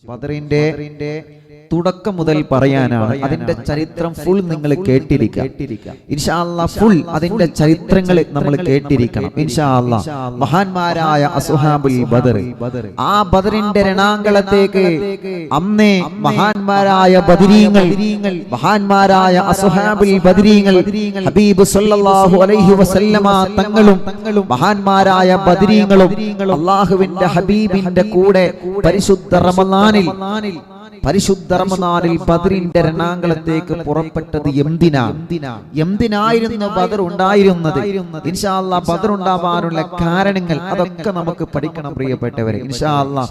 ബദറിന്റെ തുടക്കം മുതൽ പറയാനാണ്. അതിന്റെ ചരിത്രം ഫുൾ നിങ്ങൾ കേട്ടിരിക്കുക ഇൻഷാ അല്ലാഹ്. ഫുൾ അതിന്റെ ചരിത്രങ്ങൾ നമ്മൾ കേട്ടിരിക്കണം ഇൻഷാ അല്ലാഹ്. മഹാന്മാരായ അസ്ഹാബുൽ ബദർ, ആ ബദറിന്റെ രണാങ്കളത്തേക്ക് അന്നേ മഹാന്മാരായ ബദരീങ്ങൾ, മഹാന്മാരായ അസ്ഹാബുൽ ബദരീങ്ങൾ, ഹബീബ് സല്ലല്ലാഹു അലൈഹി വസല്ലമ തങ്ങളും മഹാന്മാരായ ബദരീങ്ങളും അല്ലാഹുവിന്റെ ഹബീബിന്റെ കൂടെ പരിശുദ്ധ റമളാനിൽ ബദറിന്റെ രണാങ്കളത്തേക്ക് പുറപ്പെട്ടത് എന്തിനായിരുന്നു ബദർ ഉണ്ടായിരുന്നത്? ഇൻഷാ അല്ലാഹ് ബദർ ഉണ്ടാവാനുള്ള കാരണങ്ങൾ അതൊക്കെ നമുക്ക് പഠിക്കണം പ്രിയപ്പെട്ടവരെ. ഇൻഷാ അല്ലാഹ്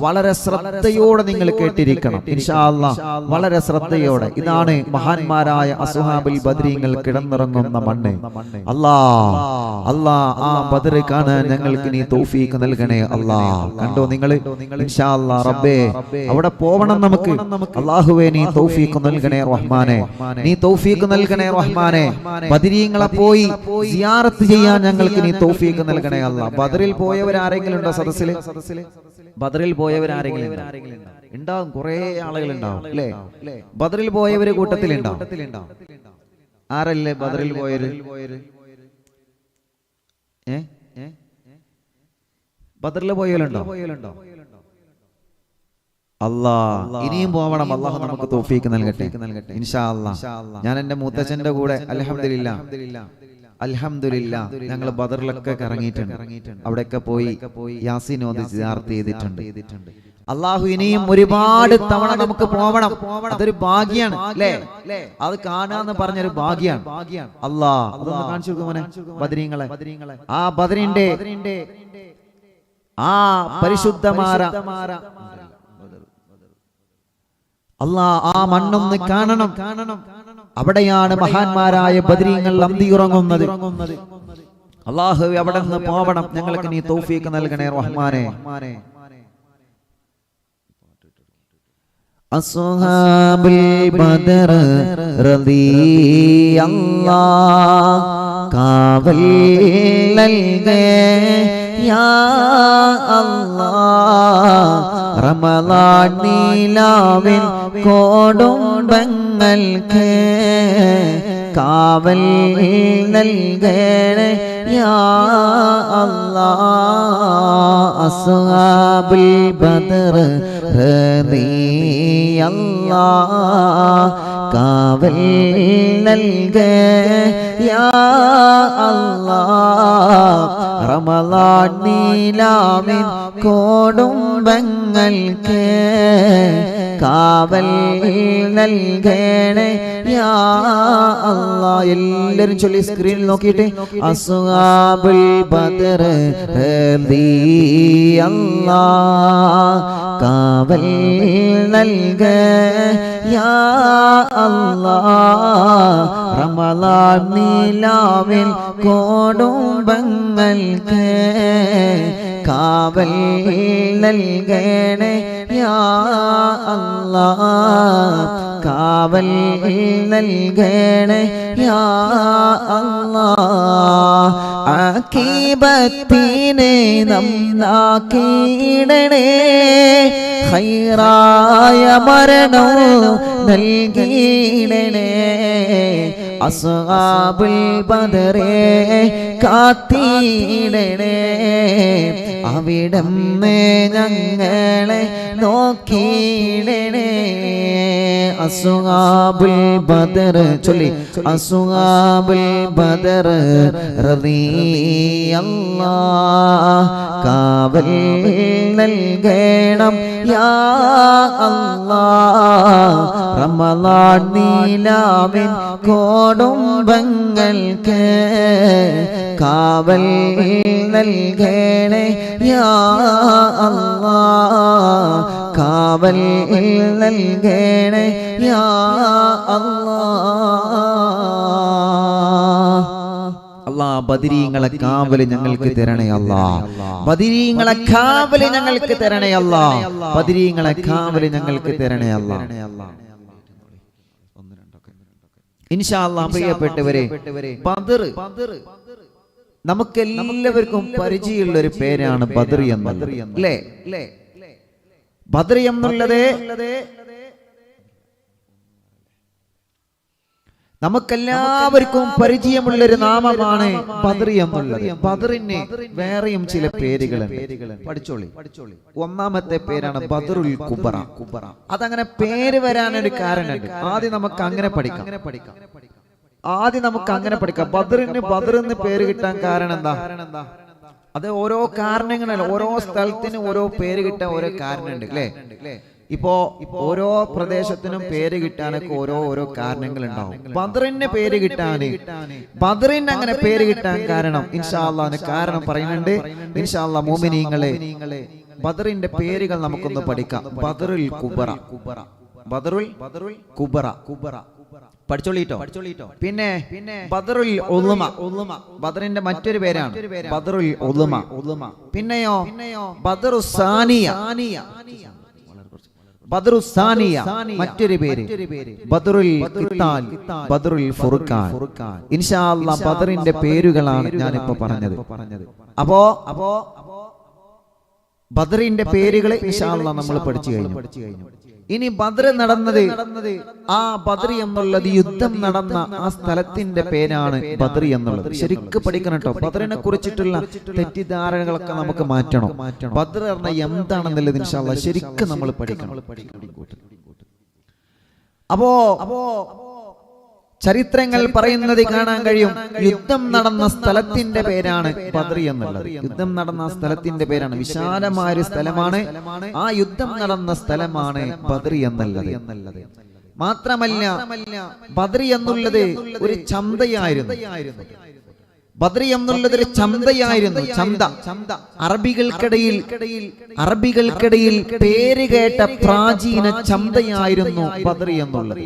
വളരെ ശ്രദ്ധയോടെ നിങ്ങൾ കേട്ടിരിക്കണം ഇൻഷാ അല്ലാഹ്, വളരെ ശ്രദ്ധയോടെ. ഇതാണ് മഹാന്മാരായ അസ്ഹാബുൽ ബദരീങ്ങൾ കിടന്നിറങ്ങുന്ന മണ്ണ്. അല്ലാഹ് ആ ബദർ കാണാൻ ഞങ്ങൾക്ക് നീ തൗഫീഖ് നൽകണേ അല്ലാഹ്. കണ്ടോ നിങ്ങൾ? ഇൻഷാ അല്ലാഹ് റബ്ബേ അവിടെ പോവണം നമുക്ക്. അല്ലാഹുവേ നീ തൗഫീഖ് നൽകണേ റഹ്മാനെ, നീ തൗഫീഖ് നൽകണേ റഹ്മാനെ. ബദരീങ്ങളെ പോയി സിയാറത്ത് ചെയ്യാൻ ഞങ്ങൾക്ക് നീ തൗഫീഖ് നൽകണേ അല്ലാഹ്. ബദറിൽ പോയവരാരെങ്കിലും ഉണ്ടോ സദസ്സിൽ? ബദറിൽ പോയവരാരെങ്കിലും ഉണ്ടാവും, കുറെ ആളുകൾ ഉണ്ടാവും അല്ലേ? ബദറിൽ പോയവര് കൂട്ടത്തിൽ ഉണ്ടാവും. ആരല്ലേ ബദറിൽ പോയവര്? ബദറിൽ പോയവരുണ്ടോ? അല്ലാഹ് ഇനിയും പോവണം. അല്ലാഹു നമുക്ക് തൗഫീഖ് നൽകട്ടെ ഇൻഷാ അല്ലാഹ്. ഞാൻ എന്റെ മൂത്തച്ഛന്റെ കൂടെ അൽഹംദുലില്ലാ ഞങ്ങൾ ബദറിലൊക്കെ ഇറങ്ങിയിട്ടുണ്ട്. അവിടെയൊക്കെ പോയി യാസീൻ ഓതി സിയാറത്ത് ചെയ്തിട്ടുണ്ട്. അല്ലാഹു ഇനിയും ഒരുപാട് തവണ നമുക്ക് പോവണം. അതൊരു ഭാഗ്യാണ് അല്ലേ? അത് കാണാന്ന് പറഞ്ഞൊരു ഭാഗ്യാണ്. അല്ലാഹ് അതൊന്ന് കാണിച്ചു കൊടുക്കുമോനെ ബദരീങ്ങളെ. ആ ബദറിന്റെ ആ പരിശുദ്ധമാര അല്ലാഹ് ആ മണ്ണൊന്ന് കാണണം. അവിടെയാണ് മഹാന്മാരായ ബദരീങ്ങൾ അന്തിയുറങ്ങുന്നത്. അല്ലാഹു അവിടെ നിന്ന് പോവണം. ഞങ്ങൾക്ക് നീ തൗഫീഖ് നൽകണേ റഹ്മാനെ. അസ്ഹാബുൽ ബദർ റളിയല്ലാഹ് കാവൽ നൽകേ യാ അല്ലാഹ്. റമളാൻ നീലാവിൻ കോടുംബങ്ങൾക്ക് കാവൽ നൽകണേ യാ അല്ലാഹ്. അസ്ഹാബുൽ ബദർ റളിയല്ലാഹ് കാവൽ നൽകേ യാ അല്ലാഹ്. റമളാൻ നീലാവിൻ കോടുംബങ്ങൾക്ക് കാവൽ നൽകണേ യാ അല്ലാഹ്. എല്ലാവരും ചൊല്ലി സ്ക്രീനിൽ നോക്കിയിട്ട് അസ്ഹാബുൽ ബദർ റളിയല്ലാഹ് കാവൽ നൽകേ യാ അല്ലാഹ്. റമളാൻ നീലാവിൽ കോടുംബങ്ങൾക്ക് കാവൽ നൽകണേ യാ അല്ലാഹ്. കാവൽ നൽകണേ യാ അല്ലാഹ്. ആഖിബത്തിനെ നന്നാക്കിയിടണേ, ഖൈറായ മരണം നൽകിയിടണേ. അസ്ഹാബുൽ ബദറെ കാത്തിടണേ, അവിടുന്ന് ഞങ്ങളെ നോക്കിയിടണേ. അസ്ഹാബുൽ ബദർ ചൊല്ലി അസ്ഹാബുൽ ബദർ റളിയല്ലാഹ് കാവൽ നൽകണം യാ അല്ലാഹ്. റമളാൻ നീലാവിൻ കോടുംബങ്ങൾക്ക് കാവൽ നൽകണേ യാ അല്ലാഹ്. കാവൽ നൽകണേ യാ അല്ലാഹ്. അല്ലാഹ് ബദരീങ്ങളെ കാവല് ഞങ്ങൾക്ക് തരണേ അല്ലാഹ്. ബദരീങ്ങളെ കാവല് ഞങ്ങൾക്ക് തരണേ അല്ലാഹ്. ബദരീങ്ങളെ കാവല് ഞങ്ങൾക്ക് തരണേ അല്ലാഹ്. ഇൻഷാ അല്ലാഹ് പ്രിയപ്പെട്ടവരെ, ബദർ നമുക്കെല്ലാവർക്കും പരിചയമുള്ള ഒരു പേരാണ് ബദർ എന്നത് അല്ലേ? ബദർ എന്നുള്ളത് നമുക്കെല്ലാവർക്കും പരിചയമുള്ളൊരു നാമമാണ് ബദർ എന്നുള്ളത്. ബദറിന് വേറെയും ചില പേരുകളുണ്ട്, പഠിച്ചോളി. ഒന്നാമത്തെ പേരാണ് ബദറുൽ കുബറ. അതങ്ങനെ പേര് വരാനൊരു കാരണമുണ്ട്. ആദ്യം നമുക്ക് അങ്ങനെ പഠിക്കാം. ബദറിന് ബദർ എന്ന് പേര് കിട്ടാൻ കാരണം എന്താ? അത് ഓരോ കാരണങ്ങളല്ല, ഓരോ സ്ഥലത്തിനും ഓരോ പേര് കിട്ടാൻ ഓരോ കാരണമുണ്ട് അല്ലേ. ഇപ്പോ ഓരോ പ്രദേശത്തിനും പേര് കിട്ടാനൊക്കെ ഓരോ കാരണങ്ങൾ ഉണ്ടാവും. ബദറിന് പേര് കിട്ടാന്, ബദറിന് അങ്ങനെ പേര് കിട്ടാൻ കാരണം ഇൻഷാ അല്ലാഹ് കാരണം പറയുന്നുണ്ട്. ഇൻഷാ അല്ലാഹ് മുഅ്മിനീങ്ങളെ, ബദറിന്റെ പേരുകൾ നമുക്കൊന്ന് പഠിക്കാം. ബദറുൽ കുബറ, ബദറുൽ കുബറ പഠിച്ചോളിട്ടോ. പിന്നെ ബദറുൽ ഉളുമ, ബദറിന്റെ മറ്റൊരു പേരാണ് ബദറുൽ ഉളുമ. പിന്നെയോ ബദറുസാനിയ, ബദറുസാനിയ മറ്റൊരു പേര് ബദറുൽ ഖിത്താൽ, ബദറുൽ ഫുർഖാൻ. ഇൻഷാ അല്ലാഹ് ബദറിന്റെ പേരുകളാണ് ഞാനിപ്പോ പറഞ്ഞത്. അപ്പോ ബദറിന്റെ പേരുകൾ ഇൻഷാ അല്ലാഹ് നമ്മൾ പഠിച്ചു കഴിഞ്ഞു. ഇനി ബദർ നടന്നത്, ആ ബദർ എന്നുള്ളത് യുദ്ധം നടന്ന ആ സ്ഥലത്തിന്റെ പേരാണ് ബദർ എന്നുള്ളത്. ശരിക്കും പഠിക്കണം കേട്ടോ. ബദറിനെ കുറിച്ചിട്ടുള്ള തെറ്റിദ്ധാരണകളൊക്കെ നമുക്ക് മാറ്റണം. ബദർ പറഞ്ഞ എന്താണെന്നുള്ളത് ഇൻഷാ അല്ലാഹ് ശരിക്കും നമ്മൾ പഠിക്കണം. അപ്പോ ചരിത്രങ്ങൾ പറയുന്നത് കാണാൻ കഴിയും. യുദ്ധം നടന്ന സ്ഥലത്തിന്റെ പേരാണ് ബദർ എന്നുള്ളത്. യുദ്ധം നടന്ന സ്ഥലത്തിന്റെ പേരാണ്, വിശാലമായ ഒരു സ്ഥലമാണ്. ആ യുദ്ധം നടന്ന സ്ഥലമാണ് ബദർ എന്നുള്ളത്. മാത്രമല്ല ബദർ എന്നുള്ളത് ഒരു ചന്തയായിരുന്നു. ബദർ എന്നുള്ളത് ഒരു ചന്തയായിരുന്നു. ചന്ത അറബികൾക്കിടയിൽ പേര് കേട്ട പ്രാചീന ചന്തയായിരുന്നു ബദർ എന്നുള്ളത്.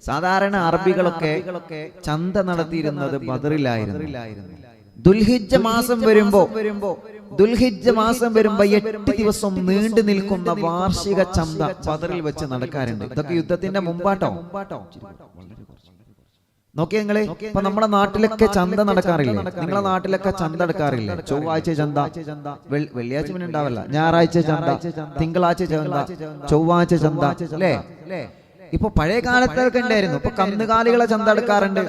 സാധാരണ അറബികളൊക്കെ ചന്ത നടത്തിയിരുന്നത് ബദറിലായിരുന്നു. ദുൽഹിജ്ജ മാസം വരുമ്പോ 8 ദിവസം നീണ്ടു നിൽക്കുന്ന വാർഷിക ചന്ത ബദറിൽ വെച്ച് നടക്കാറുണ്ട്. ഇതൊക്കെ യുദ്ധത്തിന്റെ മുമ്പാട്ടോ. നോക്കിയ നിങ്ങള് ഇപ്പൊ നമ്മുടെ നാട്ടിലൊക്കെ ചന്ത നടക്കാറില്ലേ? നിങ്ങളെ നാട്ടിലൊക്കെ ചന്ത എടുക്കാറില്ലേ? ചൊവ്വാഴ്ച ചന്ത, വെള്ളിയാഴ്ച പിന്നെ ഉണ്ടാവില്ല, ഞായറാഴ്ച ചന്ത, തിങ്കളാഴ്ച ചന്ത, ചൊവ്വാഴ്ച ചന്ത അല്ലേ? ഇപ്പൊ പഴയ കാലത്തൊക്കെ ഉണ്ടായിരുന്നു. ഇപ്പൊ കന്നുകാലികളെ ചന്ത എടുക്കാറുണ്ട്.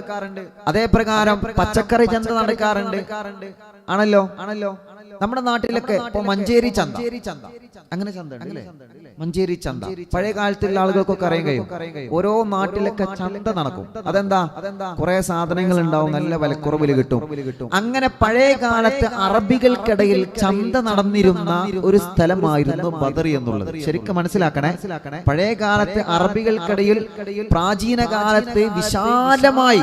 അതേ പ്രകാരം പച്ചക്കറി ചന്ത നടക്കാറുണ്ട്. ആണല്ലോ. നമ്മുടെ നാട്ടിലൊക്കെ ഇപ്പൊ മഞ്ചേരി ചന്ത, അങ്ങനെ ചന്ത ഉണ്ടല്ലേ? മഞ്ചേരി ചന്ത പഴയ കാലത്തുള്ള ആളുകൾക്കൊക്കെ അറിയാൻ കഴിയും. ഓരോ നാട്ടിലൊക്കെ ചന്ത നടക്കും. അതെന്താ? കുറെ സാധനങ്ങൾ ഉണ്ടാവും, നല്ല വിലക്കുറവിൽ കിട്ടും. അങ്ങനെ പഴയ കാലത്ത് അറബികൾക്കിടയിൽ ചന്ത നടന്നിരുന്ന ഒരു സ്ഥലമായിരുന്നു ബദർ എന്നുള്ളത്. ശരിക്കും മനസ്സിലാക്കണേ. പഴയ കാലത്ത് അറബികൾക്കിടയിൽ പ്രാചീന കാലത്ത് വിശാലമായി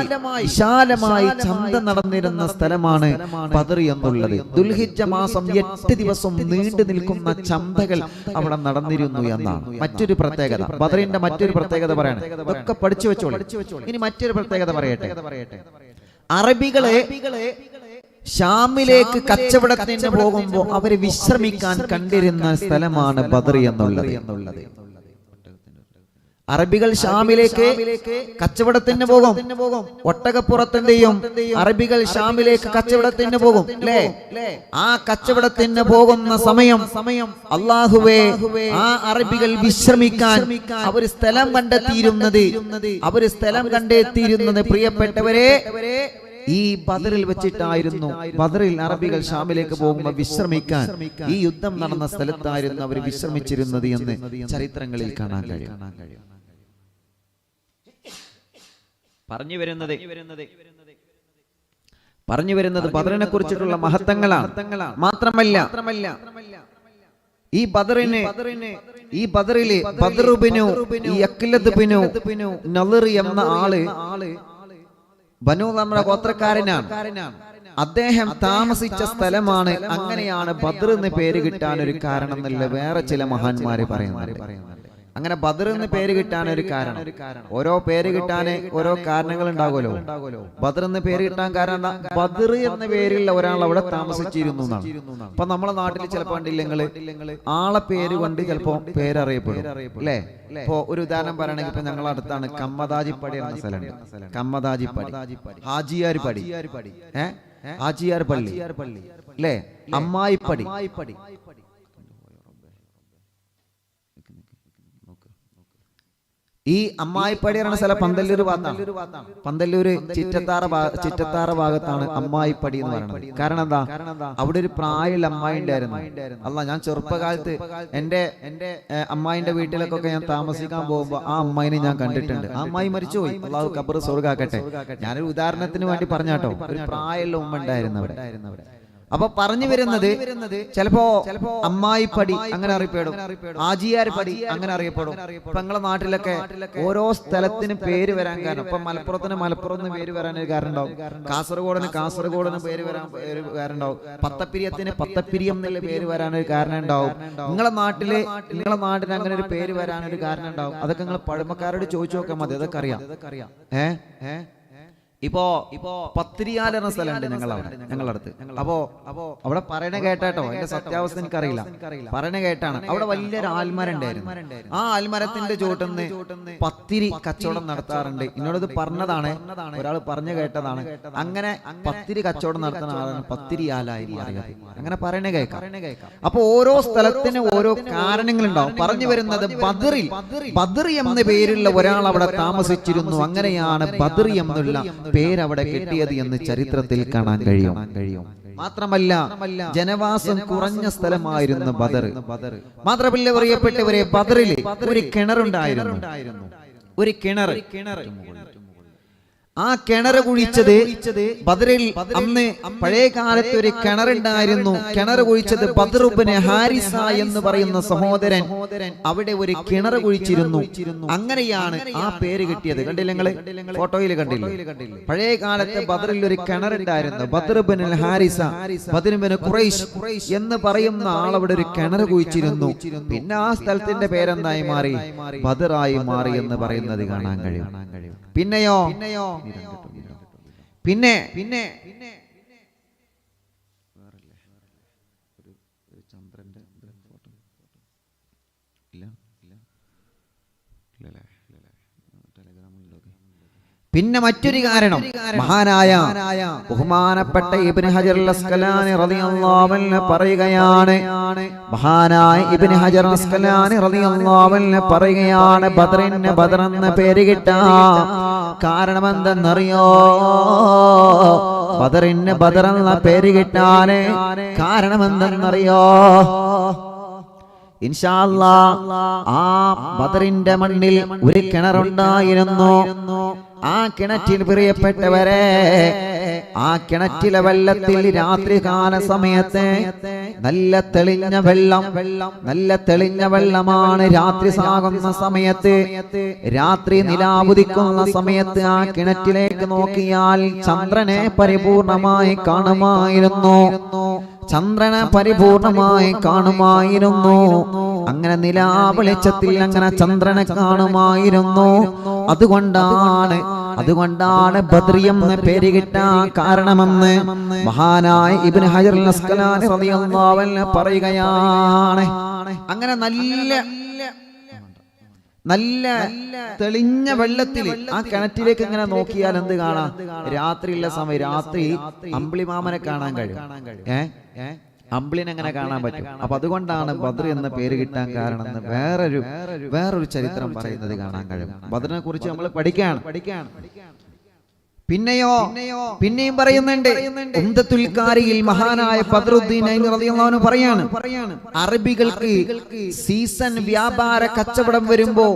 ചന്ത നടന്നിരുന്ന സ്ഥലമാണ് ബദർ എന്നുള്ളത്. ദുൽഹിജ്ജ മാസം 8 ദിവസം നീണ്ടു നിൽക്കുന്ന ചന്തകൾ അവിടെ നടന്നിരുന്നു എന്നാണ് മറ്റൊരു പ്രത്യേകത. ബദറിന്റെ മറ്റൊരു പ്രത്യേകത പറയാണ്. ഇതൊക്കെ പഠിച്ചു വെച്ചോളൂ. ഇനി മറ്റൊരു പ്രത്യേകത പറയട്ടെ. അറബികളെ ഷാമിലേക്ക് കച്ചവടത്തിന് പോകുമ്പോൾ അവര് വിശ്രമിക്കാൻ കണ്ടിരുന്ന സ്ഥലമാണ് ബദർ എന്നുള്ളത്. അറബികൾ ഷാമിലേക്ക് കച്ചവടത്തിന് പോകും. ഒട്ടകപ്പുറത്തിന്റെയും അറബികൾ ഷാമിലേക്ക് കച്ചവടത്തിന് പോകും അല്ലേ? ആ കച്ചവടത്തിന് പോകുന്ന സമയം അല്ലാഹുവേ, ആ അറബികൾ വിശ്രമിക്കാൻ അവർ സ്ഥലം കണ്ടെത്തിയിരുന്നത് പ്രിയപ്പെട്ടവരെ ഈ ബദറിൽ വെച്ചിട്ടായിരുന്നു. ബദറിൽ അറബികൾ ഷാമിലേക്ക് പോകുമ്പോൾ വിശ്രമിക്കാൻ ഈ യുദ്ധം നടന്ന സ്ഥലത്തായിരുന്നു അവർ വിശ്രമിച്ചിരുന്നത് എന്ന് ചരിത്രങ്ങളിൽ കാണാൻ കഴിയും. പറഞ്ഞു വരുന്നത് ബദറിനെ കുറിച്ചിട്ടുള്ള മഹത്വങ്ങളാണ്. മാത്രമല്ല ഈ ബദറിലെ ബദറുബിനു യഖ്ലദ്ബിനു നളർ എന്ന ആള് ബനു നമ്മുടെ ഗോത്രക്കാരനാണ്. അദ്ദേഹം താമസിച്ച സ്ഥലമാണ്. അങ്ങനെയാണ് ബദർ എന്ന് പേര് കിട്ടാൻ ഒരു കാരണം എന്നല്ല വേറെ ചില മഹാന്മാര് പറയുന്നുണ്ട്. അങ്ങനെ ബദർ എന്ന് പേര് കിട്ടാൻ ഒരു കാരണം, ഓരോ പേര് കിട്ടാൻ ഓരോ കാരണങ്ങൾ ഉണ്ടാകുമല്ലോ. ബദർ എന്ന് പേര് കിട്ടാൻ കാരണം എന്താ? ബദർ എന്ന പേരിലുള്ള ഒരാൾ അവിടെ താമസിച്ചിരുന്നു എന്നാണ്. അപ്പൊ നമ്മളെ നാട്ടിൽ ചിലപ്പോ കണ്ടില്ലെങ്കിൽ ആളെ പേര് കൊണ്ട് ചിലപ്പോ പേരറിയപ്പെടും അല്ലേ? ഇപ്പൊ ഒരു ഉദാഹരണം പറയുകയാണെങ്കിൽ ഇപ്പൊ ഞങ്ങളെ അടുത്താണ് കമ്മദാജിപ്പടി എന്ന സ്ഥലമുണ്ട്. കമ്മദാജിപ്പടി, ഹാജിയാർ പടി, ഹാജിയാർ പള്ളി അല്ലേ? അമ്മായിപ്പടി, ഈ അമ്മായിപ്പടി പറയുന്ന സ്ഥലം പന്തല്ലൂർ ഭാഗത്താണ്. പന്തല്ലൂര് ചിറ്റത്താറ ഭാഗത്താണ് അമ്മായിപ്പടി എന്ന് പറയുന്നത്. കാരണം എന്താ? അവിടെ ഒരു പ്രായമുള്ള അമ്മായി ഉണ്ടായിരുന്നു. അല്ല, ഞാൻ ചെറുപ്പകാലത്ത് എന്റെ അമ്മായിന്റെ വീട്ടിലേക്കൊക്കെ ഞാൻ താമസിക്കാൻ പോകുമ്പോ ആ അമ്മായിനെ ഞാൻ കണ്ടിട്ടുണ്ട്. ആ അമ്മായി മരിച്ചുപോയി, അള്ളാഹു ഖബർ സ്വർഗ്ഗാക്കട്ടെ. ഞാനൊരു ഉദാഹരണത്തിന് വേണ്ടി പറഞ്ഞാട്ടോ. ഒരു പ്രായമുള്ള ഉമ്മ ഉണ്ടായിരുന്നു അവിടെ. അപ്പൊ പറഞ്ഞു വരുന്നത് ചിലപ്പോ അമ്മായിപ്പടി അങ്ങനെ അറിയപ്പെടും, ആജിയാർ പടി അങ്ങനെ അറിയപ്പെടും. ഇപ്പൊ നിങ്ങളെ നാട്ടിലൊക്കെ ഓരോ സ്ഥലത്തിന് പേര് വരാൻ കാരണം, ഇപ്പൊ മലപ്പുറത്തിന് മലപ്പുറത്ത് പേര് വരാനൊരു കാരണം ഉണ്ടാവും, കാസർഗോഡിന് പേര് വരാൻ ഒരു കാരണം ഉണ്ടാവും, പത്തപ്പിരിയത്തിന് പത്തപ്പിരിയം എന്നുള്ള പേര് വരാനൊരു കാരണം ഉണ്ടാവും. നിങ്ങളെ നാട്ടില് അങ്ങനെ ഒരു പേര് വരാനൊരു കാരണം ഉണ്ടാവും. അതൊക്കെ നിങ്ങൾ പഴമക്കാരോട് ചോദിച്ചു നോക്കാൻ മതി, അതൊക്കെ അറിയാം. ഇപ്പോ പത്തിരിയാൽ എന്ന സ്ഥലമുണ്ട് ഞങ്ങളടുത്ത്. അപ്പോ അവിടെ പറയണ കേട്ടോ, അതിന്റെ സത്യാവസ്ഥ എനിക്കറിയില്ല, പറയണ കേട്ടാണ്. അവിടെ വലിയൊരു ആൽമരം ഉണ്ടായിരുന്നു. ആ ആൽമരത്തിന്റെ ചോട്ടെന്ന് പത്തിരി കച്ചവടം നടത്താറുണ്ട്. എന്നോടത് പറഞ്ഞതാണ്, ഒരാൾ പറഞ്ഞു കേട്ടതാണ്. അങ്ങനെ പത്തിരി കച്ചവടം നടത്തുന്ന ആളാണ് പത്തിരിയാലായി മാറിയത്. അങ്ങനെ പറയണ കേൾക്കാം. അപ്പൊ ഓരോ സ്ഥലത്തിന് ഓരോ കാരണങ്ങളുണ്ടാവും. പറഞ്ഞു വരുന്നത് ബദറി എന്ന പേരുള്ള ഒരാൾ അവിടെ താമസിച്ചിരുന്നു. അങ്ങനെയാണ് ബദറി എന്നുള്ള പേരവിടെ കിട്ടിയത് എന്ന് ചരിത്രത്തിൽ കാണാൻ കഴിയും. മാത്രമല്ല, ജനവാസം കുറഞ്ഞ സ്ഥലമായിരുന്നു ബദർ. മാത്രമല്ല, അറിയപ്പെട്ടവരെ ബദറിൽ ഒരു കിണറുണ്ടായിരുന്നു. ഒരു കിണർ, ആ കിണർ കുഴിച്ചത് ബദറിൽ അന്ന് പഴയ കാലത്ത് ഒരു കിണറുണ്ടായിരുന്നു. കിണർ കുഴിച്ചത് ബദർ ഇബ്നു ഹാരിസ എന്ന് പറയുന്ന സഹോദരൻ അവിടെ ഒരു കിണർ കുഴിച്ചിരുന്നു. അങ്ങനെയാണ് ആ പേര് കിട്ടിയത്. കണ്ടില്ല നിങ്ങള് ഫോട്ടോയിൽ കണ്ടില്ലേ? പഴയ കാലത്ത് ബദറിൽ ഒരു കിണറുണ്ടായിരുന്നു. ബദർ ഇബ്നു ഹാരിസ, ബദർ ഇബ്നു ഖുറൈശ് എന്ന് പറയുന്ന ആൾ അവിടെ ഒരു കിണർ കുഴിച്ചിരുന്നു. പിന്നെ ആ സ്ഥലത്തിന്റെ പേരെന്തായി മാറി? ബദറായി മാറി എന്ന് പറയുന്നത് കാണാൻ കഴിയും. പിന്നെയോ പിന്നെ ചന്ദ്രന്റെ ഫോട്ടോ ഇല്ല. പിന്നെ മറ്റൊരു കാരണം, മഹാനായ ബഹുമാനപ്പെട്ട ഇബ്നു ഹജർ അസ്കലാനി റളിയല്ലാഹു അൻഹു പറയുകയാണ്. മഹാനായ ഇബ്നു ഹജർ അസ്കലാനി റളിയല്ലാഹു അൻഹു പറയുകയാണ്, ബദറിന് ബദർ എന്ന പേര് കിട്ടാൻ കാരണം എന്തെന്നറിയോ? ബദറിന് ബദർ എന്ന പേര് കിട്ടാൻ കാരണം എന്തെന്നറിയോ? ഇൻഷാ അല്ലാഹ് ആ ബദറിന്റെ മണ്ണിൽ ഒരു കിണറുണ്ടായിരുന്നു. ആ കിണറ്റിൽ പ്രിയപ്പെട്ടവരെ, ആ കിണറ്റിലെ വെള്ളത്തിൽ രാത്രികാല സമയത്ത് നല്ല തെളിഞ്ഞ വെള്ളമാണ്. രാത്രി സാകുന്ന സമയത്ത്, രാത്രി നിലാവുദിക്കുന്ന സമയത്ത് ആ കിണറ്റിലേക്ക് നോക്കിയാൽ ചന്ദ്രനെ പരിപൂർണമായി കാണുമായിരുന്നു. അങ്ങനെ നിലാവെളിച്ചത്തിൽ അങ്ങനെ ചന്ദ്രനെ കാണുമായിരുന്നു. അതുകൊണ്ടാണ് ബദ്രി എന്ന പേര് കിട്ടാൻ കാരണമെന്ന് മഹാനായ ഇബ്നു ഹജർ അസ്കലാനി റളിയല്ലാഹു അൻഹു പറയുകയാണ്. അങ്ങനെ നല്ല തെളിഞ്ഞ വെള്ളത്തിൽ ആ കിണറ്റിലേക്ക് ഇങ്ങനെ നോക്കിയാൽ എന്ത് കാണാം? രാത്രിയുള്ള സമയം, രാത്രി അമ്പിളിമാമനെ കാണാൻ കഴിയും. അമ്പിളിനെ അങ്ങനെ കാണാൻ പറ്റും. അപ്പൊ അതുകൊണ്ടാണ് ബദർ എന്ന പേര് കിട്ടാൻ കാരണം എന്ന് വേറൊരു ചരിത്രം പറയുന്നത് കാണാൻ കഴിയും. ബദറിനെ കുറിച്ച് നമ്മൾ പഠിക്കുകയാണ്. പിന്നെയും പറയുന്നുണ്ട്, ഉംദത്തുൽ ഖാരിയിൽ മഹാനായ ബദ്റുദ്ദീൻ ഐനി റളിയല്ലാഹു അൻഹു പറയാണ്, അറബികൾക്ക് സീസൺ വ്യാപാര കച്ചവടം വരുമ്പോ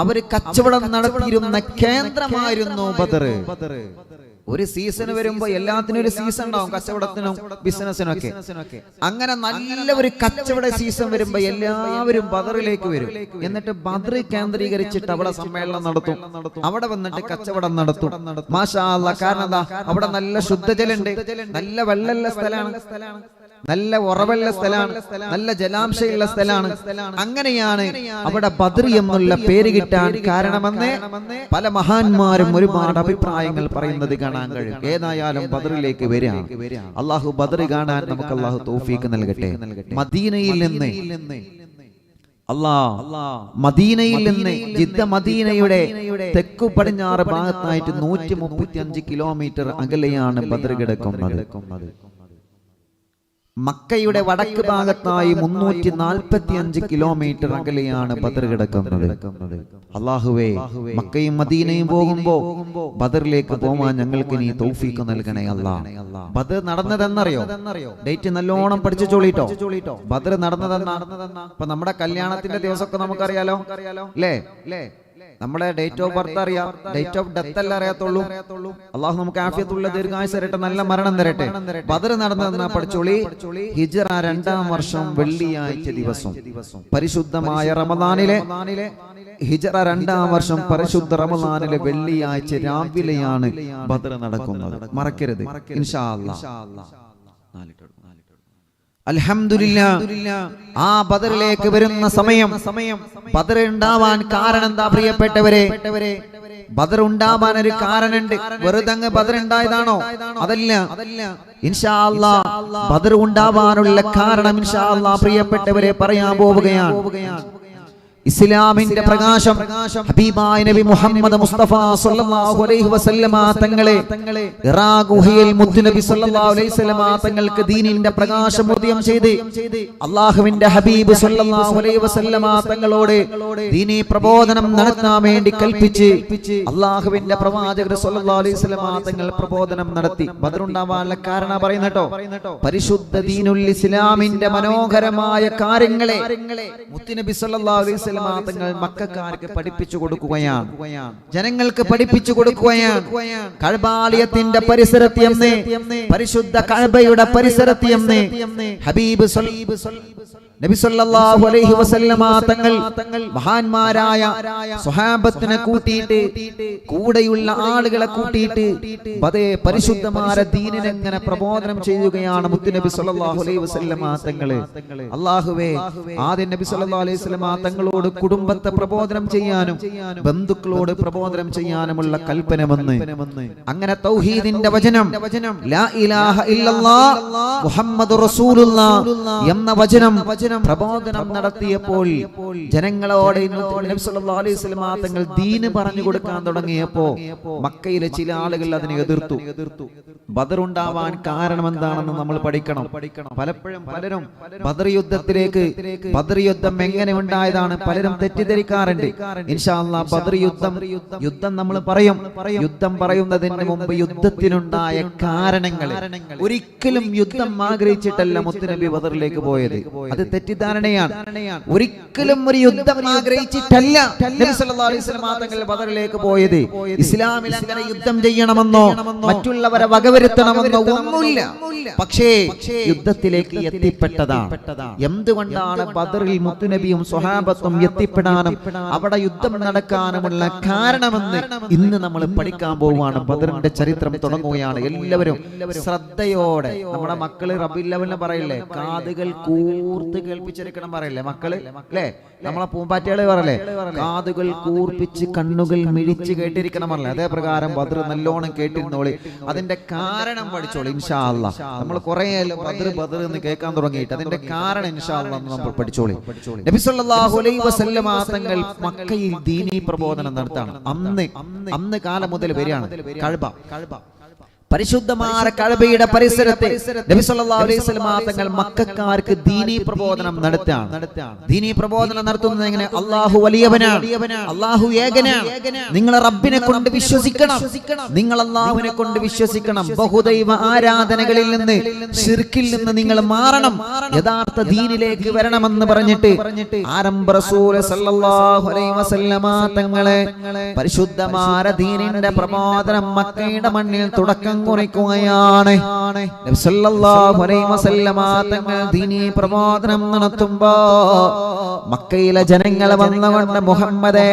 അവർ കച്ചവടം നടത്തിയിരുന്ന കേന്ദ്രമായിരുന്നു ബദർ. ഒരു സീസൺ വരുമ്പോ എല്ലാത്തിനും ഒരു സീസൺ ഉണ്ടാവും, കച്ചവടത്തിനും ബിസിനസിനും ഒക്കെ. അങ്ങനെ നല്ല ഒരു കച്ചവട സീസൺ വരുമ്പോ എല്ലാവരും ബദറിലേക്ക് വരും. എന്നിട്ട് ബദർ കേന്ദ്രീകരിച്ചിട്ട് അവിടെ സമ്മേളനം നടത്തും, അവിടെ വന്നിട്ട് കച്ചവടം നടത്തും. മാഷാ അല്ലാഹ്. കാരണം എന്താ? അവിടെ നല്ല ശുദ്ധജലുണ്ട്, നല്ല വെള്ളമുള്ള സ്ഥലമാണ്, നല്ല ഉറവുള്ള സ്ഥലമാണ്, നല്ല ജലാംശമുള്ള സ്ഥലമാണ്. അങ്ങനെയാണ് അവിടെ ബദർ എന്നുള്ള പേര് കിട്ടാൻ കാരണമെന്ന് പല മഹാന്മാരും ഒരുപാട് അഭിപ്രായങ്ങൾ പറയുന്നത് കാണാൻ കഴിയും. ഏതായാലും ബദറിലേക്ക് വരാം. അള്ളാഹു ബദർ കാണാൻ നമുക്ക് അള്ളാഹു തൗഫീഖ് നൽകട്ടെ. മദീനയിൽ നിന്ന് മദീനയിൽ നിന്ന് ജിദ്ദ മദീനയുടെ തെക്കു പടിഞ്ഞാറ് ഭാഗത്തായിട്ട് 135 കിലോമീറ്റർ അകലെയാണ് ബദർ കിടക്കുന്നത്. മക്കയുടെ വടക്ക് ഭാഗത്തായി 345 കിലോമീറ്റർ അകലെയാണ് ബദർ കിടക്കുന്നത്. അല്ലാഹുവേ, മക്കയും മദീനയും പോകുമ്പോ ബദറിലേക്ക് പോവാൻ ഞങ്ങൾക്ക് നീ തൗഫീഖ് നൽകണേ അല്ലാഹ്. ബദർ നടന്നതെന്നറിയോ? ഡേറ്റ് നല്ലോണം പഠിച്ചു ചോളിട്ടോ. ബദർ നടന്നതെന്നാ? ഇപ്പൊ നമ്മുടെ കല്യാണത്തിന്റെ ദിവസമൊക്കെ നമുക്കറിയാലോ അല്ലേ? നമ്മുടെ ഡേറ്റ് ഓഫ് ബർത്ത് അറിയാം, ഡേറ്റ് ഓഫ് ഡെത്ത് അല്ല അറിയാത്തുള്ളൂ. അള്ളാഹു നമുക്ക് ആഫിയത്തുള്ള ദീർഘായുസ് തരട്ടെ, നല്ല മരണം തരട്ടെ. ബദർ നടന്നതെന്നാ പഠിച്ചോളി. ഹിജ്റ 2-ാം വർഷം വെള്ളിയാഴ്ച ദിവസം പരിശുദ്ധമായ റമദാനിലെ ഹിജ്റ 2-ാം വർഷം പരിശുദ്ധ റമദാനിലെ വെള്ളിയാഴ്ച രാവിലെയാണ് ബദർ നടക്കുന്നത്. മറക്കരുത് ഇൻഷാ അല്ലാഹ്. അൽഹംദുലില്ലാ, ആ ബദറിലേക്ക് വരുന്ന സമയം ബദർ ഉണ്ടാവാൻ കാരണം എന്താ പ്രിയപ്പെട്ടവരെ? ബദർ ഉണ്ടാവാൻ ഒരു കാരണമുണ്ട്. വെറുതെ അങ്ങ് ബദർ ഉണ്ടായതാണോ? അതല്ല. ഇൻഷാ അല്ലാഹ് ബദർ ഉണ്ടാവാനുള്ള കാരണം ഇൻഷാ അല്ലാഹ് പ്രിയപ്പെട്ടവരെ പറയാൻ പോവുകയാണ്. ഇസ്ലാമിന്റെ പ്രകാശം ഹബീബായ നബി മുഹമ്മദ് മുസ്തഫ സല്ലല്ലാഹു അലൈഹി വസല്ലമ തങ്ങളെ ഹിറാ ഗുഹയിൽ മുത്തുനബി സല്ലല്ലാഹു അലൈഹി വസല്ലമ തങ്ങൾക്ക് ദീനിന്റെ പ്രകാശം ഉദയം ചെയ്ത് അല്ലാഹുവിന്റെ ഹബീബ് സല്ലല്ലാഹു അലൈഹി വസല്ലമ തങ്ങളോട് ദീനി പ്രബോധനം നടത്താൻ വേണ്ടി കൽപ്പിച്ച് അല്ലാഹുവിന്റെ പ്രവാചകർ സല്ലല്ലാഹു അലൈഹി വസല്ലമ തങ്ങൾ പ്രബോധനം നടത്തി. ബദർ ഉണ്ടാവാനുള്ള കാരണം പറയുന്നട്ടോ, പരിശുദ്ധ ദീനുൽ ഇസ്ലാമിന്റെ മനോഹരമായ കാര്യങ്ങളെ മുത്തുനബി സല്ലല്ലാഹു അലൈഹി വസല്ലമ തങ്ങൾ മക്കക്കാർക്ക് പഠിപ്പിച്ചു കൊടുക്കുകയാണ്, ജനങ്ങൾക്ക് പഠിപ്പിച്ചു കൊടുക്കുകയാണ്. കഅബാലയത്തിന്റെ പരിസരത്ത് പരിശുദ്ധ കഅബയുടെ പരിസരത്ത് ഹബീബ് നബി സല്ലല്ലാഹു അലൈഹി വസല്ലമ തങ്ങൾ മഹാന്മാരായ സ്വഹാബത്തിനെ കൂട്ടിയിട്ട്, കൂടെയുള്ള ആളുകളെ കൂട്ടിയിട്ട് പരിശുദ്ധമായ ദീനിനെ എങ്ങനെ പ്രബോധനം ചെയ്യുകയാണ് മുത്തുനബി സല്ലല്ലാഹു അലൈഹി വസല്ലമ തങ്ങള്. അല്ലാഹുവേ, ആദ്യം നബി സല്ലല്ലാഹു അലൈഹി വസല്ലമ തങ്ങളോട് കുടുംബത്തെ പ്രബോധനം ചെയ്യാനും ബന്ധുക്കളോട് പ്രബോധനം ചെയ്യാനുമുള്ള കൽപ്പന വന്ന് അങ്ങനെ തൗഹീദിന്റെ വചനം ലാ ഇലാഹ ഇല്ലല്ലാഹ് മുഹമ്മദുർ റസൂലുള്ളാഹ് എന്ന വചനം പ്രബോധനം നടത്തിയപ്പോൾ ജനങ്ങളോട് നബി സല്ലല്ലാഹു അലൈഹി വസല്ലമ തങ്ങൾ ദീന് പറഞ്ഞു കൊടുക്കാൻ തുടങ്ങിയപ്പോ മക്കയിലെ ചില ആളുകൾ അതിനെ എതിർത്തു. ബദർ ഉണ്ടാവാൻ കാരണം എന്താണെന്ന് നമ്മൾ പഠിക്കണം. പലരും ബദർ യുദ്ധത്തിലേക്ക്, ബദർ യുദ്ധം എങ്ങനെ ഉണ്ടായതാണ് പലരും തെറ്റിദ്ധരിക്കാറുണ്ട്. ഇൻഷാ അല്ലാഹ് ബദർ യുദ്ധം നമ്മൾ പറയും. യുദ്ധം പറയുന്നതിന് മുമ്പ് യുദ്ധത്തിനുണ്ടായ കാരണങ്ങൾ, ഒരിക്കലും യുദ്ധം ആഗ്രഹിച്ചിട്ടല്ല മുത്തുനബി ബദറിലേക്ക് പോയത്. അത് തെറ്റിദ്ധാരണയാണ്. ഒരിക്കലും ഒരു യുദ്ധം ആഗ്രഹിച്ചിട്ടല്ല നബി സല്ലല്ലാഹു അലൈഹി വസല്ലം തങ്ങൾ ബദറിലേക്ക് പോയത്. ഇസ്ലാമിൽ അങ്ങനെ യുദ്ധം ചെയ്യണമെന്നോ മറ്റുള്ളവരെ വകവരുത്തണമെന്നോ ഒന്നുമില്ല. പക്ഷേ യുദ്ധത്തിലേക്ക് എത്തിപ്പെട്ടതാണ്. എന്തുകൊണ്ടാണ് ബദറിൽ മുത്തുനബിയും സ്വഹാബത്തും എത്തിപ്പെടാനും അവിടെ യുദ്ധം നടക്കാനുമുള്ള കാരണമെന്ന് ഇന്ന് നമ്മൾ പഠിക്കാൻ പോവുകയാണ്. ബദറിന്റെ ചരിത്രം തുടങ്ങുകയാണ്. എല്ലാവരും ശ്രദ്ധയോടെ, നമ്മുടെ മക്കള് റബീഉൽ അവ്വലിനെ പറയില്ലേ, കാതുകൾ കൂർത്ത് കേൾപ്പിച്ചെടുക്കണം പറയില്ലേ മക്കള്, അല്ലേ? നമ്മളെ പൂമ്പാറ്റകളെ പറയല്ലേ, കാതുകൾ കൂർപ്പിച്ച് കണ്ണുകൾ മിഴിച്ച് കേട്ടിരിക്കണം പറയല്ലേ. അതേ പ്രകാരം ബദർ നല്ലോണം കേട്ടിരുന്നോളി, അതിന്റെ കാരണം പഠിച്ചോളി ഇൻഷാ അല്ലാഹ്. നമ്മൾ കുറെ ബദർ എന്ന് കേൾക്കാൻ തുടങ്ങിയിട്ട് അതിന്റെ കാരണം ഇൻഷാ അല്ലാഹ് നമ്മൾ പഠിച്ചോളി. നബി സല്ലല്ലാഹു അലൈഹി വസല്ലമ തങ്ങൾ മക്കയിൽ ദീനീ പ്രബോധനം നടത്താണ്. അന്ന് കാലം മുതൽ വരികയാണ് കഅബ. പരിശുദ്ധമായ കഅബയുടെ പരിസരത്തെ നബി സല്ലല്ലാഹു അലൈഹി വസല്ലം തങ്ങൾ മക്കക്കാർക്ക് ദീനീ പ്രബോധനം നടത്താണ്. ദീനീ പ്രബോധനം നടത്തുന്നത് എങ്ങനെ? അല്ലാഹു വലിയവനാണ്, അല്ലാഹു ഏകനാണ്, നിങ്ങൾ റബ്ബിനെ കൊണ്ട് വിശ്വസിക്കണം, നിങ്ങൾ അല്ലാഹുവിനെ കൊണ്ട് വിശ്വസിക്കണം, ബഹുദൈവ ആരാധനകളിൽ നിന്ന്, ശിർക്കിൽ നിന്ന് നിങ്ങൾ മാറണം, യഥാർത്ഥ ദീനിലേക്ക് വരണമെന്ന് പറഞ്ഞിട്ട് ആരംഭ റസൂൽ സല്ലല്ലാഹു അലൈഹി വസല്ലം തങ്ങളെ പരിശുദ്ധമായ ദീനിന്റെ പ്രബോധനം മക്കയുടെ മണ്ണിൽ തുടക്കം കുറിക്കുകയാണ്. നബി സല്ലല്ലാഹു അലൈഹി വസല്ലമ തങ്ങൾ ദീനീ പ്രബോധനം നടത്തുമ്പോ മക്കയിലെ ജനങ്ങളെ വന്നുകൊണ്ട്, മുഹമ്മദേ,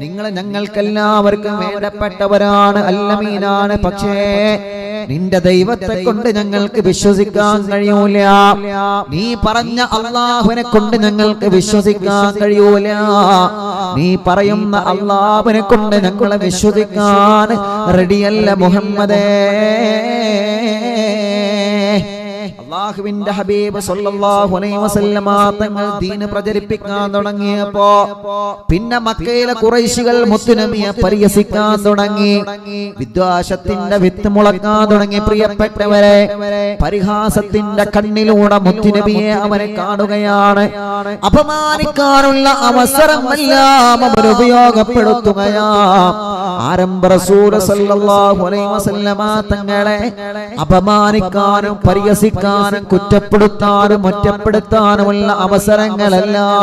നിങ്ങൾ ഞങ്ങൾക്കെല്ലാവർക്കും വേണ്ടപ്പെട്ടവരാണ്, അല്ലമീനാണ്, പക്ഷേ നിന്റെ ദൈവത്തെ കൊണ്ട് ഞങ്ങൾക്ക് വിശ്വസിക്കാൻ കഴിയൂല, നീ പറഞ്ഞ അല്ലാഹുവിനെ കൊണ്ട് ഞങ്ങൾക്ക് വിശ്വസിക്കാൻ കഴിയൂല, നീ പറയുന്ന അല്ലാഹുവിനെ കൊണ്ട് ഞങ്ങളെ വിശ്വസിക്കാൻ റെഡിയല്ല മുഹമ്മദേ. അല്ലാഹുവിന്റെ ഹബീബ് സല്ലല്ലാഹു അലൈഹി വസല്ലമ തങ്ങൾ ദീൻ പ്രചരിപ്പിക്കാൻ തുടങ്ങിയപ്പോ പിന്നെ മക്കയിലെ ഖുറൈശികൾ മുത്തുനബിയെ പരിഹസിക്കാൻ തുടങ്ങി. വിദ്വേഷത്തിന്റെ വിത്ത് മുളക്കാൻ തുടങ്ങി. പ്രിയപ്പെട്ടവരെ, പരിഹാസത്തിന്റെ കണ്ണിലൂടെ മുത്തുനബിയെ അവരെ കാണുകയാണ്. അപമാനിക്കാനുള്ള അവസരമെല്ലാം അവർ ഉപയോഗപ്പെടുത്തുകയാ. ആരംഭ റസൂൽ സല്ലല്ലാഹു അലൈഹി വസല്ലമ തങ്ങളെ അപമാനിക്കാനും പരിഹസിക്കാനും കുറ്റപ്പെടുത്താനും ഒറ്റപ്പെടുത്താനുമുള്ള അവസരങ്ങളെല്ലാം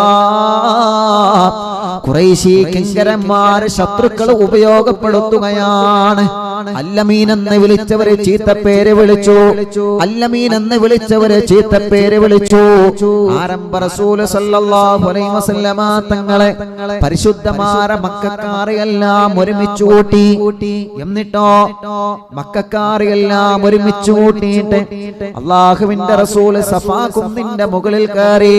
ഖുറൈശി കിങ്കരന്മാര് ശത്രുക്കൾ ഉപയോഗപ്പെടുത്തുകയാണ്. അല്ലമീൻ എന്ന് വിളിച്ചവരെ ചീത്തപ്പേര് വിളിച്ചു. അല്ലമീൻ എന്ന് വിളിച്ചവരെ ചീത്തപ്പേര് വിളിച്ചു. ആരംഭ റസൂല് സല്ലല്ലാഹു അലൈഹി വസല്ലമ തങ്ങളെ പരിശുദ്ധമായ മക്കക്കാരെയെല്ലാം ഒരുമിച്ച് കൂട്ടി. എന്നിട്ടോ മക്കക്കാരെയെല്ലാം ഒരുമിച്ച് കൂട്ടിയിട്ട് അല്ലാഹുവിന്റെ റസൂല് സഫാ കുന്നിന്റെ മുകളിൽ കയറി.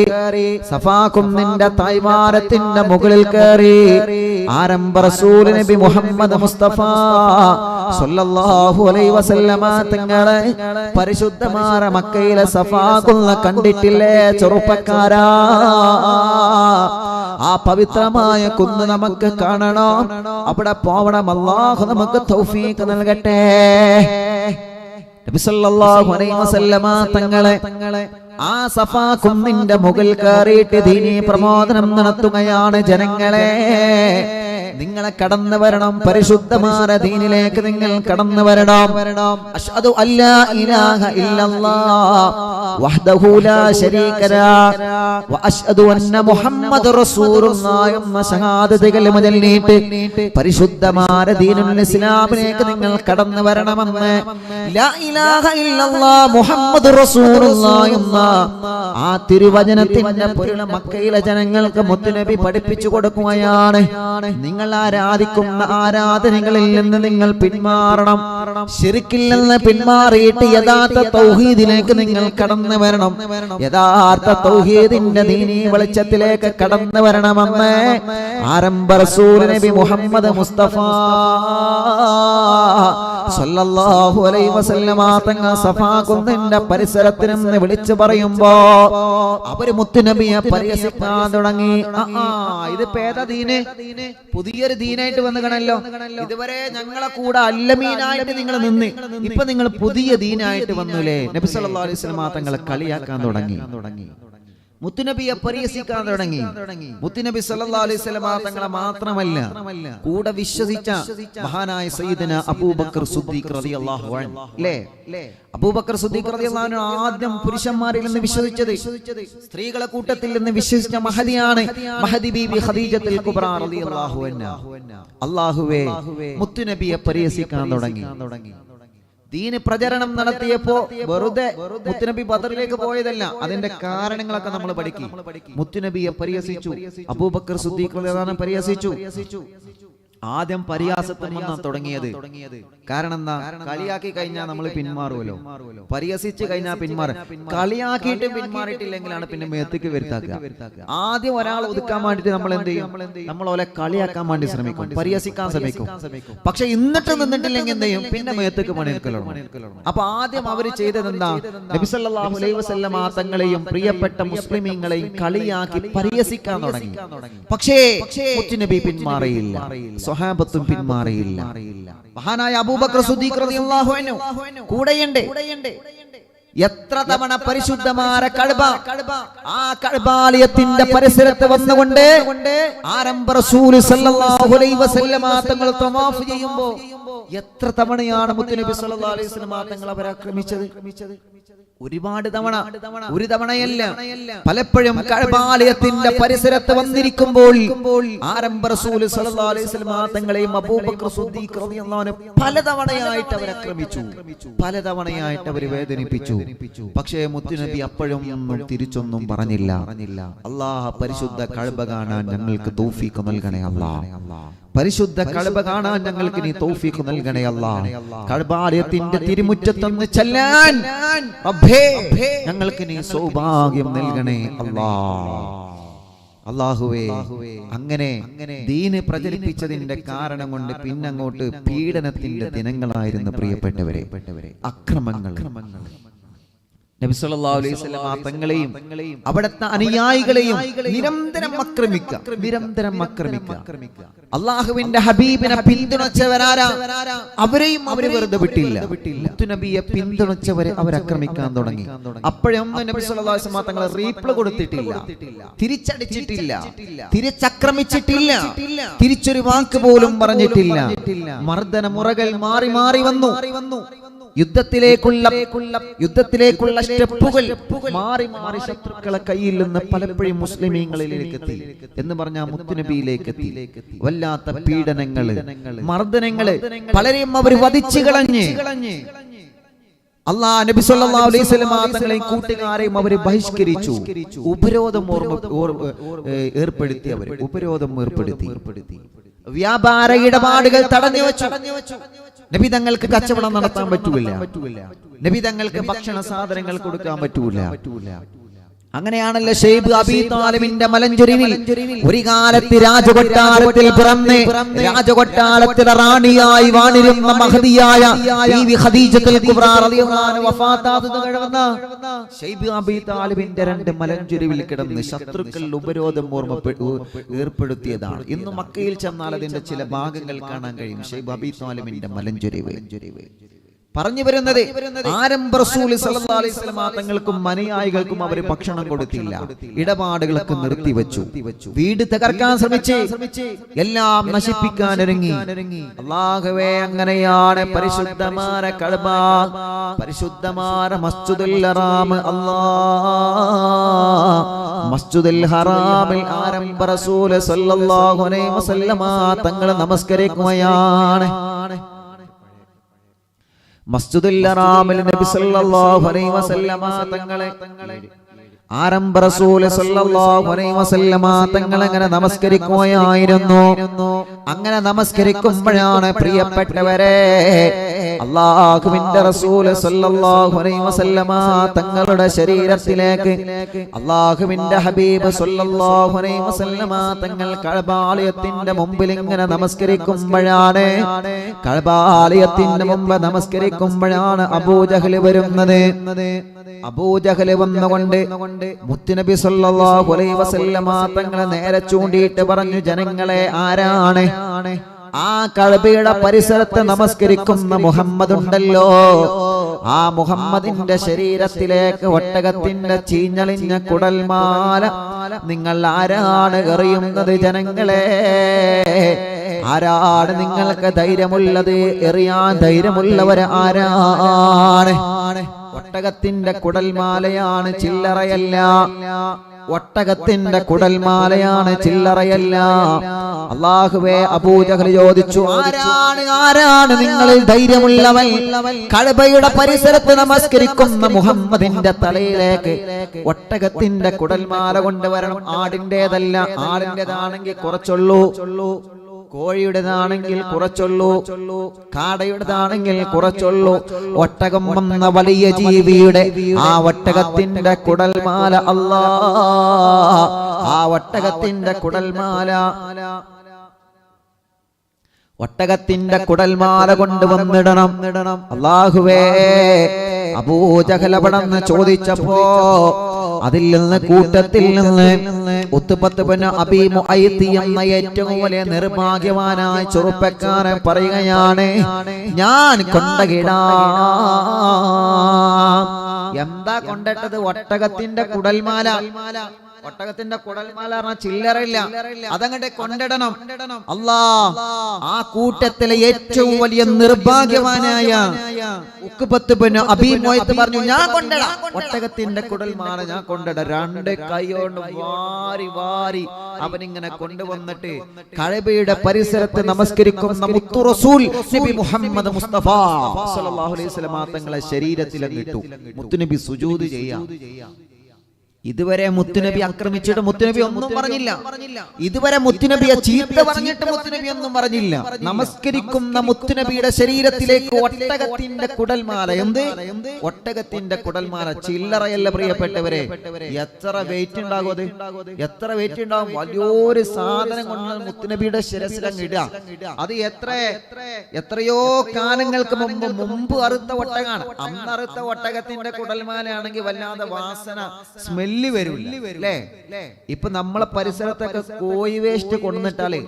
സഫാ കുന്നിന്റെ തായ്വാരത്തിന്റെ മുകളിൽ കയറി. ആരംഭ റസൂൽ നബി മുഹമ്മദ് മുസ്തഫ സല്ലല്ലാഹു അലൈഹി വസല്ലമ തങ്ങളെ പരിശുദ്ധമായ മക്കയിലെ സഫാ കുന്ന് കണ്ടിട്ടില്ലേ ചെറുപ്പക്കാരാ? ആ പവിത്രമായ കുന്ന് നമുക്ക് കാണണം. അവിടെ പോവണം. അല്ലാഹു നമുക്ക് തൗഫീഖ് നൽകട്ടെ. നബി സല്ലല്ലാഹു അലൈഹി വസല്ലമ തങ്ങളെ ആ സഫാ കുന്നിന്റെ മുകളിൽ കയറിയിട്ട് ദീനീ പ്രബോധനം നടത്തുകയാണ്. ജനങ്ങളെ, നിങ്ങളെ കടന്നു വരണം. പരിശുദ്ധമായ ദീനിലേക്ക് നിങ്ങൾ കടന്നു വരണം. അശ്ഹദു അല്ലാ ഇലാഹ ഇല്ലല്ലാഹ് വഹ്ദഹു ലാ ശരീക ലഹ് വ അശ്ഹദു അന്ന മുഹമ്മദുർ റസൂലുള്ളാഹി എന്ന ഷഹാദത്ത് കലിമ ചൊല്ലിയിട്ട് പരിശുദ്ധമായ ദീനുൽ ഇസ്ലാമിലേക്ക് നിങ്ങൾ കടന്നു വരണമെന്ന് ലാ ഇലാഹ ഇല്ലല്ലാഹ് മുഹമ്മദുർ റസൂലുള്ളാഹി എന്ന ആ തിരുവചനത്തിന്റെ പൊരുൾ മക്കയിലെ ജനങ്ങൾക്ക് മുത്തുനബി പഠിപ്പിച്ചു കൊടുക്കുകയാണ്. നിങ്ങൾ ആരാധിക്കുന്ന ആരാധനകളിൽ നിന്ന് നിങ്ങൾ പിന്മാറണം. ശിർക്കിൽ നിന്ന് പിന്മാറിയിട്ട് യഥാർത്ഥ തൗഹീദിലേക്ക് നിങ്ങൾ കടന്നു വരണം. യഥാർത്ഥ തൗഹീദിന്റെ ദീനീ വെളിച്ചത്തിലേക്ക് കടന്നു വരണമെന്ന് ആരംഭ റസൂൽ നബി മുഹമ്മദ് മുസ്തഫ സല്ലല്ലാഹു അലൈഹി വസല്ലമ തങ്ങൾ സഫാ കുന്നിന്റെ പരിസരത്തിൽ നിന്ന് വിളിച്ചു പറയുമ്പോ അവര് മുത്തുനബിയെ പരിഹസിക്കാൻ തുടങ്ങി. ഇത് പേദീന് പുതിയൊരു ദീനായിട്ട് വന്നു കാണല്ലോ. ഇതുവരെ ഞങ്ങളെ കൂടെ അല്ലമീനായിട്ട് നിങ്ങൾ നിന്ന്, ഇപ്പൊ നിങ്ങൾ പുതിയ ദീനായിട്ട് വന്നുല്ലേ? നബി സല്ലല്ലാഹു അലൈഹി വസല്ലമ തങ്ങളെ കളിയാക്കാൻ തുടങ്ങി. മുത്തുനബിയെ പരിഹസിക്കാൻ തുടങ്ങി. മുത്തുനബി സല്ലല്ലാഹു അലൈഹി വസല്ലമ തങ്ങളെ മാത്രമല്ല, കൂടെ വിശ്വസിച്ച മഹാനായ സയ്യിദന അബൂബക്കർ സിദ്ദീഖ് റളിയല്ലാഹു അൻഹു അല്ലേ? അബൂബക്കർ സിദ്ദീഖ് റളിയല്ലാഹു അൻഹു ആദ്യം പുരുഷന്മാരിൽ നിന്ന് വിശ്വസിച്ചത്, സ്ത്രീകളെ കൂട്ടത്തിൽ നിന്ന് വിശ്വസിച്ച മഹദിയാണ് മഹദി ബീബി ഖദീജത്തുൽ കുബ്ര റളിയല്ലാഹു അൻഹ. അല്ലാഹുവേ, മുത്തുനബിയെ പരിഹസിക്കാൻ തുടങ്ങി. ദീന് പ്രചരണം നടത്തിയപ്പോ വെറുതെ മുത്തുനബി ബദറിലേക്ക് പോയതല്ല, അതിന്റെ കാരണങ്ങളൊക്കെ നമ്മൾ പഠിക്കും. മുത്തുനബിയെ പരിഹസിച്ചു, അബൂബക്കർ സിദ്ദീഖ് റളിയല്ലാഹു അൻഹു പരിഹസിച്ചു. ആദ്യം പരിഹാസത്തിൽ നിന്നാണ് തുടങ്ങിയത്. കാരണം എന്താ? കളിയാക്കി കഴിഞ്ഞാൽ നമ്മൾ പിന്മാറുമല്ലോ. പരിഹസിച്ച് കഴിഞ്ഞാൽ പിന്മാറും. കളിയാക്കിയിട്ട് പിന്മാറിയിട്ടില്ലെങ്കിലാണ് പിന്നെ മേത്തേക്ക് വരുത്താക്കുക. ആദ്യം ഒരാൾ ഒതുക്കാൻ വേണ്ടിട്ട് നമ്മൾ എന്ത് ചെയ്യും? നമ്മൾ ഓലെ കളിയാക്കാൻ വേണ്ടി ശ്രമിക്കും, പരിഹസിക്കാൻ ശ്രമിക്കും. പക്ഷെ എന്നിട്ട് നിന്നിട്ടില്ലെങ്കിൽ എന്ത് ചെയ്യും? പിന്നെ മേത്തേക്ക് പണിയെടുക്കലോ. അപ്പൊ ആദ്യം അവർ ചെയ്തത് എന്താ? നബി സല്ലല്ലാഹു അലൈഹി വസല്ലമ തങ്ങളെയും പ്രിയപ്പെട്ട മുസ്ലിമീങ്ങളെയും കളിയാക്കി പരിഹസിക്കാൻ തുടങ്ങി. പക്ഷേ മുത്തുനബി പിന്മാറിയില്ല, സ്വഹാബത്തും പിന്മാറിയില്ല. മഹാനായ അബൂബക്കർ സിദ്ദീഖ് റളിയല്ലാഹു അൻഹു കൂടെയുണ്ട്. എത്ര തവണ പരിശുദ്ധമായ കഅബ, ആ കഅബാലയത്തിന്റെ പരിസരത്ത് വന്നുകൊണ്ട് ആരംഭ റസൂൽ സല്ലല്ലാഹു അലൈഹി വസല്ലമ തങ്ങൾ തവാഫ് ചെയ്യുമ്പോൾ എത്ര തവണയാണ് മുത്തുനബി സല്ലല്ലാഹു അലൈഹി വസല്ലമ തങ്ങൾ അവരെ ആക്രമിച്ചത്? ഒരുപാട് തവണ, ഒരു തവണയല്ല, പലപ്പോഴും കഅബാലയത്തിന്റെ പരിസരത്ത് വന്നിരിക്കുമ്പോൾ ആരംഭ റസൂൽ സല്ലല്ലാഹു അലൈഹി വസല്ലമ തങ്ങളെയും അബൂബക്കർ സിദ്ദീഖ് റളിയല്ലാഹു അൻഹു പലതവണയായിട്ട് അവർ ആക്രമിച്ചു, പലതവണയായിട്ട് അവർ വേദനിപ്പിച്ചു. പക്ഷേ മുത്തുനബി അപ്പോഴും തിരിച്ചൊന്നും പറഞ്ഞില്ല. അല്ലാഹ് പരിശുദ്ധ കഅബ കാണാൻ ഞങ്ങൾക്ക് തൗഫീഖ് നൽകണേ അല്ലാഹ്. പരിശുദ്ധ കഅബ കാണാൻ ഞങ്ങൾക്ക് നീ തൗഫീഖ് നൽകണേ അല്ലാഹ്. കഅബാലയത്തിന്റെ തിരുമുറ്റത്തൊന്ന് ചെല്ലാൻ റബ്ബേ ഞങ്ങൾക്ക് നീ സൗഭാഗ്യം നൽകണേ അല്ലാഹ്. അല്ലാഹുവേ, അങ്ങനെ ദീന് പ്രചരിപ്പിച്ചതിന്റെ കാരണം കൊണ്ട് പിന്നങ്ങോട്ട് പീഡനത്തിന്റെ ദിനങ്ങളായിരുന്നു പ്രിയപ്പെട്ടവരെ, അക്രമങ്ങൾ. നബി സല്ലല്ലാഹു അലൈഹി വസല്ലം തങ്ങളെയും അവിടുത്തെ അനുയായികളെയും നിരന്തരം ആക്രമിക്കുക. അല്ലാഹുവിന്റെ ഹബീബിനെ പിന്തുണച്ചവരാരാ, അവരെയും അവർ വെറുതെ വിട്ടില്ല. മുത്തുനബിയെ പിന്തുണച്ചവരെ അവർ ആക്രമിക്കാൻ തുടങ്ങി. അപ്പോഴൊന്നും നബി സല്ലല്ലാഹു അലൈഹി വസല്ലം തങ്ങൾ റീപ്ലൈ കൊടുത്തിട്ടില്ല, തിരിച്ചടിച്ചിട്ടില്ല, തിരിച്ചക്രമിച്ചിട്ടില്ല, തിരിച്ചൊരു വാക്ക് പോലും പറഞ്ഞിട്ടില്ല. മർദ്ദന മുറകൾ മാറി മാറി വന്നു. യുദ്ധത്തിലേക്കുള്ള സ്റ്റെപ്പുകൾ മാറി മാറി ശത്രുക്കളെ കയ്യിൽ നിന്ന് പലപ്പോഴും മുസ്ലിമീങ്ങളിലേക്ക് എത്തി എന്ന് പറഞ്ഞാൽ മുത്തുനബിയിലേക്ക് എത്തി. വല്ലാത്ത പീഡനങ്ങള്, മർദ്ദനങ്ങള്, പലരെയും അവർ വധിച്ചു കളഞ്ഞ്. അല്ലാഹ് നബി സല്ലല്ലാഹു അലൈഹി വസല്ലം തങ്ങളെയും കൂട്ടുകാരെയും അവർ ബഹിഷ്കരിച്ചു. ഉപരോധം ഏർപ്പെടുത്തി. വ്യാപാര ഇടപാടുകൾ തടഞ്ഞു വെച്ചു. നബി തങ്ങൾക്ക് കച്ചവടം നടത്താൻ പറ്റൂല, നബി തങ്ങൾക്ക് ഭക്ഷണ സാധനങ്ങൾ കൊടുക്കാൻ പറ്റൂല. അങ്ങനെയാണല്ലോ ശൈബ് അബീ താലിബിന്റെ മലഞ്ചെരിവിൽ ഒരു കാലത്ത് രാജകൊട്ടാരത്തിൽ പിറന്ന് രാജകൊട്ടാരത്തിലെ റാണിയായി വാണിരുന്ന മഹദിയായ ബീവി ഖദീജത്തുൽ കുബ്ര റളിയല്ലാഹു അൻഹ വഫാത്തായത് കഴിഞ്ഞ ശൈബ് അബീ താലിബിന്റെ രണ്ട് മലഞ്ചെരിവിൽ കിടന്ന് ശത്രുക്കൾ ഉപരോധം ഏർപ്പെടുത്തിയതാണ്. ഇന്ന് മക്കയിൽ ചെന്നാൽ അതിന്റെ ചില ഭാഗങ്ങൾ കാണാൻ കഴിയും. ശൈബ് അബീ താലിബിന്റെ മലഞ്ചെരിവ് പറഞ്ഞു വരുന്നത് ആരംഭ റസൂൽ സല്ലല്ലാഹു അലൈഹി വസല്ലം തങ്ങൾക്കും അനുയായികൾക്കും അവർ ഭക്ഷണം കൊടുത്തില്ല, ഇടപാടുകളൊക്കെ നിർത്തിവെച്ചു, വീട് തകർക്കാൻ ശ്രമിച്ച്, എല്ലാം നശിപ്പിക്കാൻ ഒരുങ്ങി. അല്ലാഹുവേ, അങ്ങനെയാണ് പരിശുദ്ധമായ കഅബ, പരിശുദ്ധമായ മസ്ജിദുൽ ഹറാം, മസ്ജിദുൽ ഹറാമിൽ ആരംഭ റസൂൽ സല്ലല്ലാഹു അലൈഹി വസല്ലം തങ്ങൾ നമസ്കരിക്കുകയാണ്. മസ്ജിദുൽ ഹറാമിൽ നബി സല്ലല്ലാഹു അലൈഹി വസല്ലമ തങ്ങളെ ആരംഭ റസൂൽ സല്ലല്ലാഹു അലൈഹി വസല്ലമ തങ്ങൾ അങ്ങനെ നമസ്കരിക്കുകയായിരുന്നു. അങ്ങനെ നമസ്കരിക്കുമ്പോഴാണ് പ്രിയപ്പെട്ടവരെ അല്ലാഹുവിന്റെ റസൂൽ സല്ലല്ലാഹു അലൈഹി വസല്ലമ തങ്ങളുടെ ശരീരത്തിലേക്ക് അല്ലാഹുവിന്റെ ഹബീബ് സല്ലല്ലാഹു അലൈഹി വസല്ലമ തങ്ങൾ കഅബാലയത്തിന്റെ മുമ്പിൽ ഇങ്ങനെ നമസ്കരിക്കുമ്പോഴാണ് കഅബാലയത്തിന്റെ മുമ്പ് നമസ്കരിക്കുമ്പോഴാണ് അബൂജഹൽ വരുന്നത്. അബൂജഹൽ വന്നുകൊണ്ട് മുത്തുനബി സല്ലല്ലാഹു അലൈഹി വസല്ലമ തങ്ങളെ നേരെ ചൂണ്ടിയിട്ട് പറഞ്ഞു, ജനങ്ങളെ, ആരാണ് ആ കഅബയുടെ പരിസരത്ത് നമസ്കരിക്കുന്ന മുഹമ്മദ് ഉണ്ടല്ലോ, ആ മുഹമ്മദിന്റെ ശരീരത്തിലേക്ക് ഒട്ടകത്തിന്റെ ചീഞ്ഞളിഞ്ഞ കുടൽമാല നിങ്ങൾ ആരാണ് എറിയുന്നത്? ജനങ്ങളെ, ആരാണ് നിങ്ങൾക്ക് ധൈര്യമുള്ളത്? എറിയാൻ ധൈര്യമുള്ളവർ ആരാണ്? ഒട്ടകത്തിന്റെ കുടൽമാലയാണ്, ചില്ലറയല്ല. ഒട്ടകത്തിന്റെ കുടൽമാലയാണ്, ചില്ലറയല്ല. അല്ലാഹുവേ, അബൂജഹൽ ചോദിച്ചു, ആരാണ് നിങ്ങളിൽ ധൈര്യമുള്ളവൻ? കഅബയുടെ പരിസരത്ത് നമസ്കരിക്കുന്ന മുഹമ്മദിന്റെ തലയിലേക്ക് ഒട്ടകത്തിന്റെ കുടൽമാല കൊണ്ടുവരണം. ആടിന്റേതല്ല, ആടിന്റേതാണെങ്കിൽ കുറച്ചുള്ളൂ, കോഴിയുടേതാണെങ്കിൽ കുറച്ചുള്ളൂ, കാടയുടേതാണെങ്കിൽ കുറച്ചുള്ളൂ. ഒട്ടകം വന്ന വലിയ ജീവിയുടെ ആ ഒട്ടകത്തിന്റെ കുടൽമാല, ആ ഒട്ടകത്തിന്റെ കുടൽമാല, ഒട്ടകത്തിന്റെ കുടൽമാല കൊണ്ടുവന്നിടണം. അല്ലാഹുവേ, അബൂജഹൽ അവിടെന്ന് ചോദിച്ചപ്പോ അതിൽ നിന്ന് കൂട്ടത്തിൽ നിന്ന് ഉത്ബത്ത് ഇബ്നു അബീ മുഅയ്ത് എന്ന ഏറ്റവും വലിയ നിർഭാഗ്യവാനായ ചെറുപ്പക്കാരൻ പറയുകയാണ്, ഞാൻ കൊണ്ടകിടാം. എന്താ കൊണ്ടിട്ടത്? ഒട്ടകത്തിന്റെ കുടൽമാല. ഒട്ടകത്തിന്റെ കുടൽമാല പറഞ്ഞാൽ ചില്ലറയില്ല, അതങ്ങോട്ട് കൊണ്ടിടണം. അല്ലാ, ആ കൂട്ടത്തിലെ ഏറ്റവും വലിയ നിർഭാഗ്യവാനായ ഉഖ്ബത്ത് ഇബ്നു അബീ മുഅയ്ത് പറഞ്ഞു, ഞാൻ കൊണ്ടിടാം, ഒട്ടകത്തിന്റെ കുടൽമാല ഞാൻ കൊണ്ടിടാം. രണ്ട് കൈകൊണ്ട് വാരി വാരി അവനിങ്ങനെ കൊണ്ടുവന്നിട്ട് കഅബയുടെ പരിസരത്ത് നമസ്കരിക്കുന്ന മുത്തു റസൂൽ നബി മുഹമ്മദ് മുസ്തഫ സല്ലല്ലാഹു അലൈഹി വസല്ലം തങ്ങളെ ശരീരത്തിൽ അങ്ങിട്ടു. മുത്തുനബി സുജൂദ് ചെയ്യാം. ഇതുവരെ മുത്തുനബി ആക്രമിച്ചിട്ട് മുത്തുനബി ഒന്നും പറഞ്ഞില്ല. ഇതുവരെ മുത്തുനബിയെ ചീത്ത പറഞ്ഞിട്ട് മുത്തുനബി ഒന്നും പറഞ്ഞില്ല. നമസ്കരിക്കുന്ന മുത്തുനബിയുടെ ശരീരത്തിലേക്ക് ഒട്ടകത്തിന്റെ കുടൽമാല, ഒട്ടകത്തിന്റെ കുടൽമാല, ചില്ലറയല്ല പ്രിയപ്പെട്ടവരെ. എത്ര വെയിറ്റ് ഉണ്ടാകും അത്? എത്ര വെയിറ്റ് ഉണ്ടാകും? വലിയൊരു സാധനം കൊണ്ട് മുത്തുനബിയുടെ ശിരസിലങ്ങ് ഇടുക. അത് എത്രയോ കാലങ്ങൾക്ക് മുമ്പ് അറുത്ത ഒട്ടകാണ്. അന്ന് അറുത്ത ഒട്ടകത്തിന്റെ കുടൽമാലയാണെങ്കിൽ വല്ലാതെ വാസന, സ്മെല്ല് വരില്ല അല്ലേ? ഇപ്പൊ നമ്മളെ പരിസരത്തൊക്കെ കോഴി വേസ്റ്റ് കൊണ്ടുവന്നിട്ടാലേ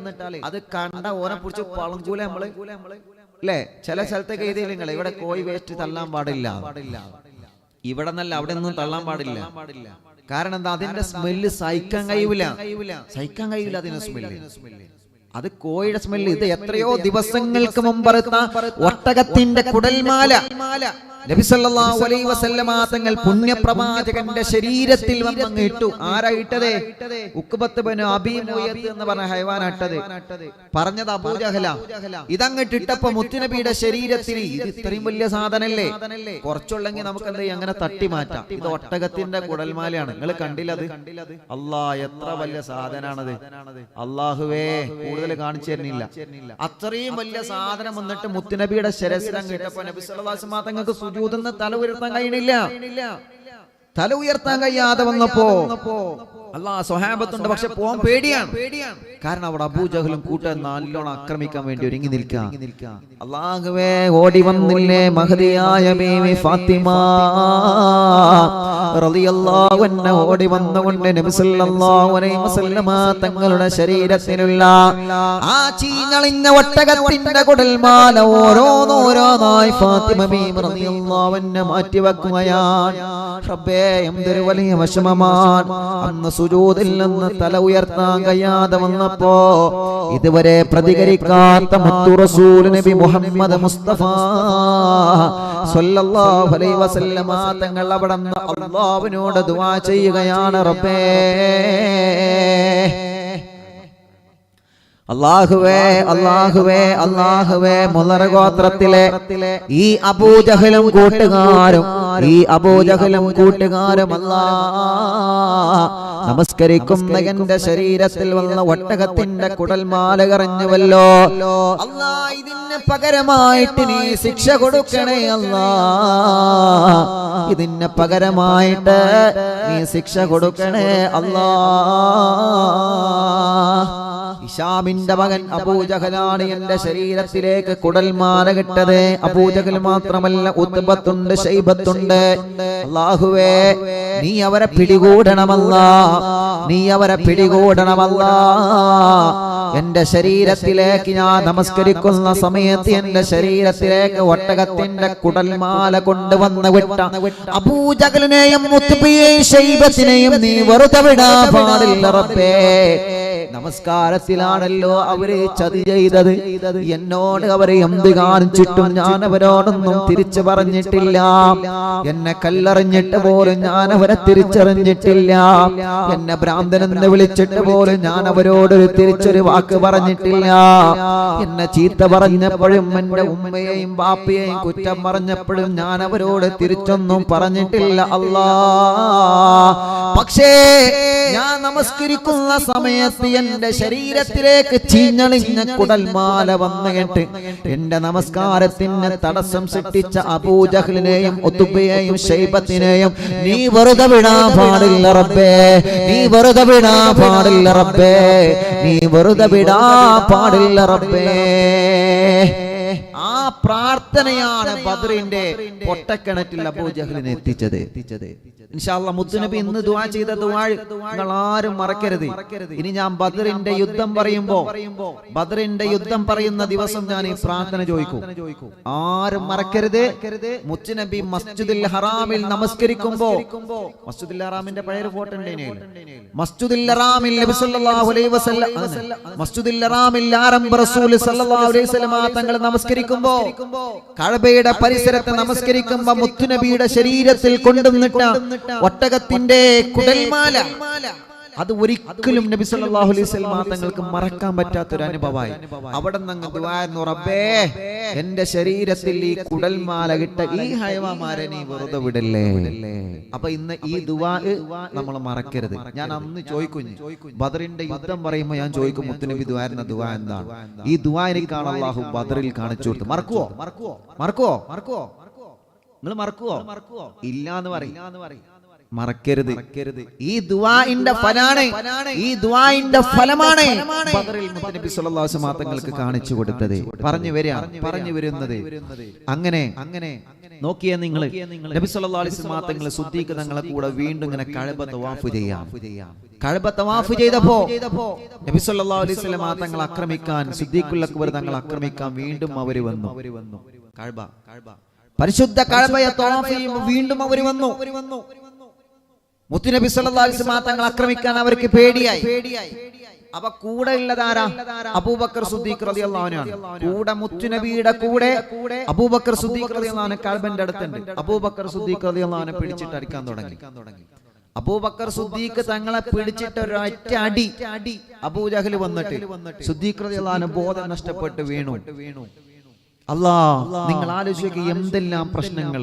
അത് കണ്ട ഓനെ പിടിച്ച് പളഞ്ചൂല നമ്മള് അല്ലേ? ചില സ്ഥലത്തൊക്കെ എഴുതിയില്ല, നിങ്ങൾ ഇവിടെ കോഴി വേസ്റ്റ് തള്ളാൻ പാടില്ല, ഇവിടെ നല്ല അവിടെ ഒന്നും തള്ളാൻ പാടില്ല. കാരണം എന്താ? അതിന്റെ സ്മെല്ല് സഹിക്കാൻ കഴിയൂല, അതിന്റെ സ്മെല്ല്. അത് കോഴിയുടെ സ്മെല്ല്. ഇത് എത്രയോ ദിവസങ്ങൾക്ക് മുമ്പറുത്ത ഒട്ടകത്തിന്റെ കുടൽമാല നബി സല്ലല്ലാഹു അലൈഹി വസല്ലമ തങ്ങൾ പുണ്യപ്രവാചകന്റെ ശരീരത്തിൽ വന്നങ്ങ് ഇട്ടു. ആരാ ഇട്ടത്? ഉഖ്ബത്ത് ബിൻ അബീ മുയത്ത് എന്ന് പറഞ്ഞ ഹൈവാനാ ഇട്ടത്. പറഞ്ഞത് അബൂജഹല. ഇതങ്ങട്ട് ഇട്ടപ്പോ മുത്തുനബിയുടെ ശരീരത്തിൽ ഇത് ഇത്രയും വലിയ സാധനല്ലേ, കുറച്ചുള്ളെങ്കിൽ നമുക്ക് എന്ത് ചെയ്യാം, അങ്ങനെ തട്ടി മാറ്റാം. ഇത് ഒട്ടകത്തിന്റെ കുടൽമാലയാണ്. നിങ്ങൾ കണ്ടില്ലത്? അല്ലാ, എത്ര വലിയ സാധനാണത്! അല്ലാഹുവേ, കൂടുതൽ കാണിച്ചു തരുന്നില്ല. അത്രയും വലിയ സാധനം വന്നിട്ട് മുത്തുനബിയുടെ ശരീരത്തിൽ അങ്ങ് ഇട്ടപ്പോ നബി സല്ലല്ലാഹു അലൈഹി വസല്ലം തങ്ങൾക്ക് തല ഉയർത്താൻ കഴിയണില്ല. തല ഉയർത്താൻ കഴിയാതെ വന്നപ്പോ അല്ലാഹ് സ്വഹാബത്തുണ്ട്, പക്ഷെ പോകാൻ പേടിയാണ്. കാരണം അവിടെ അബൂജഹലും കൂട്ടം നല്ലോണം ആക്രമിക്കാൻ വേണ്ടി ഒരുങ്ങി നിൽക്കാം. അല്ലാഹുവേ, ഓടി വന്നില്ലേ മഹദിയായ ബീവി ഫാത്തിമ റളിയല്ലാഹു അൻഹ. ഓടി വന്നുകൊണ്ട് നബി സല്ലല്ലാഹു അലൈഹി വസല്ലമ തങ്ങളുടെ ശരീരത്തിലുള്ള ആ ചീഞ്ഞളിഞ്ഞ ഒട്ടകത്തിന്റെ കുടൽമാല ഓരോന്നോരോന്നായി ഫാത്തിമ ബീവി റളിയല്ലാഹു അൻഹ മാറ്റി വെക്കുകയാണ്. റബ്ബേ, എന്തൊരു വലിയ വിഷമമാണ്! അന്ന് സുജൂദിൽ നിന്ന് തല ഉയർത്താൻ കഴിയാതെ വന്നപ്പോ ഇതുവരെ പ്രതികരിക്കാത്ത മുത്തു റസൂൽ നബി മുഹമ്മദ് മുസ്തഫ സ്വല്ലല്ലാഹു അലൈഹി വസല്ലമ തങ്ങൾ അവിടെ അല്ലാഹുവിനോട് ദുആ ചെയ്യുകയാണ്. റബ്ബേ, അല്ലാഹുവേ, അല്ലാഹുവേ, അല്ലാഹുവേ, മുളർ ഗോത്രത്തിലെ ഈ അബൂജഹലും കൂട്ടുകാരും നമസ്കരിക്കുന്ന എന്റെ ശരീരത്തിൽ വന്ന ഒട്ടകത്തിന്റെ കുടൽമാല കറഞ്ഞുവല്ലോ. അല്ലാ, ഇതിന് പകരമായിട്ട് നീ ശിക്ഷ കൊടുക്കണേ അല്ലാ, ഇതിന് പകരമായിട്ട് നീ ശിക്ഷ കൊടുക്കണേ അല്ലാ. ഹിശാമിന്റെ മകൻ അബൂജഹലാണ് എന്റെ ശരീരത്തിലേക്ക് കുടൽമാല കിട്ടത്. അബൂജഹൽ മാത്രമല്ല, ഉത്ബത്തുണ്ട്, ശൈബത്തുണ്ട്. അല്ലാഹുവേ, നീ അവരെ പിടികൂടണമല്ലാ, നീ അവരെ പിടികൂടണമല്ലാ. എന്റെ ശരീരത്തിലേക്ക് ഞാൻ നമസ്കരിക്കുന്ന സമയത്ത് എന്റെ ശരീരത്തിലേക്ക് ഒട്ടകത്തിന്റെ കുടൽമാല കൊണ്ടുവന്ന് വിട്ട അബൂജഹലിനെയും ഉത്ബയെയും ശൈബത്തിനെയും നീ വെറുതെ വിടാൻ പാടില്ല റബ്ബേ. നമസ്കാരത്തിലാണല്ലോ അവര് ചതി ചെയ്തത്. എന്നോട് അവരെ എന്ത് കാണിച്ചിട്ടും ഞാൻ അവരോടൊന്നും തിരിച്ചു പറഞ്ഞിട്ടില്ല. എന്നെ കല്ലെറിഞ്ഞിട്ട് പോലും ഞാൻ അവരെ തിരിച്ചറിഞ്ഞിട്ടില്ല. എന്നെ ഭ്രാന്തനെന്ന് വിളിച്ചിട്ട് പോലും ഞാൻ അവരോടൊരു തിരിച്ചൊരു വാക്ക് പറഞ്ഞിട്ടില്ല. എന്നെ ചീത്ത പറഞ്ഞപ്പോഴും എന്റെ ഉമ്മയെയും ബാപ്പയെയും കുറ്റം പറഞ്ഞപ്പോഴും ഞാൻ അവരോട് തിരിച്ചൊന്നും പറഞ്ഞിട്ടില്ല അല്ലാ. പക്ഷേ ഞാൻ നമസ്കരിക്കുന്ന സമയത്ത് എന്റെ ശരീരത്തിലേക്ക് ചീഞ്ഞളിഞ്ഞ കുടൽമാല വന്നു കേട്ട് എന്റെ നമസ്കാരത്തിന് തടസ്സം സൃഷ്ടിച്ച അബൂജഹലിനെയും ഉത്ബയെയും ശൈബത്തിനെയും നീ വെറുതെ വിടാൻ പാടില്ല റബ്ബേ, നീ വെറുതെ വിടാൻ പാടില്ല റബ്ബേ, നീ വെറുതെ വിടാൻ പാടില്ല റബ്ബേ. ആ പ്രാർത്ഥനയാണ് ബദ്റിന്റെ പൊട്ടക്കിണറ്റിൽ അബൂജഹലിനെ എത്തിച്ചത്. ഇൻഷാ അല്ലാഹ് മുത്തുനബി ഇന്ന് ദുആ ചെയ്ത ദുആ നിങ്ങൾ ആരും മറക്കരുത്. ഇനി ഞാൻ ബദ്റിന്റെ യുദ്ധം പറയുന്ന ദിവസം ഞാൻ ഈ പ്രാർത്ഥന ചോദിക്കും. ആരും മറക്കരുത്. മുത്തുനബി മസ്ജിദുൽ ഹറാമിൽ നമസ്കരിക്കുമ്പോ, മസ്ജിദുൽ ഹറാമിന്റെ പഴയ ഫോട്ടോ ഉണ്ട്. മസ്ജിദുൽ ഹറാമിൽ നബി സല്ലല്ലാഹു അലൈഹി വസല്ലം, മസ്ജിദുൽ ഹറാമിൽ ആരംഭ റസൂൽ സല്ലല്ലാഹു അലൈഹി വസല്ലം തങ്ങൾ നമസ്കരിക്കുമ്പോ, കഅബയുടെ പരിസരത്ത് നമസ്കരിക്കുമ്പോ മുത്തുനബിയുടെ ശരീരത്തിൽ കൊണ്ടുവന്നിട്ട ഒട്ടകത്തിന്റെ കുടൽമാല അത് ഒരിക്കലും നബി സല്ലല്ലാഹു അലൈഹി വസല്ലം തങ്ങൾക്ക് മറക്കാൻ പറ്റാത്തൊരു അനുഭവമായി. അവിടെ നിന്ന് ദുആയിരുന്നു, റബ്ബേ എന്റെ ശരീരത്തിൽ ഈ കുടൽമാല കിട്ട ഈ ഹയവാന്മാരെ നീ വെറുതെ വിടല്ലേ. അപ്പൊ ഇന്ന് ഈ ദുആ നമ്മൾ മറക്കരുത്. ഞാൻ അന്ന് ചോദിക്കും, ബദറിന്റെ യുദ്ധം പറയുമ്പോൾ ഞാൻ ചോദിക്കും, മുത്തുനബി ദുആയിരുന്ന ദുആ എന്താണ്? ഈ ദുആ എനിക്കാണ് അല്ലാഹു ബദറിൽ കാണിച്ചു കൊടുത്തത്. മറക്കുവോ? നിങ്ങൾ മറക്കുവോ? ഇല്ല എന്ന് പറയും. മറക്കരുത്. ഈ ദുആഇന്റെ ഫലാണ്, ഈ ദുആഇന്റെ ഫലമാണ് ബദറിൽ മുത്തനബി സല്ലല്ലാഹു അലൈഹി വസല്ലം തങ്ങൾക്ക് കാണിച്ചു കൊടുത്തത്. പറഞ്ഞു വരുന്നത് അങ്ങനെ നോക്കിയേ നിങ്ങൾ, നബി സല്ലല്ലാഹു അലൈഹി വസല്ലം തങ്ങൾ സുദ്ദീഖ് തങ്ങളെ കൂടെ വീണ്ടും ഇങ്ങനെ കഅബ തവാഫ് ചെയ്യാം. കഅബ തവാഫ് ചെയ്തപ്പോ നബി സല്ലല്ലാഹു അലൈഹി വസല്ലം തങ്ങൾ ആക്രമിക്കാൻ, സിദ്ദീഖുൽ അക്ബർ തങ്ങൾ ആക്രമിക്കാൻ വീണ്ടും അവർ വന്നു. കഅബ, പരിശുദ്ധ കഅബയെ തവാഫ് ചെയ്യുമ്പോൾ വീണ്ടും അവർ വന്നു. മുത്തുനബി സല്ലല്ലാഹു അലൈഹി വസല്ലം തങ്ങൾ ആക്രമിക്കാൻ അവർക്ക് പേടിയായി. അപ്പൊ കൂടെ ഉള്ളതാരാ? അബൂബക്കർ സിദ്ദീഖ് റളിയല്ലാഹു അൻഹു ആണ്. കൂടെ മുത്തുനബിയുടെ കൂടെ അബൂബക്കർ സിദ്ദീഖ് റളിയല്ലാഹു അൻഹു കഅബന്റെ അടുത്തുണ്ട്. അബൂബക്കർ സിദ്ദീഖ് റളിയല്ലാഹു അൻഹു പിടിച്ചിട്ട് അടിക്കാൻ തുടങ്ങി. അബൂബക്കർ സിദ്ദീഖ് തങ്ങളെ പിടിച്ചിട്ട് ഒരൊറ്റ അടി അബൂജഹൽ വന്നിട്ട് സിദ്ദീഖ് റളിയല്ലാഹു അൻഹു ബോധം നഷ്ടപ്പെട്ട് വീണു. അല്ലാ, നിങ്ങൾ ആലോചിക്കുക, എന്തെല്ലാം പ്രശ്നങ്ങൾ,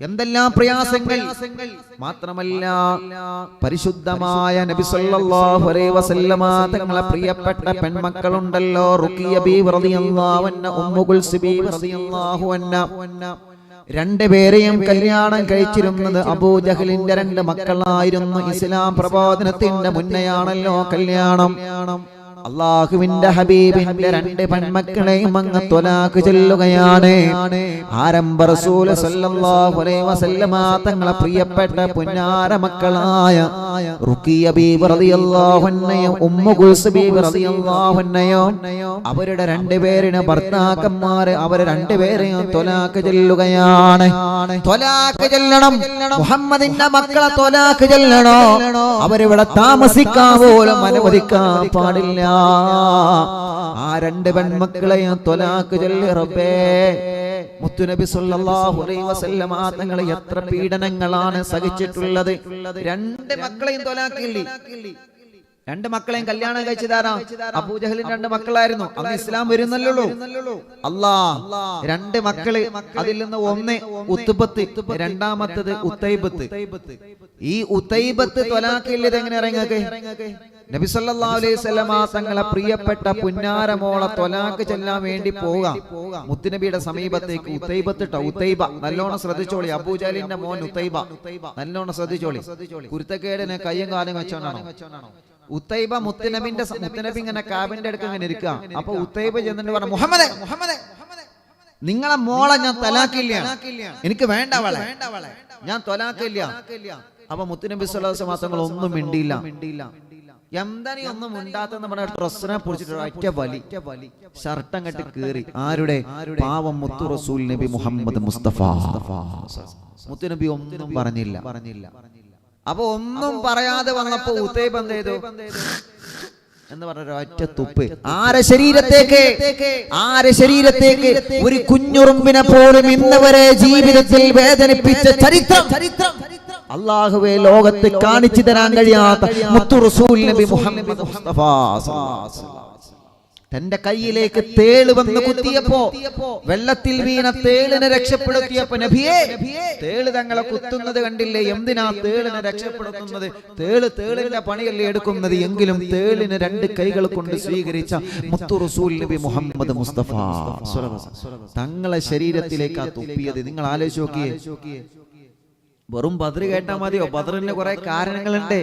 എന്തെല്ലാം പ്രയാസങ്ങൾ. മാത്രമല്ല പരിശുദ്ധമായ നബി സല്ലല്ലാഹു അലൈഹി വസല്ലമ തങ്ങളെ പ്രിയപ്പെട്ട പെൺമക്കളുണ്ടല്ലോ, റുഖിയ ബീവി റളിയല്ലാഹു അൻഹ, ഉമ്മു കുൽസും ബീവി റളിയല്ലാഹു അൻഹ, രണ്ടുപേരെയും കല്യാണം കഴിച്ചിരുന്നത് അബൂജഹലിന്റെ രണ്ട് മക്കളായിരുന്നു. ഇസ്ലാം പ്രബോധനത്തിന്റെ മുന്നെയാണല്ലോ കല്യാണം. അല്ലാഹുവിന്റെ ഹബീബിന്റെ രണ്ട് പെൺമക്കളെയും അങ്ങ് ത്വലാഖ് ചൊല്ലുകയാണ്. ആരംഭ റസൂൽ സല്ലല്ലാഹു അലൈഹി വസല്ലമ തങ്ങളെ പ്രിയപ്പെട്ട പുന്നാര മക്കളായ റുഖിയ ബീവി റളിയല്ലാഹു അൻഹയും ഉമ്മു കുൽസും ബീവി റളിയല്ലാഹു അൻഹയും അവരുടെ രണ്ടുപേരിന് ഭർത്താക്കന്മാര് അവരെ രണ്ടുപേരെയും ത്വലാഖ് ചൊല്ലുകയാണ്. ത്വലാഖ് ചൊല്ലണം, മുഹമ്മദിന്റെ മക്കളെ ത്വലാഖ് ചൊല്ലണോ. അവരിവിടെ താമസിക്കാൻ പോലും അനുവദിക്കാൻ പാടില്ല. ആ രണ്ട് പെൺമക്കളെയും ത്വലാഖ് ചൊല്ലി റബ്ബേ. മുത്തുനബി സല്ലല്ലാഹു അലൈഹി വസല്ലമ തങ്ങൾ എത്ര പീഡനങ്ങളാണ് സഹിച്ചിട്ടുള്ളത്. രണ്ട് മക്കളെയും ത്വലാഖ് ചൊല്ലി. രണ്ട് മക്കളെയും കല്യാണം കഴിച്ചതാരാ? അബൂജഹലിന് രണ്ട് മക്കളായിരുന്നു. അന്ന് ഇസ്ലാം വരുന്നല്ലോ. അല്ലാ, രണ്ട് മക്കള്, അതിൽ നിന്ന് ഒന്ന് ഉത്ബത്ത്, രണ്ടാമത്തത് ഉത്തൈബത്ത്. ഈ ഉത്തൈബത്ത് ത്വലാഖ് ചൊല്ലിയത് എങ്ങനെ ഇറങ്ങക്കെ? നബി സല്ലല്ലാഹു അലൈഹി വസല്ലമ തങ്ങളെ പ്രിയപ്പെട്ട പുന്നാരമോളെ ത്വലാഖ് ചൊല്ലാൻ വേണ്ടി പോകാം മുത്തുനബിയുടെ സമീപത്തേക്ക്. ഉത്തൈബ നല്ലോണം ശ്രദ്ധിച്ചോളി. അബൂജഹലിന്റെ മോൻ ഉത്തൈബ, നല്ലോണം ശ്രദ്ധിച്ചോളി. കുരുത്തക്കേടിന് കയ്യും കാലും വെച്ചോണ്ടാണോ ഉത്തൈബ മുത്തുനബി ഇങ്ങനെ കാബിന്റെ അടുക്ക് ഇങ്ങനെ ഇരിക്കുക. അപ്പൊ ഉത്തൈബ ചെന്നിട്ട് പറഞ്ഞു, മുഹമ്മദേ, നിങ്ങളെ മോളെ ഞാൻ ത്വലാഖില്ല, എനിക്ക് വേണ്ട അവളെ, ഞാൻ ത്വലാഖില്ല. അപ്പൊ മുത്തുനബി സല്ലല്ലാഹു അലൈഹി വസല്ലം തങ്ങൾ ഒന്നും മിണ്ടിയില്ല. എന്താണ് ഒന്നും മിണ്ടാത്തെന്ന് പറഞ്ഞ ഡ്രസ്സിനെ പൊടിച്ചിട്ട് ഒറ്റ വലി, ഷർട്ട് അങ്ങട്ട് കീറി. ആരുടെ? പാവം മുത്തു റസൂൽ നബി മുഹമ്മദ് മുസ്തഫ. മുത്തുനബി ഒന്നും പറഞ്ഞില്ല. അപ്പൊ ഒന്നും പറയാതെ വന്നപ്പോ ഉത്തൈബ എന്ത് ചെയ്തു എന്ന് പറഞ്ഞ ഒറ്റ തുപ്പ്. ആരെ ശരീരത്തേക്ക് ഒരു കുഞ്ഞുറുമ്പിനെ പോലും ഇന്നവരെ ജീവിതത്തിൽ വേദനിപ്പിച്ച ചരിത്രം അല്ലാഹുവേ ലോകത്ത് കാണിച്ചു തരാൻ കഴിയാത്ത മുത്തു റസൂൽ നബി മുഹമ്മദ് മുസ്തഫ തന്റെ കയ്യിലേക്ക് തേള് വന്ന് കുത്തിയപ്പോ, വെള്ളത്തിൽ വീണ തേളിനെ രക്ഷപ്പെടുത്തിയപ്പോ, നബിയേ, തേള് തങ്ങളെ കുത്തുന്നത് കണ്ടില്ലേ? എന്തിനാ തേളിനെ രക്ഷപ്പെടുത്തുന്നത്? തേളിന്റെ പണിയല്ലേ എടുക്കുന്നത്? എങ്കിലും തേളിനെ രണ്ട് കൈകൾ കൊണ്ട് സ്വീകരിച്ച മുത്തു റസൂൽ നബി മുഹമ്മദ് മുസ്തഫ തങ്ങളെ ശരീരത്തിലേക്കാ തുപ്പിയത്. നിങ്ങൾ ആലോചിച്ച് നോക്കിയേ. വെറും ബദർ കേട്ടാ മതിയോ? ബദറിന് കുറെ കാരണങ്ങളുണ്ട്,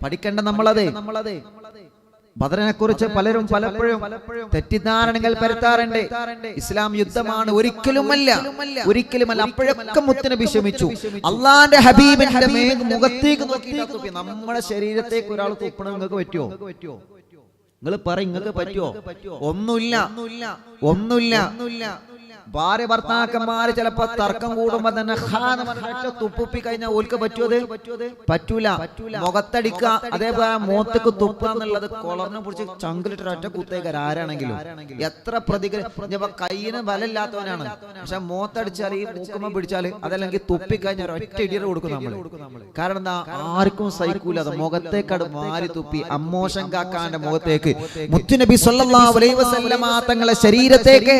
പഠിക്കേണ്ട നമ്മളത്. ബദറിനെ കുറിച്ച് പലരും പലപ്പോഴും തെറ്റിദ്ധാരണകൾ പരത്താറുണ്ട്. ഇസ്ലാം യുദ്ധമാണ്, ഒരിക്കലുമല്ല. അപ്പോഴൊക്കെ മുത്തുനബി ക്ഷമിച്ചു. അള്ളാന്റെ ഹബീബിന്റെ മുഖത്തേക്ക് നോക്കി നമ്മുടെ ശരീരത്തേക്ക് ഒരാൾ തുപ്പണം നിങ്ങൾക്ക് പറ്റുമോ? നിങ്ങൾ പറ, നിങ്ങൾക്ക് പറ്റുമോ? ഒന്നുമില്ല. ഭാര്യ ഭർത്താക്കന്മാര് ചിലപ്പോ തർക്കം കൂടുമ്പോ തന്നെ തുപ്പി കഴിഞ്ഞാൽ ഓൽക്ക് പറ്റൂല. മുഖത്തടിക്കുക, അതേപോലെ മോത്തക്ക് തുപ്പ എന്നുള്ളത് കൊളറിനെ പിടിച്ച് ചങ്കിലിട്ട് ഒറ്റ കുത്തേക്കാർ ആരാണെങ്കിലും എത്ര കയ്യിന് ബലമില്ലാത്തവനാണ്. പക്ഷെ മോത്തടിച്ചാൽ ഈ മൂക്കുമ്മ പിടിച്ചാല് അതല്ലെങ്കിൽ തുപ്പിക്കഴിഞ്ഞാൽ ഒറ്റ ഇടിയർ കൊടുക്കും നമ്മള്. കാരണം എന്താ, ആർക്കും സഹിക്കൂല. അത് മുഖത്തേക്കട് മാറി തുപ്പി അമ്മോശം കാക്കാന്റെ മുഖത്തേക്ക് മുത്തുനബി സ്വല്ലല്ലാഹു അലൈഹി വസല്ലമ തങ്ങളെ ശരീരത്തേക്ക്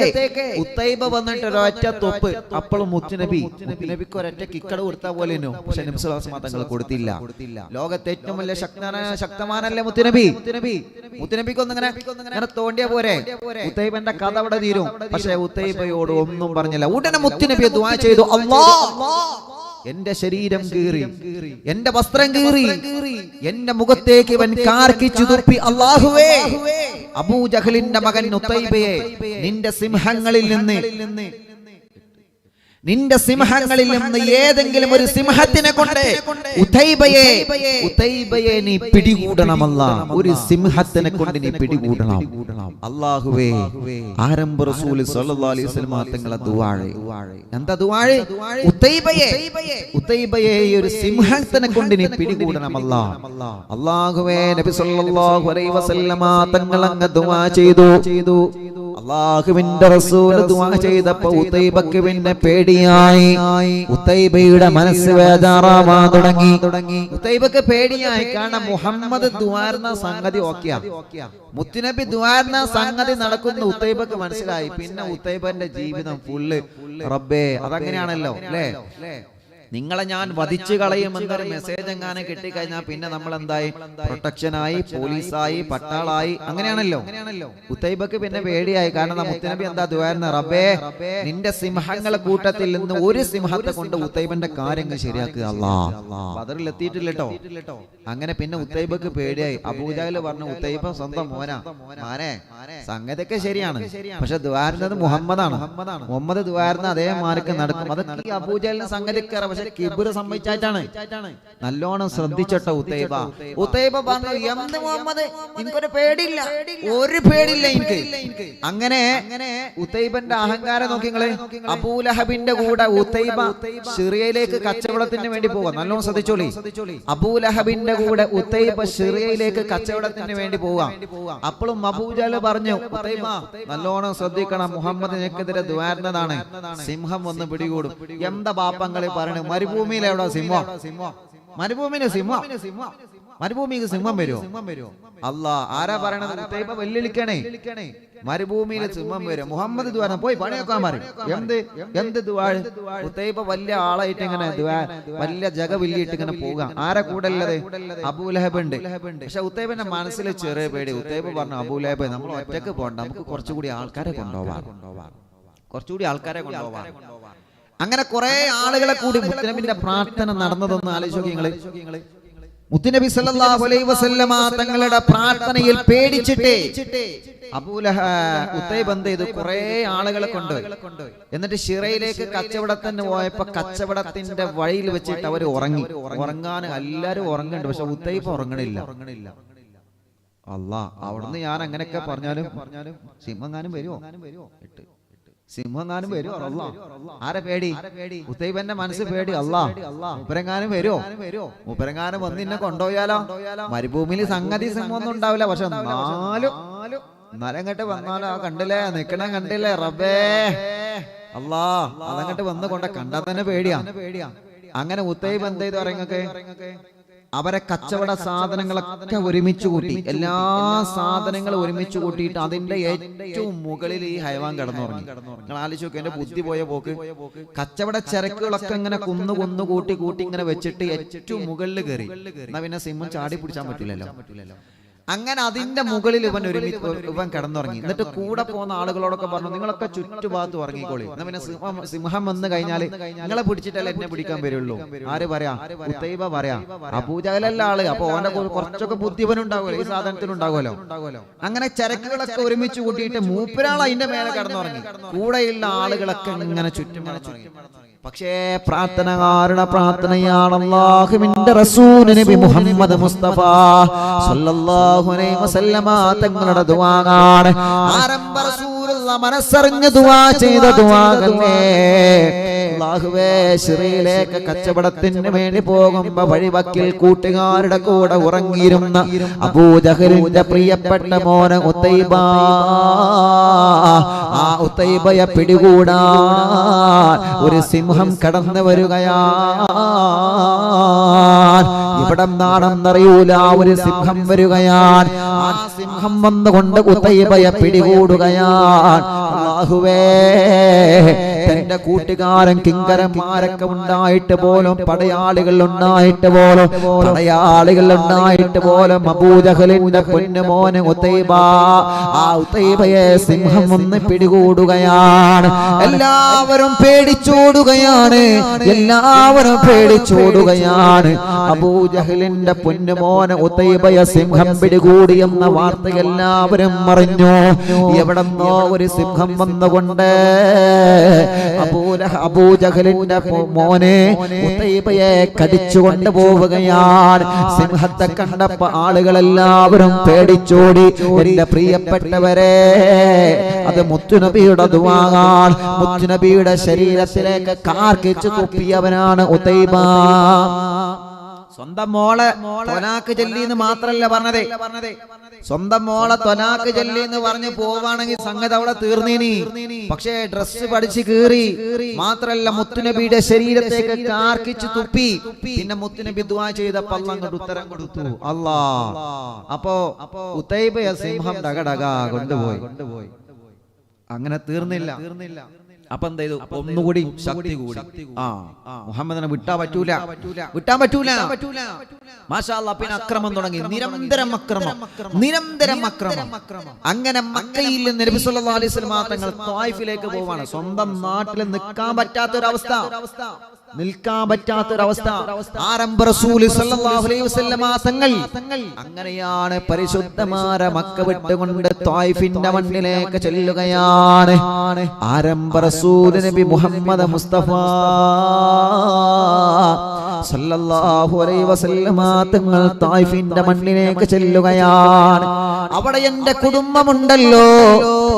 ഉത്തൈബ വന്നിട്ട് ഒരൊറ്റ തൊപ്പ്. അപ്പോഴും മുത്തുനബിക്ക് ഒരൊറ്റ കിക്കട് കൊടുത്താൽ പോലെ. പക്ഷെ നബി സ്വല്ലല്ലാഹു അലൈഹി വസല്ലം തങ്ങൾ കൊടുത്തില്ല. ലോകത്തെ ഏറ്റവും വലിയ ശക്തമാനല്ലേ മുത്തുനബി. മുത്തുനബിക്ക് ഒന്നിങ്ങനെ തോണ്ടിയ പോരെ, ഉത്തൈബന്റെ കഥ അവിടെ തീരും. പക്ഷെ ഉത്തൈബയോട് ഒന്നും പറഞ്ഞില്ല. ഉടനെ മുത്തുനബി ദുആ ചെയ്തു, അല്ലാഹ് എന്റെ ശരീരം കീറി, എന്റെ വസ്ത്രം കീറി, എന്റെ മുഖത്തേക്ക് ഇവൻ കാർക്കിച്ചു തുപ്പി. അല്ലാഹുവേ, അബൂജഹലിന്റെ മകൻ ഉത്തൈബയെ നിന്റെ സിംഹങ്ങളിൽ നിന്ന് ഏതെങ്കിലും ഒരു സിംഹത്തിനെ കൊണ്ട് ഉത്തൈബയെ നീ പിടികൂടണമല്ല. ഒരു സിംഹത്തിനെ കൊണ്ട് നീ പിടികൂടണം. അല്ലാഹുവേ, ആരംഭ റസൂൽ സ്വല്ലല്ലാഹു അലൈഹി വസല്ലം തങ്ങളെ ദുആ. എന്താ ദുആ? ഉത്തൈബയെ ഒരു സിംഹത്തിനെ കൊണ്ട് നീ പിടികൂടണമല്ല. അല്ലാഹുവേ, നബി സ്വല്ലല്ലാഹു അലൈഹി വസല്ലം തങ്ങൾ അങ്ങ് ദുആ ചെയ്തു. അല്ലാഹുവിന്റെ റസൂൽ ദുആ ചെയ്തപ്പോൾ ഉത്തൈബക്ക് പിന്നെ പേടിയായി. ഉത്തൈബയുടെ മനസ്സ് വേദാറാവാൻ തുടങ്ങി. ഉത്തൈബക്ക് പേടിയായി. കാരണം മുഹമ്മദ് ദുആർന്ന സംഗതി ഓക്കെയാ, മുത്തുനബി ദുആർന്ന സംഗതി നടക്കുന്ന ഉത്തൈബക്ക് മനസ്സിലായി. പിന്നെ ഉത്തൈബന്റെ ജീവിതം ഫുള്ള് റബ്ബേ, അതങ്ങനെയാണല്ലോ അല്ലേ. നിങ്ങളെ ഞാൻ വധിച്ചു കളയുമെന്നൊരു മെസ്സേജ് എങ്ങാനും കിട്ടിക്കഴിഞ്ഞാൽ പിന്നെ നമ്മൾ എന്തായി? പ്രൊട്ടക്ഷനായി, പോലീസായി, പട്ടാളായി, അങ്ങനെയാണല്ലോ. ഉത്തൈബക്ക് പിന്നെ പേടിയായി. കാരണം മുത്തുനബി എന്താ ദുആർന്ന? റബ്ബേ, നിന്റെ സിംഹങ്ങളെ കൂട്ടത്തിൽ നിന്ന് ഒരു സിംഹത്തെ കൊണ്ട് ഉത്തൈബന്റെ കാര്യങ്ങൾ ശരിയാക്കുക. അല്ലാഹ്, ബദറിൽ എത്തിയിട്ടില്ലട്ടോ. അങ്ങനെ പിന്നെ ഉത്തൈബക്ക് പേടിയായി. അബൂജഹൽ പറഞ്ഞു, ഉത്തൈബ സ്വന്തം മോനെ സംഗതിയൊക്കെ ശരിയാണ്, പക്ഷെ ദുആർന്നത് മുഹമ്മദാണ്. മുഹമ്മദ് ദുആർന്ന അതേ മാർക്ക് നടക്കും. അതൊക്കെ അബൂജഹലിന് സംഗതിക്കാര, പക്ഷെ കിബ്ർ സംഭവിച്ചായിട്ടാണ്. നല്ലോണം ശ്രദ്ധിച്ചട്ടോ ഉത്തൈബ പറഞ്ഞു, എന്ത് മുഹമ്മദ്, എനിക്കൊരു പേടിയില്ല, ഒരു പേടിയില്ല എനിക്ക്. അങ്ങനെ ഉത്തൈബന്റെ അഹങ്കാരം നോക്കിങ്ങള്. അബൂലഹബിന്റെ കൂടെ ഉത്തൈബ സിറിയയിലേക്ക് കച്ചവടത്തിന് വേണ്ടി പോവാ. നല്ലോണം ശ്രദ്ധിച്ചോളി. അബൂലഹബിന്റെ കൂടെ ഉത്തൈബ സിറിയയിലേക്ക് കച്ചവടത്തിന് വേണ്ടി പോവാം. അപ്പോഴും അബൂജഹൽ പറഞ്ഞു, ഉത്തൈബ നല്ലോണം ശ്രദ്ധിക്കണം, മുഹമ്മദിനെതിരെ ദുആർന്നതാണ്, സിംഹം വന്ന് പിടികൂടും. എന്താ ബാപ്പങ്ങളെ പറയണ? മരുഭൂമിയിൽ എവിടെ സിംഹം? മരുഭൂമിക്ക് സിംഹം വരുമോ? അല്ലാ, ആരാ പറയണത്? ഉത്തൈബ വെല്ലുവിളിക്കണേ, മരുഭൂമിയിൽ സിംഹം വരും. മുഹമ്മദ് ദുആ പോയി പണിയൊക്കാൻ പറയും. എന്ത് ദുആ? ഉത്തൈബ വലിയ ആളായിട്ട് ഇങ്ങനെ വലിയ ജഗവില്ലിയിട്ട് ഇങ്ങനെ പോകാം. ആരാ കൂടെ ഉള്ളത്? അബൂലഹബ് ഉണ്ട്. പക്ഷെ ഉത്തൈബന്റെ മനസ്സിൽ ചെറിയ പേടി. ഉത്തൈബ പറഞ്ഞു, അബൂലഹബ് നമ്മൾ ഒറ്റക്ക് പോകണ്ട, നമുക്ക് കുറച്ചുകൂടി ആൾക്കാരെ കൊണ്ടുപോവാം. അങ്ങനെ കുറെ ആളുകളെ കൂടി മുത്തുനബിന്റെ പ്രാർത്ഥന നടന്നതൊന്ന് ആലോചിച്ച് നിങ്ങള്. മുത്തുനബി സല്ലല്ലാഹു അലൈഹി വസല്ലമ തങ്ങളുടെ പ്രാർത്ഥനയിൽ പേടിച്ചിട്ട് ഉത്തൈബ എന്ത് ചെയ്തു? കുറെ ആളുകളെ കൊണ്ടുപോയി. എന്നിട്ട് ശിറയിലേക്ക് കച്ചവടത്തിന് പോയപ്പോ കച്ചവടത്തിന്റെ വഴിയിൽ വെച്ചിട്ട് അവര് ഉറങ്ങാൻ എല്ലാരും ഉറങ്ങുന്നുണ്ട്. പക്ഷെ ഉത്തൈബ ഉറങ്ങണില്ല. അല്ലാ, അവിടുന്ന് ഞാൻ അങ്ങനെയൊക്കെ പറഞ്ഞാലും സിംഹങ്ങാനും വരുമോ? സിംഹങ്ങാനും വരുമോ? അല്ലാ, ആരെ പേടി? ഉത്തൈബന്റെ മനസ്സ് പേടി. അല്ലാ, മൂപ്പരെങ്ങാനും വരുമോ? മൂപ്പരെങ്ങാനും വന്ന് എന്നെ കൊണ്ടുപോയാലോ? മരുഭൂമിയിൽ സംഗതി സിംഹമൊന്നും ഉണ്ടാവില്ല, പക്ഷെ നരങ്ങട്ട് വന്നാലോ? കണ്ടില്ലേ, നിക്കണ കണ്ടില്ലേ? റബ്ബേ, അല്ലാ, അതങ്ങട്ട് വന്ന് കൊണ്ട കണ്ടാൽ തന്നെ പേടിയാ. അങ്ങനെ ഉത്തൈബ എന്ത് ചെയ്തു? ഇറങ്ങൊക്കെ അവരെ കച്ചവട സാധനങ്ങളൊക്കെ ഒരുമിച്ച് കൂട്ടി, എല്ലാ സാധനങ്ങളും ഒരുമിച്ച് കൂട്ടിയിട്ട് അതിന്റെ ഏറ്റവും മുകളിൽ ഈ ഹൈവാൻ കിടന്നുറങ്ങി. നിങ്ങൾ ആലോചിച്ച് നോക്കി, എന്റെ ബുദ്ധി പോയ പോക്ക്. കച്ചവട ചരക്കുകളൊക്കെ ഇങ്ങനെ കുന്നു കൂട്ടി ഇങ്ങനെ വെച്ചിട്ട് ഏറ്റവും മുകളിൽ കയറി. എന്നാ പിന്നെ സിംഹം ചാടി പിടിച്ചാൻ പറ്റില്ലല്ലോ. അങ്ങനെ അതിന്റെ മുകളിൽ ഇവൻ കിടന്നുറങ്ങി. എന്നിട്ട് കൂടെ പോകുന്ന ആളുകളോടൊക്കെ പറഞ്ഞു, നിങ്ങളൊക്കെ ചുറ്റുഭാഗത്ത് ഉറങ്ങിക്കോളി. എന്നാ പിന്നെ സിംഹം വന്ന് കഴിഞ്ഞാൽ നിങ്ങളെ പിടിച്ചിട്ടല്ലേ എന്നെ പിടിക്കാൻ വരുള്ളൂ. ആര് പറയാ? ഉത്തൈബ പറയാ. അബൂജഹലല്ല ആള്. അപ്പൊ ഓന്റെ കുറച്ചൊക്കെ ബുദ്ധിവനുണ്ടാവുമല്ലോ, ഈ സാധനത്തിനുണ്ടാവുമല്ലോ. അങ്ങനെ ചരക്കുകളൊക്കെ ഒരുമിച്ച് കൂട്ടിയിട്ട് മൂപ്പരാൾ അതിന്റെ മേലെ കിടന്നുറങ്ങി. കൂടെയുള്ള ആളുകളൊക്കെ ഇങ്ങനെ ചുറ്റും കിടന്നുറങ്ങി. പക്ഷേ പ്രാർത്ഥനകാരുടെ പ്രാർത്ഥനയാണ് അല്ലാഹുവിന്റെ റസൂൽ നബി മുഹമ്മദ് മുസ്തഫ സല്ലല്ലാഹു അലൈഹി വസല്ലമ തങ്ങളുടെ ദുആയാണ്. ആരംഭ റസൂൽ സുബ്ഹാനല്ലാഹ് മനസ്സറിഞ്ഞ് ദുആ ചെയ്ത ദുആകളേ അല്ലാഹുവേ ശിറയിലേക്ക് കച്ചവടത്തിന് വേണ്ടി പോകുമ്പോ വഴിവക്കിൽ കൂട്ടുകാരുടെ കൂടെ ഉറങ്ങിയിരുന്ന അബൂജഹലിന്റെ പ്രിയപ്പെട്ട മോനെ ഉത്തൈബ ആ ഉത്തൈബയെ പിടികൂടാൻ ഒരു സിംഹം കടന്നു വരികയാണ് ഇവിടെ നാണെന്നറിയൂല ഒരു സിംഹം വരികയാണ് ആ സിംഹം വന്നുകൊണ്ട് ഉത്തൈബയെ പിടികൂടുകയാണ് അല്ലാഹുവേ തന്റെ കൂട്ടുകാരൻ കിങ്കരന്മാരൊക്കെ ഉണ്ടായിട്ട് പോലും പടയാളികൾ ഉണ്ടായിട്ട് പോലും അബൂജഹലിന്റെ പൊന്നുമോനെ ഉത്തൈബ ആ ഉത്തൈബയെ സിംഹം ഒന്ന് പിടികൂടുകയാണ് എല്ലാവരും പേടിച്ചോടുകയാണ് അബൂജഹലിന്റെ പൊന്നുമോനെ ഉത്തൈബയെ സിംഹം പിടികൂടി എന്ന വാർത്ത എല്ലാവരും അറിഞ്ഞു എവിടെന്നോ ഒരു സിംഹം വന്നുകൊണ്ട് അബൂജഹലിന്റെ മോനെ ഉത്തൈബയെ കടിച്ചുകൊണ്ട് പോവുകയാണ് സിംഹത്തെ കണ്ടപ്പോ ആളുകളെല്ലാവരും പേടിച്ചോടി എന്റെ പ്രിയപ്പെട്ടവരെ അത് മുത്തുനബിയുടെ ദുആയാണ് മുത്തുനബിയുടെ ശരീരത്തിലേക്ക് കാർക്കിച്ചു തുപ്പിയവനാണ് ഉത്തൈബ സ്വന്തം മോളെ ത്വലാഖ് ചൊല്ലിന്ന് മാത്രല്ല പറഞ്ഞതേ സ്വന്തം മോളെ ത്വലാഖ് ചൊല്ലിന്ന് പറഞ്ഞ് പോവാണെങ്കിൽ സംഗതി അവിടെ തീർന്നീനി പക്ഷേ ഡ്രസ്സ് പഠിച്ച് കീറി മാത്രല്ല മുത്തുനബിയുടെ ശരീരത്തേക്ക് കാർക്കിച്ചു തുപ്പി പിന്നെ മുത്തുനബി ദുആ ചെയ്തപ്പോൾ അല്ലാഹ് അങ്ങോട്ട് ഉത്തരം കൊടുത്തു അല്ലാഹ് അപ്പോ ഉത്തൈബയെ സിംഹം ഡഗഡഗ കൊണ്ടുപോയി അങ്ങനെ തീർന്നില്ല അപ്പൊ എന്ത് ചെയ്തു ഒന്നുകൂടി ശക്തി കൂടി മുഹമ്മദിനെ വിട്ടാൻ പറ്റൂല മാഷാ അല്ലാഹ് പിന്നെ അക്രമം തുടങ്ങി നിരന്തരം അക്രമം അങ്ങനെ മക്കയിൽ നിന്ന് നബി സല്ലല്ലാഹു അലൈഹി വസല്ലം തങ്ങൾ ത്വായിഫിലേക്ക് പോവാണ് സ്വന്തം നാട്ടിൽ നിൽക്കാൻ പറ്റാത്തൊരവസ്ഥ ആരംഭ റസൂൽ സല്ലല്ലാഹു അലൈഹി വസല്ലം തങ്ങൾ അങ്ങനെയാണ് പരിശുദ്ധമായ മക്ക വിട്ടുകൊണ്ട് ത്വായിഫിന്റെ മണ്ണിലേക്ക് ചെല്ലുകയാണ് ആരംഭ റസൂൽ നബി മുഹമ്മദ് മുസ്തഫ സല്ലല്ലാഹു അലൈഹി വസല്ലം തങ്ങൾ ത്വായിഫിന്റെ മണ്ണിലേക്ക് ചെല്ലുകയാണ് അവിടെ എന്റെ കുടുംബമുണ്ടല്ലോ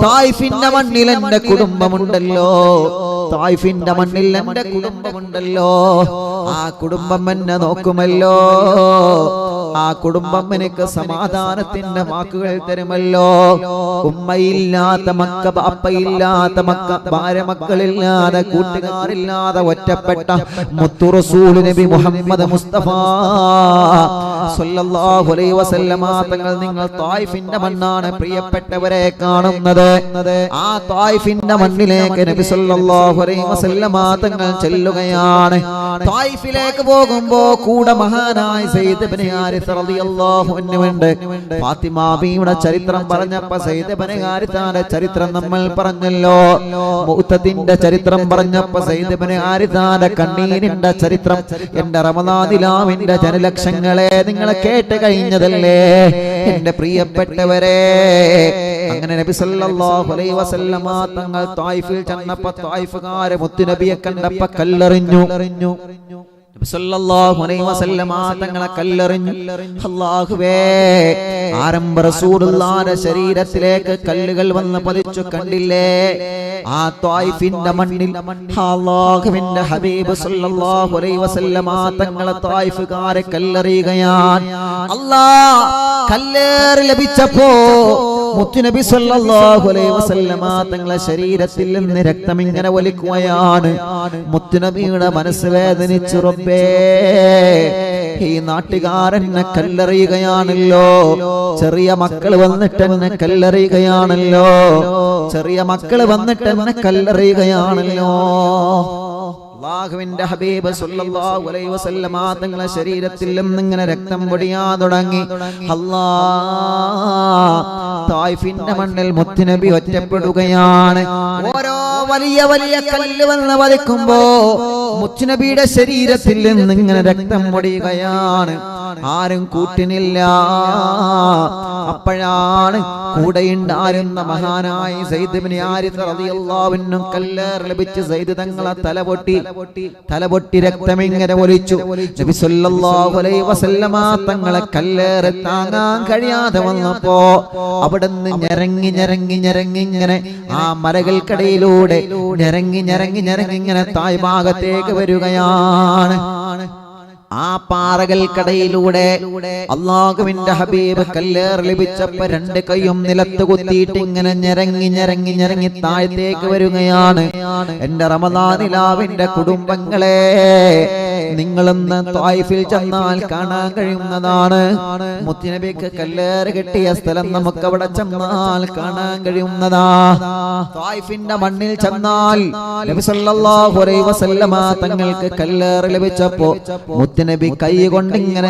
ത്വായിഫിന്റെ മണ്ണിൽ എന്റെ കുടുംബമുണ്ടല്ലോ ത്വായിഫിന്റെ മണ്ണിൽ എന്റെ കുടുംബമുണ്ടല്ലോ ആ കുടുംബം എന്നെ നോക്കുമല്ലോ ആ കുടുംബം എനിക്ക് സമാധാനത്തിന്റെ വാക്കുകൾ തരുമല്ലോ ഉമ്മയില്ലാത്ത മക്ക ബാപ്പയില്ലാത്ത മക്ക ഭാര്യ മക്കളില്ലാതെ കൂട്ടുകാരില്ലാതെ ഒറ്റപ്പെട്ട മുത്തു റസൂൽ നബി മുഹമ്മദ് മുസ്തഫ സല്ലല്ലാഹു അലൈഹി വസല്ലമ തങ്ങൾ നിങ്ങൾ ത്വായിഫിന്റെ മണ്ണാണ് പ്രിയപ്പെട്ടവരെ കാണുന്നത് ആ ത്വായിഫിന്റെ മണ്ണിലേക്ക് നബി സല്ലല്ലാഹു അലൈഹി വസല്ലമ തങ്ങൾ ചെല്ലുകയാണ് ത്വായിഫിലേക്ക് പോകുമ്പോ കൂടെ മഹാനായ സയ്യിദ് ഇബ്നു ഹാരിസ റളിയല്ലാഹു അൻഹു ഉണ്ട് ഫാത്തിമ ബീവിയുടെ ചരിത്രം പറഞ്ഞപ്പോൾ സയ്യിദ് ഇബ്നു ഹാരിസയുടെ ചരിത്രം നമ്മൾ പറഞ്ഞല്ലോ മുഅ്തദിന്റെ ചരിത്രം പറഞ്ഞപ്പോൾ സയ്യിദ് ഇബ്നു ഹാരിസയുടെ കണ്ണീരിന്റെ ചരിത്രം എന്റെ റമദാനിലാവിന്റെ ജനലക്ഷങ്ങളെ നിങ്ങൾ കേട്ട് കഴിഞ്ഞതല്ലേ എന്റെ പ്രിയപ്പെട്ടവരെ അങ്ങനെ നബി സല്ലല്ലാഹു അലൈഹി വസല്ലമ തങ്ങൾ ത്വായിഫിൽ ചെന്നപ്പോൾ ത്വായിഫുകാരെ മുത്തുനബിയെ കണ്ടപ്പോൾ കല്ലെറിഞ്ഞു നബി സല്ലല്ലാഹു അലൈഹി വസല്ലമ തങ്ങളെ കല്ലെറിഞ്ഞു അല്ലാഹുവേ ആരംഭ റസൂലുള്ളാഹിന്റെ ശരീരത്തിലേക്ക് കല്ലുകൾ വന്ന് പതിച്ചു കണ്ടില്ലേ ആ ത്വായിഫിന്റെ മണ്ണിൽ അല്ലാഹുവിന്റെ ഹബീബ് സല്ലല്ലാഹു അലൈഹി വസല്ലമ തങ്ങളെ ത്വായിഫുകാരെ കല്ലെറിയുകയാണ് അല്ലാഹ് കല്ലേറ് ലഭിച്ചപ്പോ മുത്തുനബി സല്ലല്ലാഹു അലൈഹി വസല്ലമ തങ്ങളെ ശരീരത്തിൽ നിന്ന് രക്തം ഇങ്ങനെ ഒലിക്കുകയാണ് മുത്തുനബിയുടെ മനസ്സ് വേദനിച്ചു റബ്ബേ ഈ നാട്ടുകാരനെ കല്ലെറിയുകയാണല്ലോ ചെറിയ മക്കൾ വന്നിട്ട് എന്നെ കല്ലെറിയുകയാണല്ലോ അല്ലാഹുവിന്റെ ഹബീബ് സല്ലല്ലാഹു അലൈഹി വസല്ലമ തങ്ങളെ ശരീരത്തിൽ നിന്നിങ്ങനെ രക്തം പൊടിയാൻ തുടങ്ങി അല്ലാഹ് ത്വായിഫിന്റെ മണ്ണിൽ മുത്തുനബി ഒറ്റപ്പെടുകയാണ് ഓരോ വലിയ കല്ല് വന്ന് വലിക്കുമ്പോ മുത്തുനബിയുടെ ശരീരത്തിൽ നിന്നിങ്ങനെ രക്തം പൊടിയുകയാണ് ആരും കൂട്ടിനില്ല അപ്പോഴാണ് കൂടെയുണ്ടായിരുന്ന മഹാനായ സയ്യിദ് ഇബ്നു ഹാരിസ റളിയല്ലാഹു അൻഹു കല്ലേറ് ലഭിച്ച് സയ്യിദ് തങ്ങളെ തലപൊട്ടി രക്തം ഇങ്ങനെ ഒലിച്ചു. നബി സല്ലല്ലാഹു അലൈഹി വസല്ലമ തങ്ങളെ കല്ലേറ് താങ്ങാൻ കഴിയാതെ വന്നപ്പോ അവിടുന്ന് ഞരങ്ങി ഇങ്ങനെ ആ മലകൾക്കിടയിലൂടെ ഞരങ്ങി ഇങ്ങനെ തായ് ഭാഗത്തേക്ക് വരികയാണ്. ആ പാറകൾക്കടയിലൂടെ അല്ലാഹുവിന്റെ ഹബീബ് കല്ലേറ് ലഭിച്ചപ്പോ രണ്ട് കൈയും നിലത്ത് കുത്തിയിട്ട് ഇങ്ങനെ ഞരങ്ങി താഴത്തേക്ക് വരികയാണ്. എന്റെ റമദാനിലാവിന്റെ കുടുംബങ്ങളെ, നിങ്ങളൊന്ന് ത്വായിഫിൽ ചെന്നാൽ കാണാൻ കഴിയുന്നതാണ്. മുത്തുനബിക്ക് കല്ലേറ് കിട്ടിയ സ്ഥലം നമുക്ക് അവിടെ ചെന്നാൽ കാണാൻ കഴിയുന്നതാ. ത്വായിഫിന്റെ മണ്ണിൽ ചെന്നാൽ നബി സല്ലല്ലാഹു അലൈഹി വസല്ലമ തങ്ങൾക്ക് കല്ലേറ് ലഭിച്ചപ്പോ നബി കൈ കൊണ്ട് ഇങ്ങനെ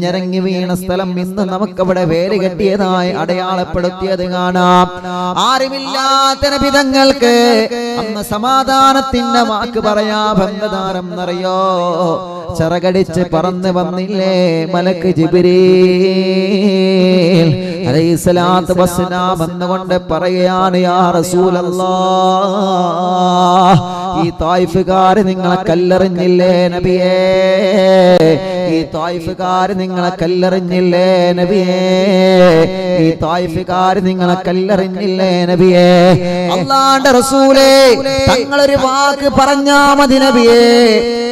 ഞരങ്ങി വീണ സ്ഥലം ഇന്ന് നമുക്കവിടെ വേര് കെട്ടിയതായി അടയാളപ്പെടുത്തിയത് കാണാം. ആരുമില്ലാത്ത നബി തങ്ങൾക്ക് അന്ന് സമാധാനത്തിന്റെ വാക്ക് പറയാ ബന്ധദാരം എന്നറിയോ? ചിറകടിച്ച് പറന്ന് വന്നില്ലേ മലക്ക് ജിബ്രീൽ അലൈഹിസ്സലാത്തു വസ്സലാം വന്നുകൊണ്ട് പറയുകയാണ്, യാ റസൂലല്ലാഹ്, ഈ തായിഫുകാർ നിങ്ങളെ കല്ലെറിഞ്ഞില്ലേ നബിയേ? ഈ തായിഫുകാർ നിങ്ങളെ കല്ലെറിഞ്ഞില്ലേ നബിയേ? ഈ തായിഫുകാർ നിങ്ങളെ കല്ലെറിഞ്ഞില്ലേ നബിയേ? അല്ലാഹുവിന്റെ റസൂലേ, തങ്ങളൊരു വാക്ക് പറഞ്ഞാ മതി നബിയേ,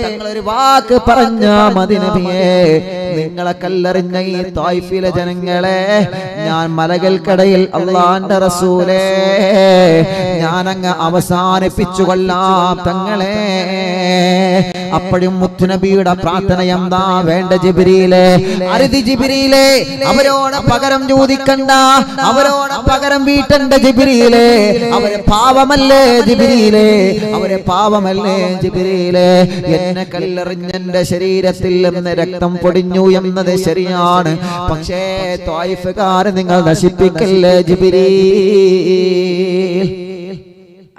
തങ്ങളൊരു വാക്ക് പറഞ്ഞാ മതി നബിയേ. നിങ്ങളെ കല്ലെറിഞ്ഞ ഈ തായിഫിലെ ജനങ്ങളെ ഞാൻ മലകൾക്കിടയിൽ അല്ലാഹുവിന്റെ റസൂലേ ഞാൻ അങ്ങ് അവസാനിപ്പിച്ചു കൊള്ളാം തങ്ങളെ. അപ്പോഴും മുത്തുനബിയുടെ പ്രാർത്ഥന എന്താ വേണ്ട? ജിബ്രീലേ, അരുതി ജിബ്രീലേ, അവരോട് പകരം ചോദിക്കണ്ട, അവരോട് പകരം വീട്ടണ്ട ജിബ്രീലേ. അവരെ പാവമല്ലേ ജിബ്രീലേ, അവരെ പാവമല്ലേ ജിബ്രീലേ. എന്നെ കല്ലെറിഞ്ഞെന്റെ ശരീരത്തിൽ നിന്ന് രക്തം പൊടിഞ്ഞു എന്നത് ശരിയാണ്, പക്ഷേ ത്വായിഫുകാർ നിങ്ങൾ നശിപ്പിക്കല്ലേ ജിബ്രീൽ.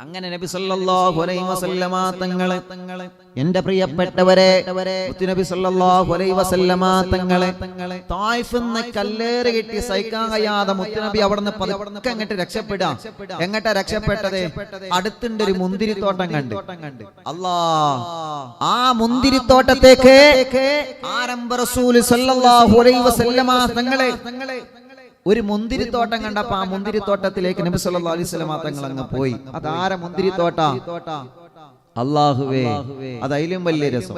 അങ്ങനെ നബി സല്ലല്ലാഹു അലൈഹി വസല്ലമ തങ്ങളെ, എന്റെ പ്രിയപ്പെട്ടവരെ, നബി സല്ലല്ലാഹു അലൈഹി വസല്ലമ തങ്ങളെ തായിഫിന്ന് കല്ലേറ് കിട്ടി സഹിക്കാൻ കഴിയാതെ മുത്തുനബി അവിടുന്ന് പതുക്കെ അങ്ങോട്ട് രക്ഷപ്പെടാം. എങ്ങട്ടാ രക്ഷപ്പെട്ടത്? അടുത്തുണ്ട് ഒരു മുന്തിരിത്തോട്ടം കണ്ട്. അല്ലാഹ്, ആ മുന്തിരിത്തോട്ടത്തേക്ക് ആരംഭ റസൂൽ സല്ലല്ലാഹു അലൈഹി വസല്ലമ തങ്ങളെ ഒരു മുന്തിരിത്തോട്ടം കണ്ടപ്പോ ആ മുന്തിരിത്തോട്ടത്തിലേക്ക് നബി സല്ലല്ലാഹു അലൈഹി വസല്ലമ തങ്ങൾ അങ്ങ് പോയി. അതാര മുന്തിരിത്തോട്ട? അല്ലാഹുവേ, അതയിലും വലിയ രസം.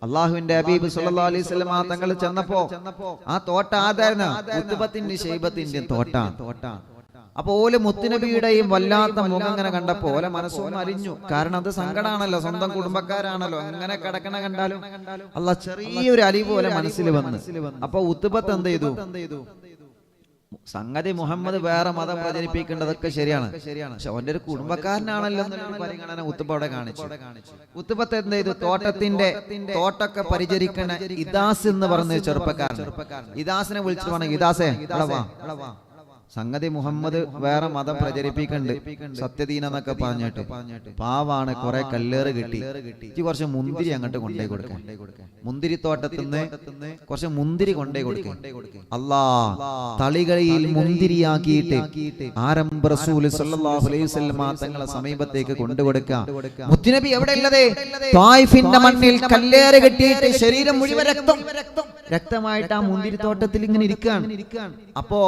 അല്ലാഹുവിന്റെ ഹബീബ് സല്ലല്ലാഹു അലൈഹി വസല്ലമ തങ്ങൾ ചെന്നപ്പോ ആ തോട്ട ആദായിരുന്നു ഉത്ബത്തിന്റെ ശൈബത്തിന്റെ തോട്ട. അപ്പൊ ഓല് മുത്തുനബിയുടെയും വല്ലാത്ത മുഖം അങ്ങനെ കണ്ടപ്പോ ഓലെ മനസ്സൊന്നും അലിഞ്ഞു. കാരണം അത് സങ്കടാണല്ലോ, സ്വന്തം കുടുംബക്കാരാണല്ലോ. അങ്ങനെ കിടക്കണ കണ്ടാലും അല്ലാഹ് ചെറിയൊരു അലിവ് പോലെ മനസ്സിൽ വന്ന്. അപ്പൊ ഉത്ബത്ത് എന്ത് ചെയ്തു? സംഗതി മുഹമ്മദ് വേറെ മതം പ്രചരിപ്പിക്കേണ്ടതൊക്കെ ശരിയാണ്, പക്ഷെ അവന്റെ ഒരു കുടുംബക്കാരനാണല്ലോ എന്നൊരു പരിഗണന ഉത്തുബ അവിടെ കാണിച്ചു. ഉത്തുബത്ത് എന്ത് ചെയ്തു? തോട്ടൊക്കെ പരിചരിക്കണ ഇദാസ് എന്ന് പറഞ്ഞ ചെറുപ്പക്കാരൻ, ഇദാസിനെ വിളിച്ചിട്ട് പറഞ്ഞു, ഇദാസേ വാ, സംഗതി മുഹമ്മദ് വേറെ മതം പ്രചരിപ്പിക്കുന്നുണ്ട്, സത്യദീന എന്നൊക്കെ പറഞ്ഞിട്ട്. പാവാണ്, കുറെ കല്ലേറ് കിട്ടി, കുറച്ച് മുന്തിരി അങ്ങോട്ട് കൊണ്ടേ കൊടുക്കാൻ. മുന്തിരിത്തോട്ടത്തിൽ നിന്ന് കുറച്ച് മുന്തിരി കൊണ്ടേ കൊടുക്കാൻ. അല്ലാ, തളികളിൽ മുന്തിരിയാക്കിയിട്ട് ആരംഭ റസൂൽ സല്ലല്ലാഹു അലൈഹി വസല്ലമ തങ്ങളെ സമീപത്തേക്ക് കൊണ്ടുകൊടുക്കാം. മുത്തുനബി എവിടെ ഉള്ളത്? തായിഫിന്റെ മണ്ണിൽ കല്ലേറ് കെട്ടിയിട്ട് ശരീരം മുഴുവൻ രക്തമായിട്ട് ആ മുന്തിരിത്തോട്ടത്തിൽ ഇങ്ങനെ ഇരിക്കുകയാണ്. അപ്പോ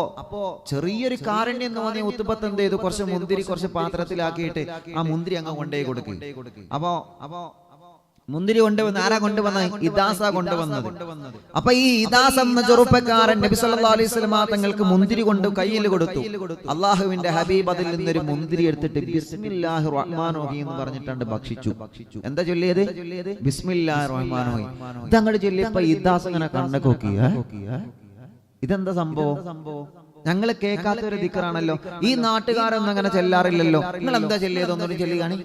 ചെറിയൊരു കാരുണ്യം തോന്നിയ ഉത്തുബത്ത് എന്ത് ചെയ്തു? കുറച്ച് മുന്തിരി കുറച്ച് പാത്രത്തിലാക്കിയിട്ട് ആ മുന്തിരി അങ്ങ് കൊണ്ടേ കൊടുക്കും. അപ്പോ മുന്തിരി കൊണ്ടുവന്ന് ആരാ കൊണ്ടുവന്ന? ഇദാസ കൊണ്ടുവന്നത്. അപ്പൊ ഈ ഇദാസ് എന്ന ചെറുപ്പക്കാരൻ നബി സല്ലല്ലാഹു അലൈഹി വസല്ലമ തങ്ങൾക്ക് മുന്തിരി കൊണ്ട് കയ്യിൽ കൊടുത്തു. അള്ളാഹുവിന്റെ ഹബീബ് അതിൽ നിന്നൊരു മുന്തിരി എടുത്തിട്ട് ബിസ്മില്ലാഹിർ റഹ്മാനിർ റഹീം എന്ന് പറഞ്ഞിട്ടാണ്ട് ഭക്ഷിച്ചു. എന്താ ചൊല്ലിയത്? ബിസ്മില്ലാഹിർ റഹ്മാനിർ റഹീം. ഇതങ്ങോട്ട് ചൊല്ലിയപ്പോ ഇദാസ് ഇങ്ങനെ കണ്ണൊക്കെ നോക്കി, ഇതെന്താ സംഭവം? ഞങ്ങൾ കേൾക്കാത്തൊരു ദിക്റാണല്ലോ, ഈ നാട്ടുകാരൊന്നും അങ്ങനെ ചെല്ലാറില്ലല്ലോ, നിങ്ങൾ എന്താ ചൊല്ലിയതൊന്നും ചൊല്ലി കാണി.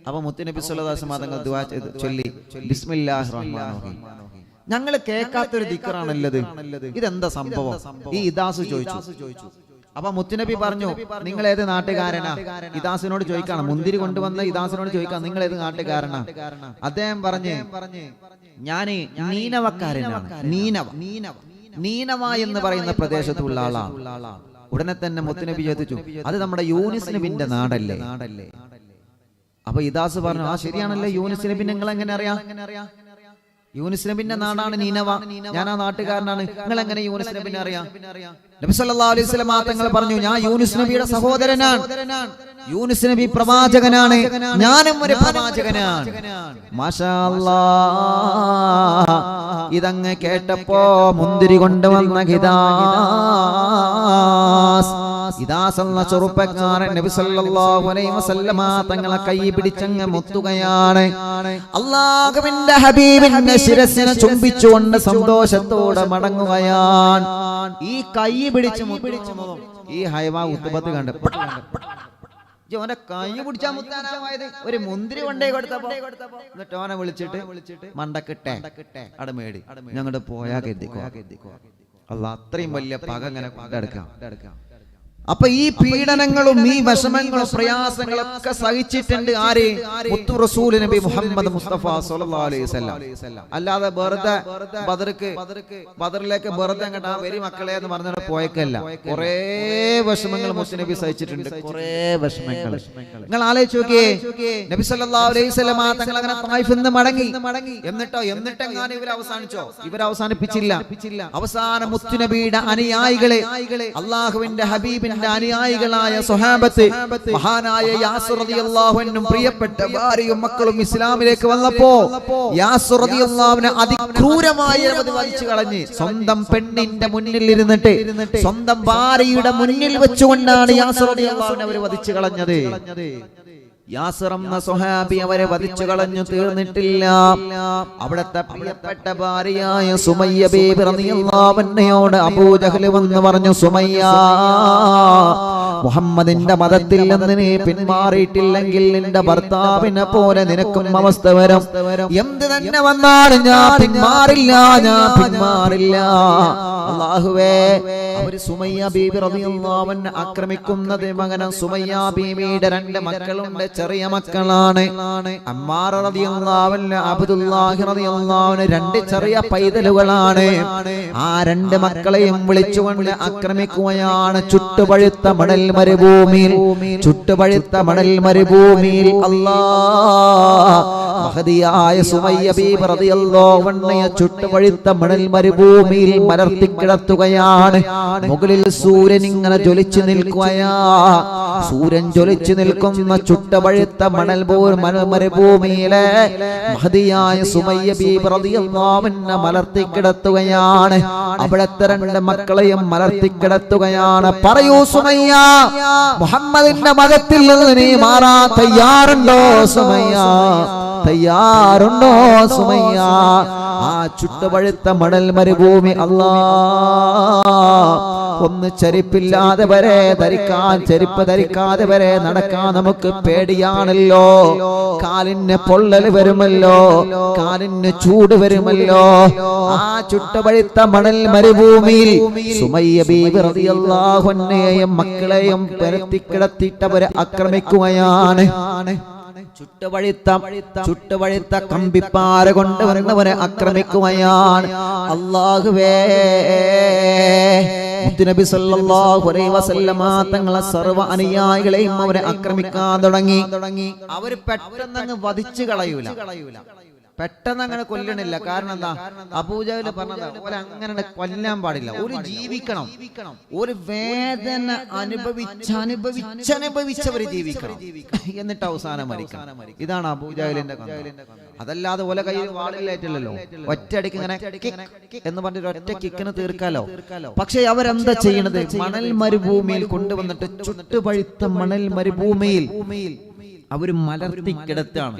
അപ്പൊ മുത്തുനബി സല്ലല്ലാഹു അലൈഹി വസല്ലം ദുആ ചൊല്ലി ബിസ്മില്ലാഹിർ റഹ്മാനിർ റഹീം. ഞങ്ങൾ കേൾക്കാത്തൊരു ദിക്റാണല്ലത്, ഇതെന്താ സംഭവം? ഈ ഇദാസ് ചോദിച്ചു. അപ്പൊ മുത്തുനബി പറഞ്ഞു, നിങ്ങൾ ഏത് നാട്ടുകാരനാ? ഇദാസിനോട് ചോദിക്കണം, മുന്തിരി കൊണ്ടുവന്ന ഇദാസിനോട് ചോദിക്കാം, നിങ്ങൾ ഏത് നാട്ടുകാരനാ? അദ്ദേഹം പറഞ്ഞ്, ഞാന് നീനവക്കാരനാണ്. നീനവ നീനവ എന്ന് പറയുന്ന പ്രദേശത്തുള്ള ആളാണ്. ഉടനെ തന്നെ മുത്തുനബി ചോദിച്ചു, അത് നമ്മുടെ യൂനിസ് നബിന്റെ നാടല്ലേ? അപ്പൊ ഇദാസ് പറഞ്ഞു, ആ ശരിയാണല്ലേ, യൂനിസ് നബി നിങ്ങൾ എങ്ങനെ അറിയാം? യൂനിസ് നബിന്റെ നാടാണ് നീനവ, ഞാൻ ആ നാട്ടുകാരനാണ്, നിങ്ങൾ എങ്ങനെ യൂനിസ് നബിനെ അറിയാം? നബി സല്ലല്ലാഹു അലൈഹി വസല്ലം തങ്ങൾ പറഞ്ഞു, ഞാൻ യൂനിസ് നബിയുടെ സഹോദരനാണ്, യൂനിസ് നബി പ്രവാചകനാണ്, ഞാനും ഒരു പ്രവാചകനാണ്. മാഷാ അല്ലാഹ്. ഇതങ്ങ് കേട്ടപ്പോ മുന്തിരി കൊണ്ടുവന്ന ഇദാസ് എന്ന ചെറുപ്പക്കാരൻ നബി സല്ലല്ലാഹു അലൈഹി വസല്ലം തങ്ങളെ കൈ പിടിച്ചങ്ങ് മുത്തുകയാണ്. അല്ലാഹുവിന്റെ ഹബീബിന്റെ ശിരസിനെ ചുംബിച്ചുകൊണ്ട് സന്തോഷത്തോടെ മടങ്ങുകയാണ്. ഈ കൈ പിടിച്ച് മുത്തുന്നതും ഈ ഹൈവാ ഉത്തുബത്ത് കണ്ട് ഓനെ കൈ പിടിച്ചാ മുത്താനായത് ഒരു മുന്തിരി കൊണ്ടേ കൊടുത്തപ്പോ എന്നിട്ട് ഓനെ വിളിച്ചിട്ട് മണ്ടക്കിട്ടെ അവിടെ മേടി ഞങ്ങോട്ട് പോയാ കരുതിക്കോ. അല്ല, അത്രയും വലിയ പക അങ്ങനെ എടുക്കാം. അപ്പൊ ഈ പീഡനങ്ങളും ഈ വിഷമങ്ങളും പ്രയാസങ്ങളൊക്കെ സഹിച്ചിട്ടുണ്ട് ആര്? മുത്തു റസൂൽ നബി മുഹമ്മദ് മുസ്തഫ സ്വല്ലല്ലാഹു അലൈഹി വസല്ലം. അല്ലാതെ വെറുതെ ബദറിലേക്ക് വെറുതെ അങ്ങോട്ട് ആ വരി മക്കളെ എന്ന് പറഞ്ഞിട്ട് പോയേക്കല്ല. കുറെ വിഷമങ്ങൾ മുത്തു നബി സഹിച്ചിട്ടുണ്ട്, കുറെ വിഷമങ്ങൾ. നിങ്ങൾ ആലോചിച്ച് നോക്കിയേ, നബി സല്ലല്ലാഹു അലൈഹി വസല്ലം തങ്ങൾ അങ്ങനെ തായിഫിൽ നിന്ന് മടങ്ങി. എന്നിട്ടെങ്ങാനും ഇവർ അവസാനിച്ചോ? ഇവർ അവസാനിപ്പിച്ചില്ല. അവസാനം മുത്തു നബിയുടെ അനുയായികളെ, അള്ളാഹുവിന്റെ ഹബീബിന്റെ അനുയായികളായ സ്വഹാബത്ത്, മഹാനായ യാസിർ റളിയല്ലാഹു അൻഹു പ്രിയപ്പെട്ട ഭാര്യയും മക്കളും ഇസ്ലാമിലേക്ക് വന്നപ്പോ യാസിർ റളിയല്ലാഹു അൻഹു അതിക്രൂരമായി വധിച്ചു കളഞ്ഞ്. സ്വന്തം പെണ്ണിന്റെ മുന്നിൽ ഇരുന്നിട്ട് സ്വന്തം ഭാര്യയുടെ മുന്നിൽ വെച്ചുകൊണ്ടാണ് യാസിർ റളിയല്ലാഹു അൻഹു അവരെ വധിച്ചു കളഞ്ഞത്. യാസിർ എന്ന സ്വഹാബി അവരെ വധിച്ചു കളഞ്ഞു തീർന്നിട്ടില്ല. അവിടത്തെ പ്രിയപ്പെട്ട ഭാര്യയായ സുമയ്യ ബീബി റളിയല്ലാഹു അൻഹയോട് അബൂജഹൽ വന്ന് പറഞ്ഞു, സുമയ്യ, മുഹമ്മദിന്റെ മതത്തിൽ നിന്ന് നീ പിന്മാറിയിട്ടില്ലെങ്കിൽ നിന്റെ ഭർത്താവിനെ പോലെ നിനക്കും അവസ്ഥ വരും. എന്ത് തന്നെ വന്നാലും ഞാൻ പിന്മാറില്ല. അല്ലാഹുവേ, അവര് സുമയ്യ ബീബി റളിയല്ലാഹു അൻഹ ആക്രമിക്കുന്നത് മകനും സുമയ്യ ബീബിയുടെ രണ്ട് മക്കളുണ്ട്, ചെറിയ മക്കളാണ്. അമ്മാർ റളിയല്ലാഹു അൻഹു, അബ്ദുല്ലാഹി റളിയല്ലാഹു അൻഹു രണ്ട് ചെറിയ പൈതലുകളാണ്. ആ രണ്ട് മക്കളെയും വിളിച്ചുകൊണ്ട് ആക്രമിക്കുകയാണ്. ചുട്ടുപഴുത്ത മണൽ മരുഭൂമിയിൽ അല്ലാഹ് മഹദിയായ സുമയ്യ ബീബി റളിയല്ലാഹു അൻഹയെ ചുട്ടുപഴുത്ത മണൽ മരുഭൂമിയിൽ മലർത്തി കിടത്തുകയാണ്. മുകളിൽ സൂര്യൻ ഇങ്ങനെ ജ്വലിച്ചു നിൽക്കുകയാ. സൂര്യൻ ജ്വലിച്ചു നിൽക്കുന്ന ചുട്ടുപഴുത്ത മരുഭൂമിയിലെ മഹദിയായ സുമയ്യ ബീബി റളിയല്ലാഹു അൻഹ മലർത്തി കിടത്തുകയാണ്. അവിടുത്തെ രണ്ട് മക്കളെയും മലർത്തി കിടത്തുകയാണ്. പറയൂ സുമയ്യ, മുഹമ്മദിന്റെ മതത്തിൽ നിന്ന് നീ മാറാൻ തയ്യാറുണ്ടോ സുമയ്യ? തയ്യാറുണ്ടോ സുമയ്യ? ആ ചുട്ടുപഴുത്ത മണൽ മരുഭൂമി അല്ലാഹ് ഒന്ന് ചെരുപ്പില്ലാതെ വരെ ധരിക്കാൻ, ചെരുപ്പ് ധരിക്കാതെ വരെ നടക്കാൻ നമുക്ക് പേടിയാണല്ലോ. കാലിന് പൊള്ളൽ വരുമല്ലോ, കാലിന് ചൂട് വരുമല്ലോ. ആ ചുട്ടുപഴുത്ത മണൽ മരുഭൂമിയിൽ സുമയ്യ ബീബി റളിയല്ലാഹു അൻഹയെയും മക്കളെയും പരത്തി കിടത്തിയിട്ട് അവരെ ആക്രമിക്കുകയാണ്. ചുട്ടുപഴുത്ത കമ്പിപ്പാറ കൊണ്ടുവന്നവരെ ആക്രമിക്കുകയാണ്. അല്ലാഹുവേ, മുത്തുനബി സല്ലല്ലാഹു അലൈഹി വസല്ലം തങ്ങളെ സർവ്വ അനുയായികളെയും അവരെ ആക്രമിക്കാൻ തുടങ്ങി. അവർ പെട്ടെന്ന് അങ്ങ് വധിച്ചു കളയൂല, പെട്ടെന്ന് അങ്ങനെ കൊല്ലണില്ല. കാരണം എന്താ? അബൂജഹൽ പറഞ്ഞത് പോലെ അങ്ങനെ കൊല്ലാൻ പാടില്ല. ഒരു ജീവിക്കണം, ഒരു വേദന അനുഭവിച്ചവര് ജീവിക്കണം, എന്നിട്ട് അവസാനം മരിക്കണം. ഇതാണ് അബൂജഹലിന്റെ കഥ. അതല്ലാതെ ഓല കയ്യിൽ വാളില്ലായിട്ടില്ലല്ലോ, ഒറ്റയടിക്ക് ഇങ്ങനെ എന്ന് പറഞ്ഞിട്ട് ഒറ്റ കിക്കിന് തീർക്കാലോ. പക്ഷെ അവരെന്താ ചെയ്യണത്? മണൽ മരുഭൂമിയിൽ കൊണ്ടുവന്നിട്ട് ചുട്ടുപഴുത്ത മണൽ മരുഭൂമിയിൽ അവര് മലർത്തി കിടത്താണ്.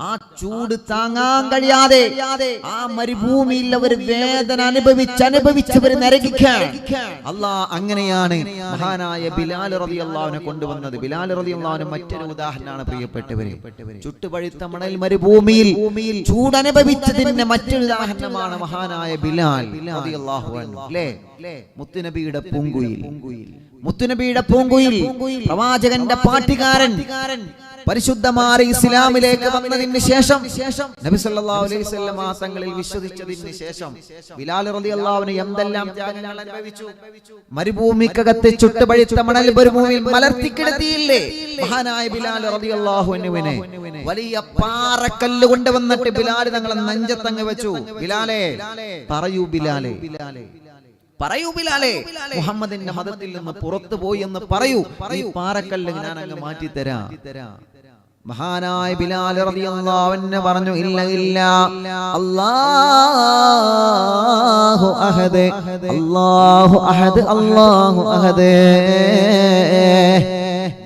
ആ ചൂട് താങ്ങാൻ കഴിയാതെ ആ മരുഭൂമിയിൽ അവർ വേദന അനുഭവിച്ചവര് നരകിക്കാൻ. അല്ലാഹ് അങ്ങനെയാണ് മഹാനായ ബിലാൽ റളിയല്ലാഹു അൻഹു കൊണ്ടുവന്നത്. ബിലാൽ റളിയല്ലാഹു അൻഹു മറ്റൊരു ഉദാഹരണമാണ് പ്രിയപ്പെട്ടവരെ. ചുട്ടുപഴുത്ത മണൽ മരുഭൂമിയിൽ ചൂടനുഭവിച്ചതിന്റെ മറ്റൊരു ഉദാഹരണമാണ് മഹാനായ ബിലാൽ റളിയല്ലാഹു അൻഹു. അല്ലേ? മുത്തുനബിയുടെ പൂങ്കുയിൽ, പ്രവാചകന്റെ പാട്ടുകാരൻ പരിശുദ്ധമായ ഇസ്ലാമിലേക്ക് വന്നതിന് ശേഷം നബി സല്ലല്ലാഹു അലൈഹി വസല്ലം തങ്ങളിൽ വിശ്വസിച്ചതിന് ശേഷം ബിലാൽ റളിയല്ലാഹു അൻഹു എന്തെല്ലാം ത്യാഗങ്ങൾ അനുഭവിച്ചു. മരുഭൂമിക്കകത്ത് ചുട്ടുപഴുത്ത മണൽ മരുഭൂമിയിൽ മലർത്തിക്കിടത്തിയില്ലേ മഹാനായ ബിലാൽ റളിയല്ലാഹു അൻഹുവിനെ. വലിയ പാറക്കല്ല് കൊണ്ടുവന്നിട്ട് ബിലാൽ തങ്ങളെ നെഞ്ചത്തങ്ങ് വെച്ചു. ബിലാലേ പറയൂ, ബിലാലേ പറയൂ, ബിലാലേ മുഹമ്മദിന്റെ മതത്തിൽ നിന്ന് പുറത്തു പോയി എന്ന് പറയൂ, ഈ പാറക്കല്ല് ഞാൻ അങ്ങ് മാറ്റിത്തരാം. മഹാനായ ബിലാൽ റളിയല്ലാഹു അൻഹു പറഞ്ഞു, ഇല്ല ഇല്ല, അല്ലാഹു അഹദ് അല്ലാഹു അഹദ് അല്ലാഹു അഹദ്,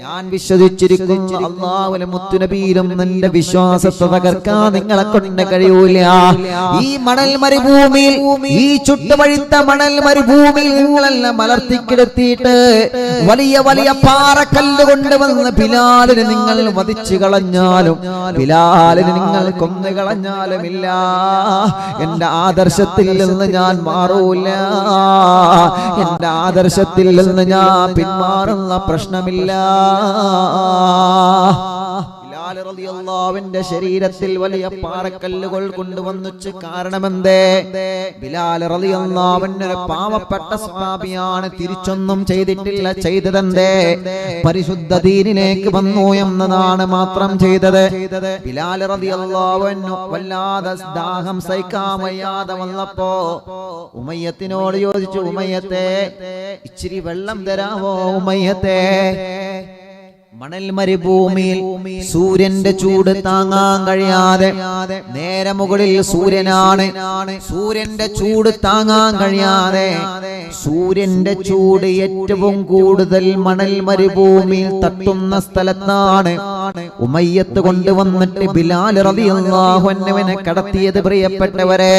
ഞാൻ വിശ്വസിച്ചിരിക്കുന്നു അല്ലാഹുവിലെ മുത്തുനബിയിലും നിന്റെ വിശ്വാസത്തെ തകർക്കാൻ നിങ്ങളെ കൊണ്ട് കഴിയൂല. ഈ മണൽ മരുഭൂമിയിൽ, ഈ ചുട്ടുപഴുത്ത മണൽ മരുഭൂമിയിൽ നിങ്ങളെല്ലാം മലർത്തിക്കിടത്തിയിട്ട് വലിയ വലിയ പാറക്കല്ല് കൊണ്ടുവന്ന് ബിലാലിനെ നിങ്ങൾ വധിച്ചു കളഞ്ഞാലും, ബിലാലിനെ നിങ്ങൾ കൊന്നു കളഞ്ഞാലും ഇല്ല, എന്റെ ആദർശത്തിൽ നിന്ന് ഞാൻ മാറൂല, എന്റെ ആദർശത്തിൽ നിന്ന് ഞാൻ പിന്മാറുന്ന പ്രശ്നമില്ല. ബിലാൽ റളിയല്ലാഹുവിന്റെ ശരീരത്തിൽ വലിയ പാറക്കല്ലുകൾ കൊണ്ടുവന്നുച്ച് കാരണമെന്തേ? ബിലാൽ റളിയല്ലാഹു അൻഹു ഒരു പാവപ്പെട്ട സ്വഹാബിയാണ്, തിരിച്ചൊന്നും ചെയ്തിട്ടില്ല. ചെയ്തതെന്തേ? പരിശുദ്ധ ദീനിലേക്ക് വന്നു എന്നതാണ് മാത്രം ചെയ്തത്. ബിലാൽ റളിയല്ലാഹു അൻഹു വല്ലാതെ ദാഹം സഹിക്കാൻ വയ്യാതെ വന്നപ്പോ ഉമയ്യത്തിനോട് ചോദിച്ചു, ഉമയ്യത്തെ ഇച്ചിരി വെള്ളം തരാമോ? ഉമയ്യത്തെ മണൽ മരുഭൂമിയിൽ സൂര്യന്റെ ചൂട് താങ്ങാൻ കഴിയാതെ, നേരെ മുകളിൽ സൂര്യനാണ്, സൂര്യന്റെ ചൂട് താങ്ങാൻ കഴിയാതെ, സൂര്യന്റെ ചൂട് ഏറ്റവും കൂടുതൽ മണൽ മരുഭൂമിയിൽ തട്ടുന്ന സ്ഥലത്താണ് ഉമയ്യത്ത് കൊണ്ടുവന്നിട്ട് ബിലാൽ റളിയല്ലാഹു അൻഹുവിനെ കടത്തിയത്. പ്രിയപ്പെട്ടവരെ,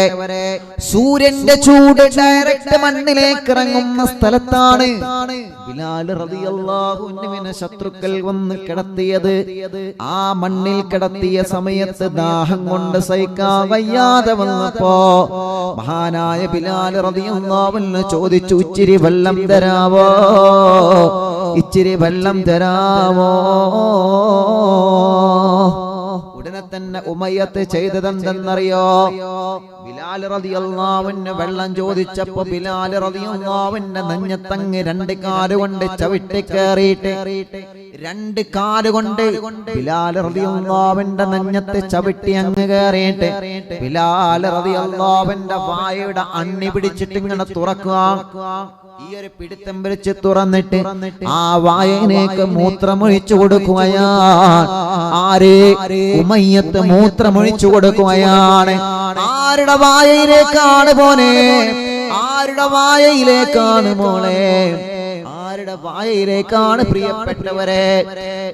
സൂര്യന്റെ ചൂട് ഡയറക്റ്റ് മണ്ണിലേക്ക് ഇറങ്ങുന്ന സ്ഥലത്താണ് ബിലാൽ റളിയല്ലാഹു അൻഹുവിനെ ശത്രുക്കൾ വന്ന് കിടത്തിയത്. ആ മണ്ണിൽ കിടത്തിയ സമയത്ത് ദാഹം കൊണ്ട് സഹിക്കാൻ വയ്യാതെ വന്നപ്പോ മഹാനായ ബിലാൽ റളിയല്ലാഹു അൻഹു ചോദിച്ചു, ഇച്ചിരി വെള്ളം തരാവോ? ഇച്ചിരി വെള്ളം തരാവോ? ഉടനെ തന്നെ ഉമയ്യത്ത് ചെയ്തതെന്തെന്നറിയോ? ബിലാൽ റളിയല്ലാഹു അൻഹു വെള്ളം ചോദിച്ചപ്പോ ബിലാൽ റളിയല്ലാഹു അൻഹു നെഞ്ഞത്തങ്ങ് രണ്ട് കാലുകൊണ്ട് ചവിട്ടി കയറിയിട്ട്, രണ്ട് കാലുകൊണ്ട് ബിലാൽ റളിയല്ലാഹു അൻഹു നെഞ്ഞത്ത് ചവിട്ടി അങ്ങ് കയറിയിട്ട് ബിലാൽ റളിയല്ലാഹു അൻഹു വായയുടെ അണ്ണി പിടിച്ചിട്ട് ഇങ്ങനെ തുറക്കുക. ഈ ഒരു പിടുത്തം പിടിച്ച് തുറന്നിട്ട് ആ വായയിലേക്ക് മൂത്രമൊഴിച്ചു കൊടുക്കുകയാണ്. ആര്? ഉമയ്യത്ത് മൂത്രമൊഴിച്ചു കൊടുക്കുകയാണ്. ആരുടെ വായയിലേക്കാണ് മോനെ? ആരുടെ വായയിലേക്കാണ് മോളെ? ആരുടെ വായയിലേക്കാണ്? പ്രിയപ്പെട്ടവരെ,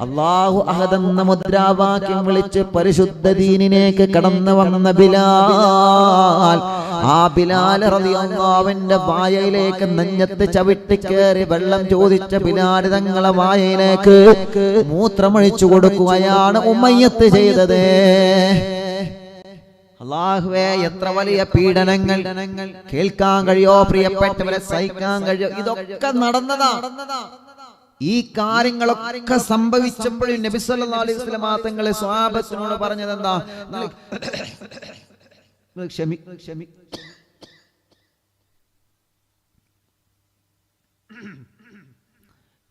അല്ലാഹു അഹദ് എന്ന മുദ്രാവാക്യം വിളിച്ച് പരിശുദ്ധ ദീനിലേക്ക് കടന്നു വന്ന ബിലാൽ, ആ ബിലാൽ റളിയല്ലാഹു അൻഹുവിന്റെ വായയിലേക്ക് നെഞ്ഞത്ത് ചവിട്ടി കയറി വെള്ളം ചോദിച്ച ബിലാൽ തങ്ങളെ വായയിലേക്ക് മൂത്രമൊഴിച്ചു കൊടുക്കുകയാണ് ഉമയ്യത്ത് ചെയ്തത്. അല്ലാഹുവേ, എത്ര വലിയ പീഡനങ്ങൾ കേൾക്കാൻ കഴിയോ പ്രിയപ്പെട്ടവരെ, സഹിക്കാൻ കഴിയോ? ഇതൊക്കെ നടന്നതാ. ഈ കാര്യങ്ങളൊക്കെ സംഭവിച്ചപ്പോഴും നബി സല്ലല്ലാഹു അലൈഹി വസല്ലം തങ്ങളെ സ്വഹാബത്തിനോട് പറഞ്ഞത് എന്താ?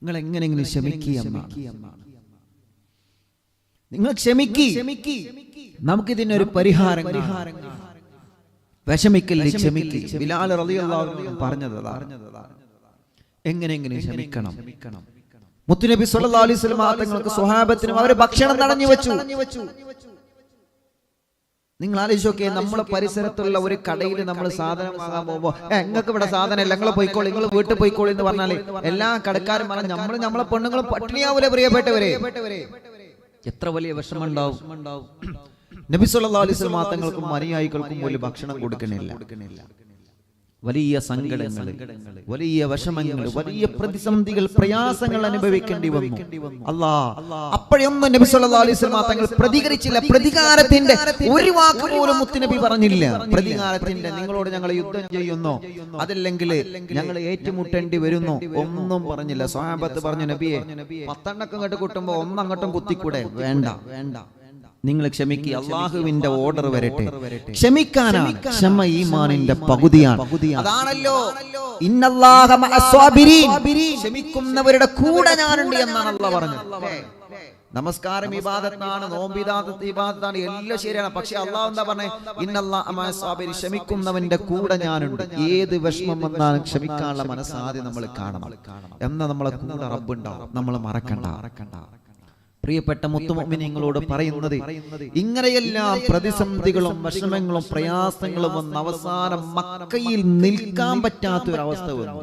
നിങ്ങൾ എങ്ങനെയെങ്കിലും ക്ഷമിക്കുക, നിങ്ങൾ ക്ഷമിക്കി, നമുക്കിതിനൊരു പരിഹാരം. വിഷമിക്കല്ലേ, ക്ഷമിക്കി. ബിലാൽ റളിയല്ലാഹു അൻഹു പറഞ്ഞത് എങ്ങനെയെങ്കിലും ക്ഷമിക്കണം. മുത്തുനബി സല്ലല്ലാഹു അലൈഹി വസല്ലം തങ്ങൾക്ക് സ്വഹാബത്തിനും അവര് ഭക്ഷണം തടഞ്ഞു വെച്ചു. നിങ്ങൾ ആലോചിച്ച് നോക്കിയേ, നമ്മളെ പരിസരത്തുള്ള ഒരു കടയിൽ നമ്മൾ സാധനം വാങ്ങാൻ പോകുമ്പോ നിങ്ങൾക്ക് ഇവിടെ സാധനം ഇല്ല, നിങ്ങൾ പോയിക്കോളി, നിങ്ങൾ വീട്ടിൽ പോയിക്കോളി എന്ന് പറഞ്ഞാല് എല്ലാ കടക്കാരും പറഞ്ഞാൽ നമ്മളെ പെണ്ണുങ്ങൾ പട്ടിണിയാവൂലെ പ്രിയപ്പെട്ടവരെ? എത്ര വലിയ വിഷമം ഉണ്ടാവും. നബി സല്ലല്ലാഹു അലൈഹി വസല്ലം തങ്ങൾക്കും അനുയായികൾക്കും പോലും ഭക്ഷണം കൊടുക്കണില്ല. വലിയ സങ്കടങ്ങൾ, വലിയ വിഷമങ്ങൾ, വലിയ പ്രതിസന്ധികൾ, പ്രയാസങ്ങൾ അനുഭവിക്കേണ്ടി വന്നു. അപ്പോഴൊന്നും നബി സല്ലല്ലാഹു അലൈഹി വസല്ലം തങ്ങൾ പ്രതികരിച്ചില്ല. പ്രതികാരത്തിന്റെ ഒരു വാക്ക് പോലും മുത്തുനബി പറഞ്ഞില്ല. പ്രതികാരത്തിന്റെ നിങ്ങളോട് ഞങ്ങൾ യുദ്ധം ചെയ്യുന്നു, അതല്ലെങ്കിൽ ഞങ്ങൾ ഏറ്റുമുട്ടേണ്ടി വരുന്നു, ഒന്നും പറഞ്ഞില്ല. സ്വഹാബത്ത് പറഞ്ഞു, നബിയെ 10 എണ്ണക്കം അങ്ങോട്ട് കൂട്ടുമ്പോ ഒന്നങ്ങോട്ടും കുത്തിക്കൂടെ? വേണ്ട, നിങ്ങൾ ക്ഷമിക്കുക, അള്ളാഹുവിന്റെ ഓർഡർ വരട്ടെ. ക്ഷമിക്കാനാണ്, ക്ഷമ ഈമാനിന്റെ പകുതിയാണ്. അതാണല്ലോ ഇന്നല്ലാഹ മഅസ്സാബിരീൻ, ക്ഷമിക്കുന്നവരുടെ കൂടെ ഞാനുണ്ട് എന്നാണ് അല്ലാഹ് പറഞ്ഞത്. നമസ്കാരം ഇബാദത്താണ്, നോമ്പ് ഇബാദത്താണ്, എല്ലാം ശരിയാണ്. പക്ഷെ അള്ളാഹു എന്താ പറഞ്ഞേ? ഇന്നല്ലാഹ മഅസ്സാബിരീൻ, ക്ഷമിക്കുന്നവന്റെ കൂടെ ഞാനുണ്ട്. ഏത് വിഷമം വന്നാലും ക്ഷമിക്കാനുള്ള മനസ്സാദ്യം നമ്മൾ കാണണം. എന്നാ നമ്മളെ കൂടെ റബ്ബുണ്ടാവും, നമ്മൾ മറക്കണ്ട. പ്രിയപ്പെട്ട മുത്തുമുഅ്മിനീങ്ങളോട് പറയുന്നത്, ഇങ്ങനെയെല്ലാം പ്രതിസന്ധികളും വിഷമങ്ങളും പ്രയാസങ്ങളും വന്ന് അവസാനം മക്കയിൽ നിൽക്കാൻ പറ്റാത്തൊരവസ്ഥ വന്നു.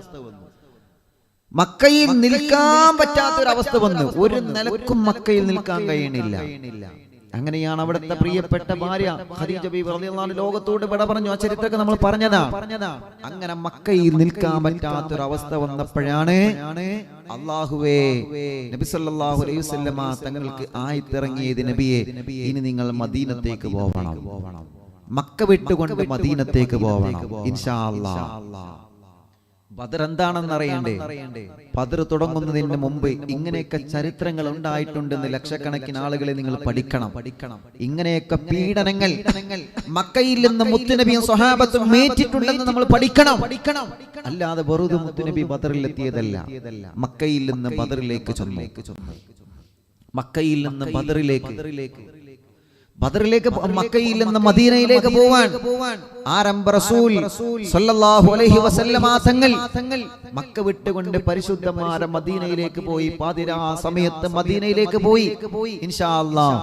മക്കയിൽ നിൽക്കാൻ പറ്റാത്തൊരവസ്ഥ വന്നു. ഒരു നിലക്കും മക്കയിൽ നിൽക്കാൻ കഴിയണില്ല. അങ്ങനെയാണ് അവിടുത്തെ പ്രിയപ്പെട്ട ഭാര്യ ഖദീജ ബീവി റളിയല്ലാഹു അൻഹ ലോകത്തോട് വിട പറഞ്ഞു. ആ ചരിത്രമൊക്കെ നമ്മൾ പറഞ്ഞതാണ്. അങ്ങനെ മക്കയിൽ നിൽക്കാൻ പറ്റാത്തൊരവസ്ഥ വന്നപ്പോഴാണ് അല്ലാഹുവേ നബി സല്ലല്ലാഹു അലൈഹി വസല്ലമ തങ്ങൾക്ക് ആയത്തിറങ്ങിയത്, നബിയെ ഇനി നിങ്ങൾ മദീനത്തേക്ക് പോകണം, മക്ക വിട്ടുകൊണ്ട് മദീനത്തേക്ക് പോകണം ഇൻഷാ അല്ലാഹ്. ബദർ എന്താണെന്ന് അറിയണ്ടേ? ബദർ തുടങ്ങുന്നതിന് മുമ്പ് ഇങ്ങനെയൊക്കെ ചരിത്രങ്ങൾ ഉണ്ടായിട്ടുണ്ടെന്ന് ലക്ഷക്കണക്കിന് ആളുകളെ നിങ്ങൾ പഠിക്കണം. ഇങ്ങനെയൊക്കെ പീഡനങ്ങൾ മക്കയിൽ നിന്ന് മുത്തുനബിയും സ്വഹാബത്തും മേറ്റിട്ടുണ്ടെന്ന് നമ്മൾ പഠിക്കണം. അല്ലാതെ വെറുതെ മുത്തുനബി ബദറിലെത്തിയതല്ല, മക്കയിൽ നിന്ന് ബദറിലേക്ക് ചെന്നു. മക്കയിൽ നിന്ന് ബദറിലേക്ക് മക്കയിൽ നിന്ന് മദീനയിലേക്ക് പോവാൻ ആരംഭ റസൂൽ സല്ലല്ലാഹു അലൈഹി വസല്ലമ തങ്ങൾ മക്ക വിട്ടുകൊണ്ട് പരിശുദ്ധമായ മദീനയിലേക്ക് പോയി. പാതിരാ സമയത്ത് മദീനയിലേക്ക് പോയി. ഇൻഷാ അല്ലാഹ്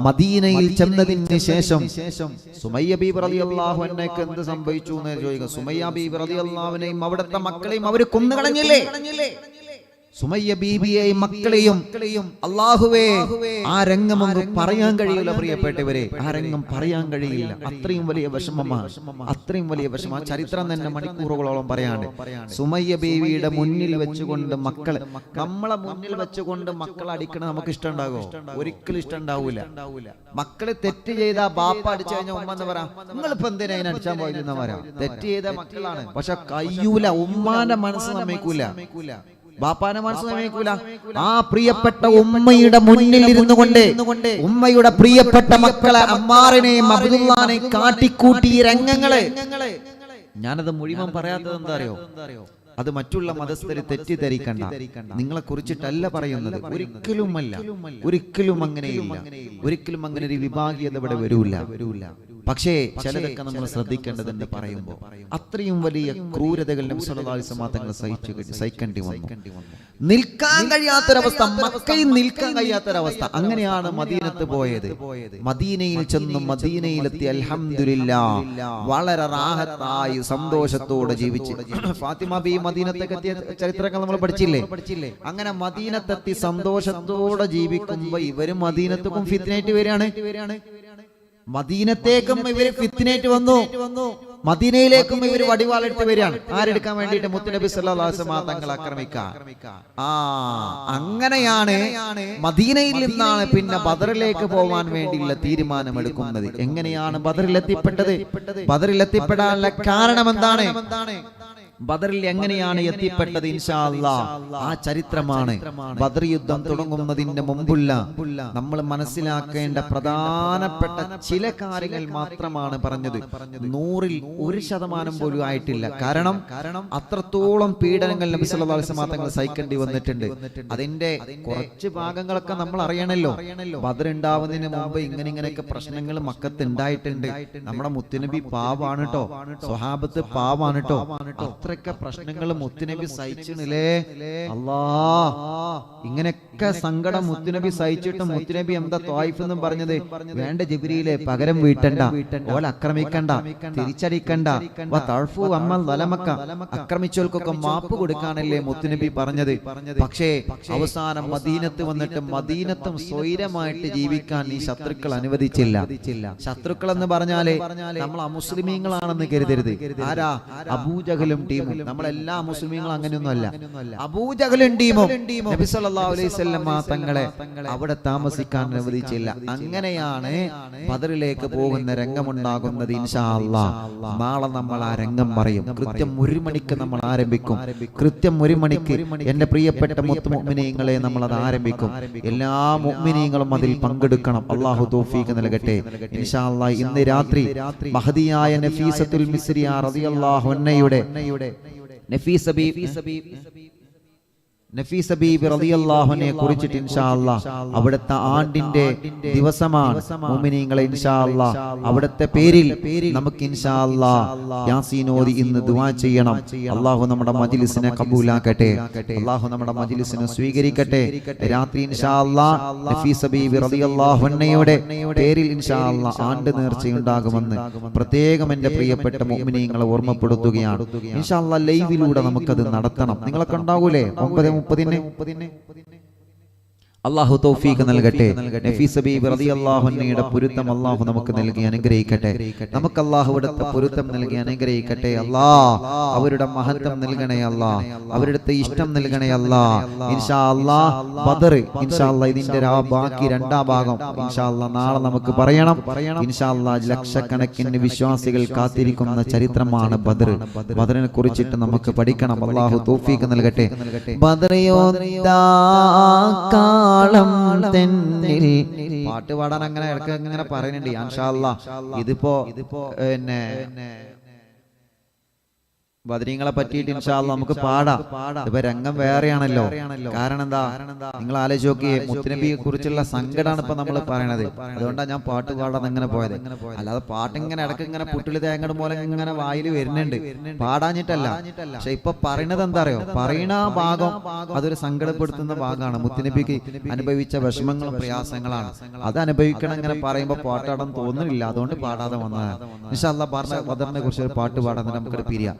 മദീനയിൽ ചെന്നതിന് ശേഷം സുമയ്യ ബീബി റളിയല്ലാഹു അൻഹയ്ക്ക് എന്ത് സംഭവിച്ചു എന്ന് ചോദിക്കുക. സുമയ്യ ബീബി റളിയല്ലാഹു അൻഹയും അവിടുത്തെ മക്കളെയും അവർ കൊന്നുകളഞ്ഞില്ലേ? സുമയ്യ ബീബിയെയും മക്കളെയും അല്ലാഹുവേ, ആ രംഗമൊന്നും പറയാൻ കഴിയില്ല പ്രിയപ്പെട്ടവരെ, ആ രംഗം പറയാൻ കഴിയില്ല. അത്രയും വലിയ വിഷമമാണ്, അത്രയും വലിയ വിഷമം. ആ ചരിത്രം തന്നെ മണിക്കൂറുകളോളം പറയാണ്ട്. സുമയ്യ ബീവിയുടെ മുന്നിൽ വെച്ചുകൊണ്ട് നമ്മളെ മുന്നിൽ വെച്ചുകൊണ്ട് മക്കളെ അടിക്കണം നമുക്ക് ഇഷ്ടമുണ്ടാകോ? ഒരിക്കലും ഇഷ്ടം ഉണ്ടാവൂല. മക്കള് തെറ്റ് ചെയ്താ ബാപ്പ അടിച്ചു കഴിഞ്ഞാൽ ഉമ്മ എന്ന് പറയാം, നിങ്ങളിപ്പോ എന്തിനാ അതിനെ അടിച്ചാൻ പോയില്ലെന്ന് പറയാം. തെറ്റ് ചെയ്ത മക്കളാണ്, പക്ഷെ കയ്യൂല, ഉമ്മാന്റെ മനസ്സ് നമ്മയ്ക്കൂല, ബാപ്പാനെ മനസ്സ് നയിക്കൂല. ആ പ്രിയപ്പെട്ട ഉമ്മയുടെ മുന്നിൽ ഇരുന്നു കൊണ്ട് ഉമ്മയുടെ പ്രിയപ്പെട്ട മക്കളെ അമ്മാറിനെയും അബ്ദുല്ലാനെയും കാട്ടിക്കൂട്ടി രംഗങ്ങള്, ഞാനത് മുഴുവൻ പറയാത്തത് എന്താ അറിയോ? അത് മറ്റുള്ള മതസ്ഥരെ തെറ്റിദ്ധരിക്കണ്ട, നിങ്ങളെ കുറിച്ചിട്ടല്ല പറയുന്നത്. ഒരിക്കലും അങ്ങനെയില്ല, ഒരിക്കലും അങ്ങനെ ഒരു വിഭാഗീയത ഇവിടെ വരൂല. പക്ഷേ ചിലതൊക്കെ നമ്മൾ ശ്രദ്ധിക്കേണ്ടതുണ്ട് പറയുമ്പോൾ. അത്രയും വലിയ ക്രൂരതകൾ നബി സല്ലല്ലാഹു അലൈഹി വസല്ലം തങ്ങൾ സഹിക്കേണ്ടി വന്നു. നിൽക്കാൻ കഴിയാത്തൊരവസ്ഥ, മക്കയിൽ നിൽക്കാൻ കഴിയാത്തൊരവസ്ഥ. അങ്ങനെയാണ് മദീനത്ത് പോയത്. മദീനയിൽ ചെന്ന് മദീനയിലെത്തി അൽഹംദുലില്ലാഹ് വളരെ റാഹത്തായി സന്തോഷത്തോടെ ജീവിച്ച്. ഫാത്തിമ ബി മദീനത്തേക്ക് എത്തിയ ചരിത്രങ്ങൾ നമ്മൾ പഠിച്ചില്ലേ? അങ്ങനെ മദീനത്തെത്തി സന്തോഷത്തോടെ ജീവിക്കുമ്പോ ഇവര് മദീനത്തേക്കും ഫിത്നയായിട്ട് വരികയാണ്. മദീനത്തേക്കും ഇവര് ഫിത്നയായിട്ട് വന്നു, മദീനയിലേക്കും ഇവര് വടിവാളെടുത്ത് വരികയാണ്. ആരെടുക്കാൻ വേണ്ടിയിട്ട്? മുത്തുനബി സല്ലല്ലാഹു അലൈഹി വസല്ലം തങ്ങൾ ആക്രമിക്കാൻ. അങ്ങനെയാണ് മദീനയിൽ നിന്നാണ് പിന്നെ ബദറിലേക്ക് പോവാൻ വേണ്ടിയുള്ള തീരുമാനമെടുക്കുന്നത്. എങ്ങനെയാണ് ബദറിലെത്തിപ്പെട്ടത്? ബദറിലെത്തിപ്പെടാനുള്ള കാരണം എന്താണ്? ബദറിൽ എങ്ങനെയാണ് എത്തിപ്പെട്ടത്? ഇൻഷാ അല്ലാഹ് ആ ചരിത്രമാണ്. ബദർ യുദ്ധം തുടങ്ങുന്നതിന് മുമ്പുള്ള നമ്മൾ മനസ്സിലാക്കേണ്ട പ്രധാനപ്പെട്ട ചില കാര്യങ്ങൾ മാത്രമാണ് പറഞ്ഞത്. 100ൽ 1% പോലും ആയിട്ടില്ല. കാരണം അത്രത്തോളം പീഡനങ്ങൾ നബി സല്ലല്ലാഹു അലൈഹി വസല്ലം തങ്ങൾ സഹിക്കേണ്ടി വന്നിട്ടുണ്ട്. അതിന്റെ കുറച്ച് ഭാഗങ്ങളൊക്കെ നമ്മൾ അറിയണല്ലോ. ബദർ ഉണ്ടാവുന്നതിന് മുമ്പ് ഇങ്ങനെയൊക്കെ പ്രശ്നങ്ങൾ മക്കത്ത് ഉണ്ടായിട്ടുണ്ട്. നമ്മുടെ മുത്തുനബി പാവാണ് കേട്ടോ, സ്വഹാബത്ത് പാവാണ് കേട്ടോ. അത്രയൊക്കെ പ്രശ്നങ്ങൾ മുത്തുനബി സഹിച്ചില്ലേ? അല്ലാഹ് ഇങ്ങനെ ഇങ്ങനെയൊക്കെ സങ്കടം മുത്തുനബി സഹിച്ചിട്ടും മുത്തുനബി എന്താ ത്വായിഫ് എന്നും പറഞ്ഞത്? വേണ്ട ജിബ്രീലെ, പകരം വീട്ടണ്ട, ഓല ആക്രമിക്കണ്ട, തിരിച്ചടിക്കണ്ട, ആക്രമിച്ചവർക്കൊക്കെ മാപ്പ് കൊടുക്കാനല്ലേ മുത്തുനബി പറഞ്ഞത്. പക്ഷേ അവസാനം മദീനത്ത് വന്നിട്ട് മദീനത്തും സ്വൈരമായിട്ട് ജീവിക്കാൻ ഈ ശത്രുക്കൾ അനുവദിച്ചില്ല. ശത്രുക്കൾ എന്ന് പറഞ്ഞാല് നമ്മൾ അമുസ്ലിമീങ്ങളാണെന്ന് കരുതരുത്. ആരാ? അബൂജഹലും ടീമും. നമ്മളെല്ലാ മുസ്ലിമീങ്ങളും അങ്ങനെയൊന്നുമല്ല. അബൂജഹലും ടീമും നബി സല്ലല്ലാഹു അലൈഹി വസല്ലം തങ്ങളെ അവിടെ താമസിക്കാൻ അനുവദിച്ചില്ല. അങ്ങനെയാണ് ബദറിലേക്ക് പോകുന്ന രംഗമുണ്ടാകുന്നത്. ഇൻഷാ അല്ലാഹ് നാളെ നമ്മൾ ആ രംഗം പറയും. കൃത്യം 1 മണിക്ക് നമ്മൾ ആരംഭിക്കും. കൃത്യം 1 മണിക്ക് എന്റെ പ്രിയപ്പെട്ട മുഅ്മിനീങ്ങളെ നമ്മൾ അത് ആരംഭിക്കും. എല്ലാ മുഅ്മിനീങ്ങളും അതിൽ പങ്കെടുക്കണം. അല്ലാഹു തൗഫീഖ് നൽകട്ടെ. ഇൻഷാ അല്ലാഹ് ഇന്ന് രാത്രി മഹദിയായ നഫീസത്തുൽ മിസ്രിയ റളിയല്ലാഹു അൻഹയുടെ നഫീസ ബീബി റളിയല്ലാഹു അൻഹയെ കുറിച്ചിട്ട് ഇൻഷാ അല്ലാഹ് അവിടുത്തെ ആണ്ടിന്റെ ദിവസമാണ്. മുഅ്മിനീങ്ങളെ ഇൻഷാ അല്ലാഹ് അവിടുത്തെ പേരിൽ നമുക്ക് ഇൻഷാ അല്ലാഹ് യാസീൻ ഓതി ഇന്ന് ദുആ ചെയ്യണം. അല്ലാഹു നമ്മുടെ മജ്ലിസിനെ കബൂലാക്കട്ടെ. അല്ലാഹു നമ്മുടെ മജ്ലിസിനെ സ്വീകരിക്കട്ടെ. രാത്രി ഇൻഷാ അല്ലാഹ് നഫീസ ബീബി റളിയല്ലാഹു അൻഹയുടെ പേരിൽ ഇൻഷാ അല്ലാഹ് ആണ്ട് നേർച്ചയുണ്ടാകുമെന്ന് പ്രത്യേകം എൻ്റെ പ്രിയപ്പെട്ട മുഅ്മിനീങ്ങളെ ഓർമ്മപ്പെടുത്തുകയാണ്. ഇൻഷാ അല്ലാഹ് ലൈവിലൂടെ നമുക്കത് നടത്തണം. നിങ്ങളൊക്കെ ഉണ്ടാവൂലേ? 9:30 അല്ലാഹു തൗഫീഖ് നൽകട്ടെ. നഫീസ ബീബി റളിയല്ലാഹു അൻഹയുടെ പൊരുത്തം അല്ലാഹു നമുക്ക് നൽകി അനുഗ്രഹിക്കട്ടെ. നമുക്ക് അല്ലാഹുവിന്റെ പൊരുത്തം നൽകി അനുഗ്രഹിക്കട്ടെ. അല്ലാഹ് അവരുടെ മഹത്വം നൽകണേ. അല്ലാഹ് അവരുടെ ഇഷ്ടം നൽകണേ. അല്ലാഹ് ഇൻഷാ അല്ലാഹ് ബദർ ഇൻഷാ അല്ലാഹ് ഇതിന്റെ ബാക്കി രണ്ടാം ഭാഗം ഇൻഷാ അല്ലാഹ് നാളെ നമുക്ക് പറയണം. ഇൻഷാ അല്ലാഹ് ലക്ഷക്കണക്കിന് വിശ്വാസികൾ കാത്തിരിക്കുന്ന ചരിത്രമാണ് ബദർ. ബദറിനെ കുറിച്ചിട്ട് നമുക്ക് പഠിക്കണം. അല്ലാഹു തൗഫീഖ് നൽകട്ടെ. ബദർ പാട്ട് പാടാൻ അങ്ങനെ ഇടയ്ക്ക് ഇങ്ങനെ പറയുന്നുണ്ട്. ഇൻഷാ അല്ലാഹ് ഇതിപ്പോ പിന്നെ ബദരീങ്ങളെ പറ്റിയിട്ട് ഇൻഷാ അല്ലാഹ് നമുക്ക് പാടാം. ഇപ്പൊ രംഗം വേറെയാണല്ലോ. കാരണം എന്താ? നിങ്ങൾ ആലോചിച്ച് നോക്കിയേ, മുത്തുനബിയെ കുറിച്ചുള്ള സങ്കടമാണ് ഇപ്പൊ നമ്മൾ പറയണത്. അതുകൊണ്ടാണ് ഞാൻ പാട്ട് പാടാൻ അങ്ങനെ പോയത്. അല്ലാതെ പാട്ട് ഇങ്ങനെ ഇടയ്ക്ക് ഇങ്ങനെ പുട്ടില് തേങ്ങയുടെ പോലെ ഇങ്ങനെ വായിൽ വരുന്നുണ്ട്, പാടാഞ്ഞിട്ടല്ല. പക്ഷെ ഇപ്പൊ പറയണത് എന്താ അറിയോ? പറയണ ഭാഗം അതൊരു സങ്കടപ്പെടുത്തുന്ന ഭാഗമാണ്. മുത്തുനബിക്ക് അനുഭവിച്ച വിഷമങ്ങളും പ്രയാസങ്ങളാണ്. അത് അനുഭവിക്കണം ഇങ്ങനെ പറയുമ്പോ പാട്ടാടാൻ തോന്നുന്നില്ല. അതുകൊണ്ട് പാടാതെ വന്നതാണ്. ഇൻഷാ അല്ലാഹ് പറഞ്ഞ ബദറിനെ കുറിച്ച് ഒരു പാട്ട് പാടാൻ നമുക്കൊരു പിരിയാം.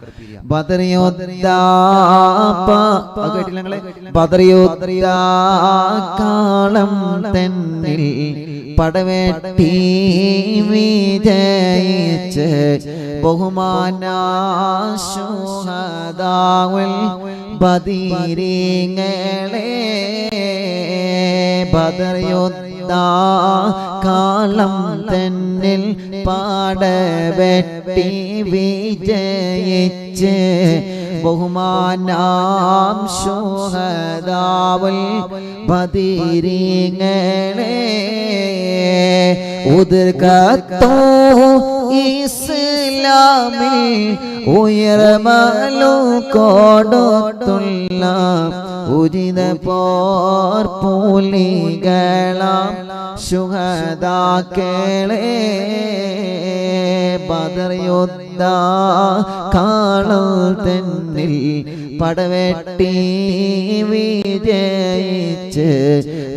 കാളം തന്നിൽ പടവെട്ടി വിജയിച്ച് ബഹുമാനാശുഹദാവുൽ ബദരീങ്ങളെ ബദർ കാളം തന്നിൽ പാടവെട്ടി വിജയിച്ച് ബഹുമാനാം ശുഹദാവുൽ ബദരീങ്ങളെ ഉദർകത്തോ ഇസ്ലാമിൽ ഉയർമലു കൊടുത്തുള്ള ഉജിത പോർ പൂലികളാം ശുഹദാക്കളെ ബദർ യുദ്ധ കാളം തന്നിൽ പടവെട്ടി വിജയിച്ച്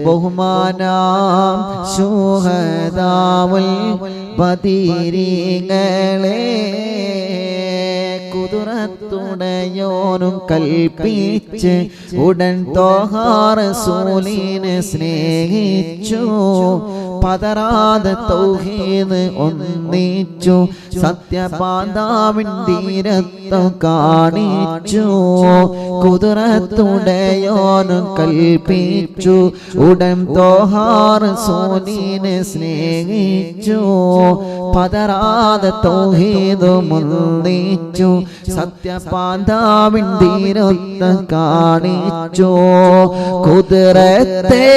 ബഹുമാനാം ശുഹദാവുൽ ബദരീങ്ങളെ കുദറത്തുടയോനും കൽപ്പിച്ച് ഉടൻ ത്വാഹ റസൂലിനെ സ്നേഹിച്ചു. പതറാതെ തൗഹീദ് ഒന്നിച്ചു. സത്യപാന്താവിൻ ധീരത്വം കാണിച്ചു. കുദറത്തുടയോനും കൽപ്പിച്ചു ഉടൻ ത്വാഹ റസൂലിനെ സ്നേഹിച്ചു. പതറാതെ തൗഹീദ് ഒന്നിച്ചു. സത്യപാന്താവിൻ ധീരത്വം കാണിച്ചു. കുദറത്തെ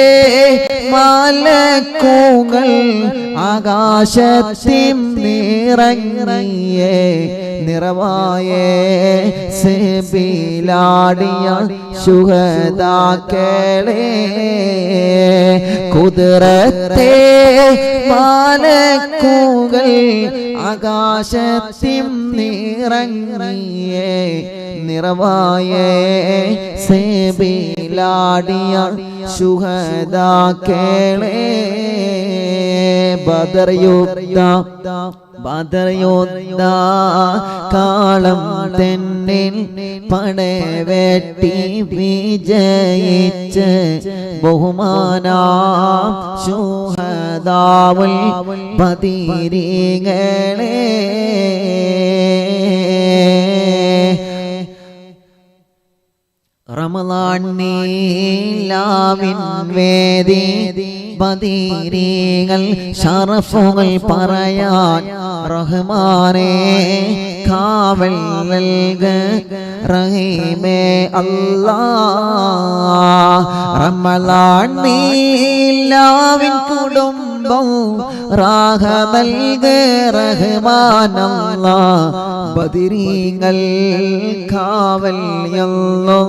മലക്കുകൾ ആകാശത്തിൽ നിറങ്ങിയേ നിറവായേ സെബിലാടിയ ശുഹദാക്കളെ കുദറത്തെ മലക്കുകൾ ആകാശത്തിൽ നിറങ്ങിയേ നിറവായേ സെബിലാടിയ ബദറിലാടിയ ശുഹദാക്കളെ ബദർയോദ്ധ കാളം തെന്നിൽ പടവെട്ടി വിജയിച്ച് ബഹുമാന ശുഹദാവുൽ ബദരീങ്ങളെ റമളാൻ നീലാവിൻ വേദി ബദരീങ്ങൾ ശറഫുകൾ പറയാൻ റഹ്മാനേ കാവൽ നൽക റഹീമേ അല്ലാഹ് റമളാൻ നീലാവിൻ കുടുംബം റാഹ നൽക റഹ്മാൻ അല്ലാഹ് ബദരീങ്ങൾ കാവൽ യല്ലോ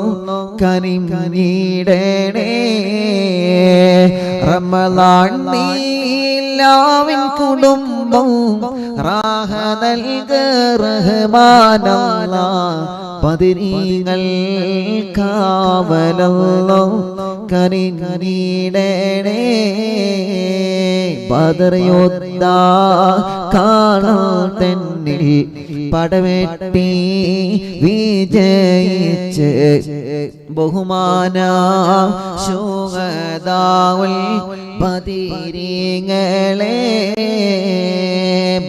കനിം നീടണേ റമളാൻ നീലാവിൻ കുടുംബം റാഹ നൽക റഹ്മാൻ അല്ലാഹ് ബദരീങ്ങൾ കാവലല്ലോ കനിം നീടണേ ബദർയോദ്ധ കാളം തെന്നിൽ പടവെട്ടി വിജയിച്ച് ബഹുമാന ശുഹദാവുൽ ബദരീങ്ങളെ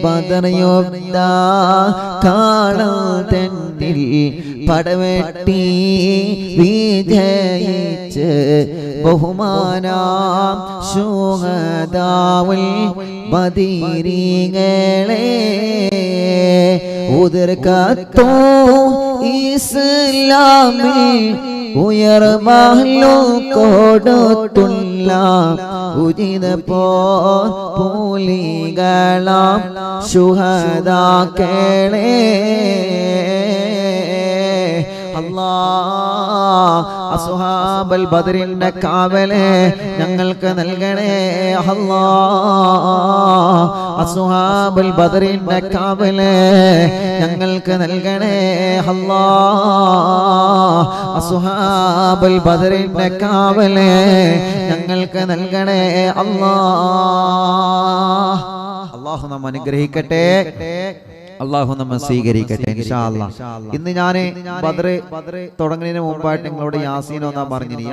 ബദർയോദ്ധ കാളം തെന്നിൽ പടവെട്ടി വിജയിച്ച് ബഹുമാന ശുഹദാവുൽ ബദരീങ്ങളെ ഉദർക്കത്തോ ഇസ്ലാമിൽ ഉയർവാലോ കൊടുത്തുള്ള ഉചിത പോലികളാം ശുഹദാക്കളെ അല്ലാഹ് അസ്ഹാബൽ ബദറിന്റെ കാവലെ ഞങ്ങൾക്ക് നൽകണേ അല്ലാഹ് അസ്ഹാബൽ ബദറിന്റെ കാവലെ ഞങ്ങൾക്ക് നൽകണേ അല്ലാഹ് അസ്ഹാബൽ ബദറിന്റെ കാവലെ ഞങ്ങൾക്ക് നൽകണേ അല്ലാഹ് അല്ലാഹു നമ്മെ അനുഗ്രഹിക്കട്ടെ അല്ലാഹു നമ്മെ സ്വീകരിക്കട്ടെ ഇൻഷാ അല്ലാഹ് ഇന്ന് ഞാൻ ബദർ തുടങ്ങുന്നതിന് മുമ്പായിട്ട് നിങ്ങളോട് യാസീൻ ഓതാൻ പറഞ്ഞിനി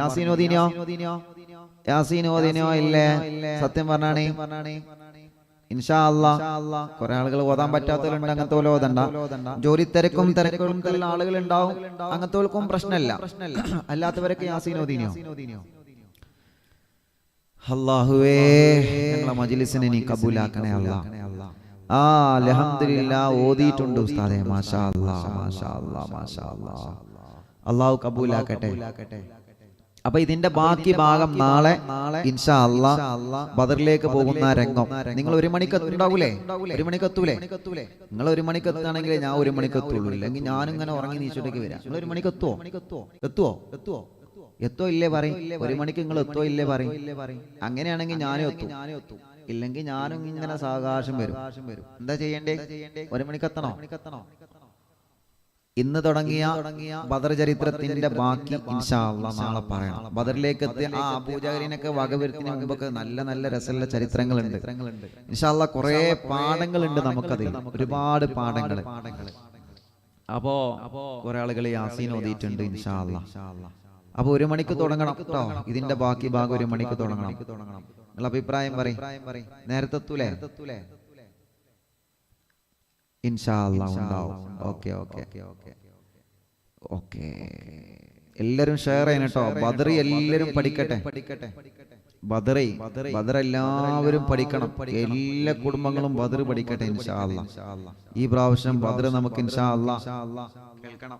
യാസീൻ ഓതിനോ ഇല്ലേ സത്യം പറഞ്ഞാണേ ഇൻഷാ അല്ലാഹ് കുറെ ആളുകൾ ഓതാൻ പറ്റാത്തവരുണ്ട് അങ്ങനത്തെ പോലെ ഓതണ്ട ജോലി തിരക്കും ആളുകൾ ഉണ്ടാവും അങ്ങനത്തെ പ്രശ്നമില്ല അല്ലാത്തവരൊക്കെ യാസീൻ ഓതിനോ അല്ലാഹുവേ ഞങ്ങളെ മജ്ലിസിനെ നീ കബൂലാക്കണേ അല്ലാഹ് അൽഹംദുലില്ലാഹ് ഓതിയിട്ടുണ്ട് ഉസ്താദേ മാഷാ അല്ലാഹ് മാഷാ അല്ലാഹ് മാഷാ അല്ലാഹ് അല്ലാഹു കബൂലാക്കട്ടെ അപ്പൊ ഇതിന്റെ ബാക്കി ഭാഗം നാളെ ഇൻഷാ അല്ലാഹ് ബദറിലേക്ക് പോകുന്ന രംഗം നിങ്ങൾ 1 മണിക്ക് ഉണ്ടാവൂലേ 1 മണിക്ക് എത്തൂലേ നിങ്ങൾ 1 മണിക്ക് എത്താണെങ്കിൽ ഞാൻ 1 മണിക്ക് എത്തുള്ളൂ ഇല്ലെങ്കിൽ ഞാനും ഇങ്ങനെ ഉറങ്ങി നീച്ചിട്ടേക്ക് വരാം നിങ്ങൾ 1 മണിക്ക് എത്തോ ഇല്ലേ പറയും 1 മണിക്ക് നിങ്ങൾ എത്തോ ഇല്ലേ പറയും അങ്ങനെയാണെങ്കിൽ ഞാനും എത്തും ഇല്ലെങ്കിൽ ഞാനും ഇങ്ങനെ സാവകാശം വരും എന്താ ചെയ്യണ്ടേ 1 മണിക്ക് എത്തണോ ഇന്ന് തുടങ്ങിയ ബദർ ചരിത്രത്തിന്റെ ബാക്കി ഇൻഷാ അല്ലാഹ് നാളെ പറയണം ബദറിലേക്ക് എത്തിയ ആ അബൂജഹലിനൊക്കെ വകവരുത്തിന് മുമ്പൊക്കെ നല്ല നല്ല രസമുള്ള ചരിത്രങ്ങളുണ്ട് ഇൻഷാ അല്ലാഹ് കുറെ പാഠങ്ങളുണ്ട് നമുക്കതിൽ ഒരുപാട് പാഠങ്ങൾ അപ്പോ കുറെ ആളുകൾ യാസീൻ ഓതിയിട്ടുണ്ട് ഇൻഷാ അല്ലാഹ് അപ്പൊ 1 മണിക്ക് തുടങ്ങണം കേട്ടോ ഇതിന്റെ ബാക്കി ഭാഗം 1 മണിക്ക് തുടങ്ങണം നിങ്ങൾ അഭിപ്രായം പറയും നേരത്തെ എത്തൂലേ ഇൻഷാ അല്ലാഹ് ഉണ്ടാവും ഓക്കെ എല്ലാരും ഷെയർ ചെയ്യണം കേട്ടോ ബദർ എല്ലാരും പഠിക്കട്ടെ ബദർ എല്ലാവരും പഠിക്കണം എല്ലാ കുടുംബങ്ങളും ബദർ പഠിക്കട്ടെ ഇൻഷാ അല്ലാഹ് ഈ പ്രാവശ്യം ബദർ നമുക്ക് ഇൻഷാ അല്ലാഹ് കേൾക്കണം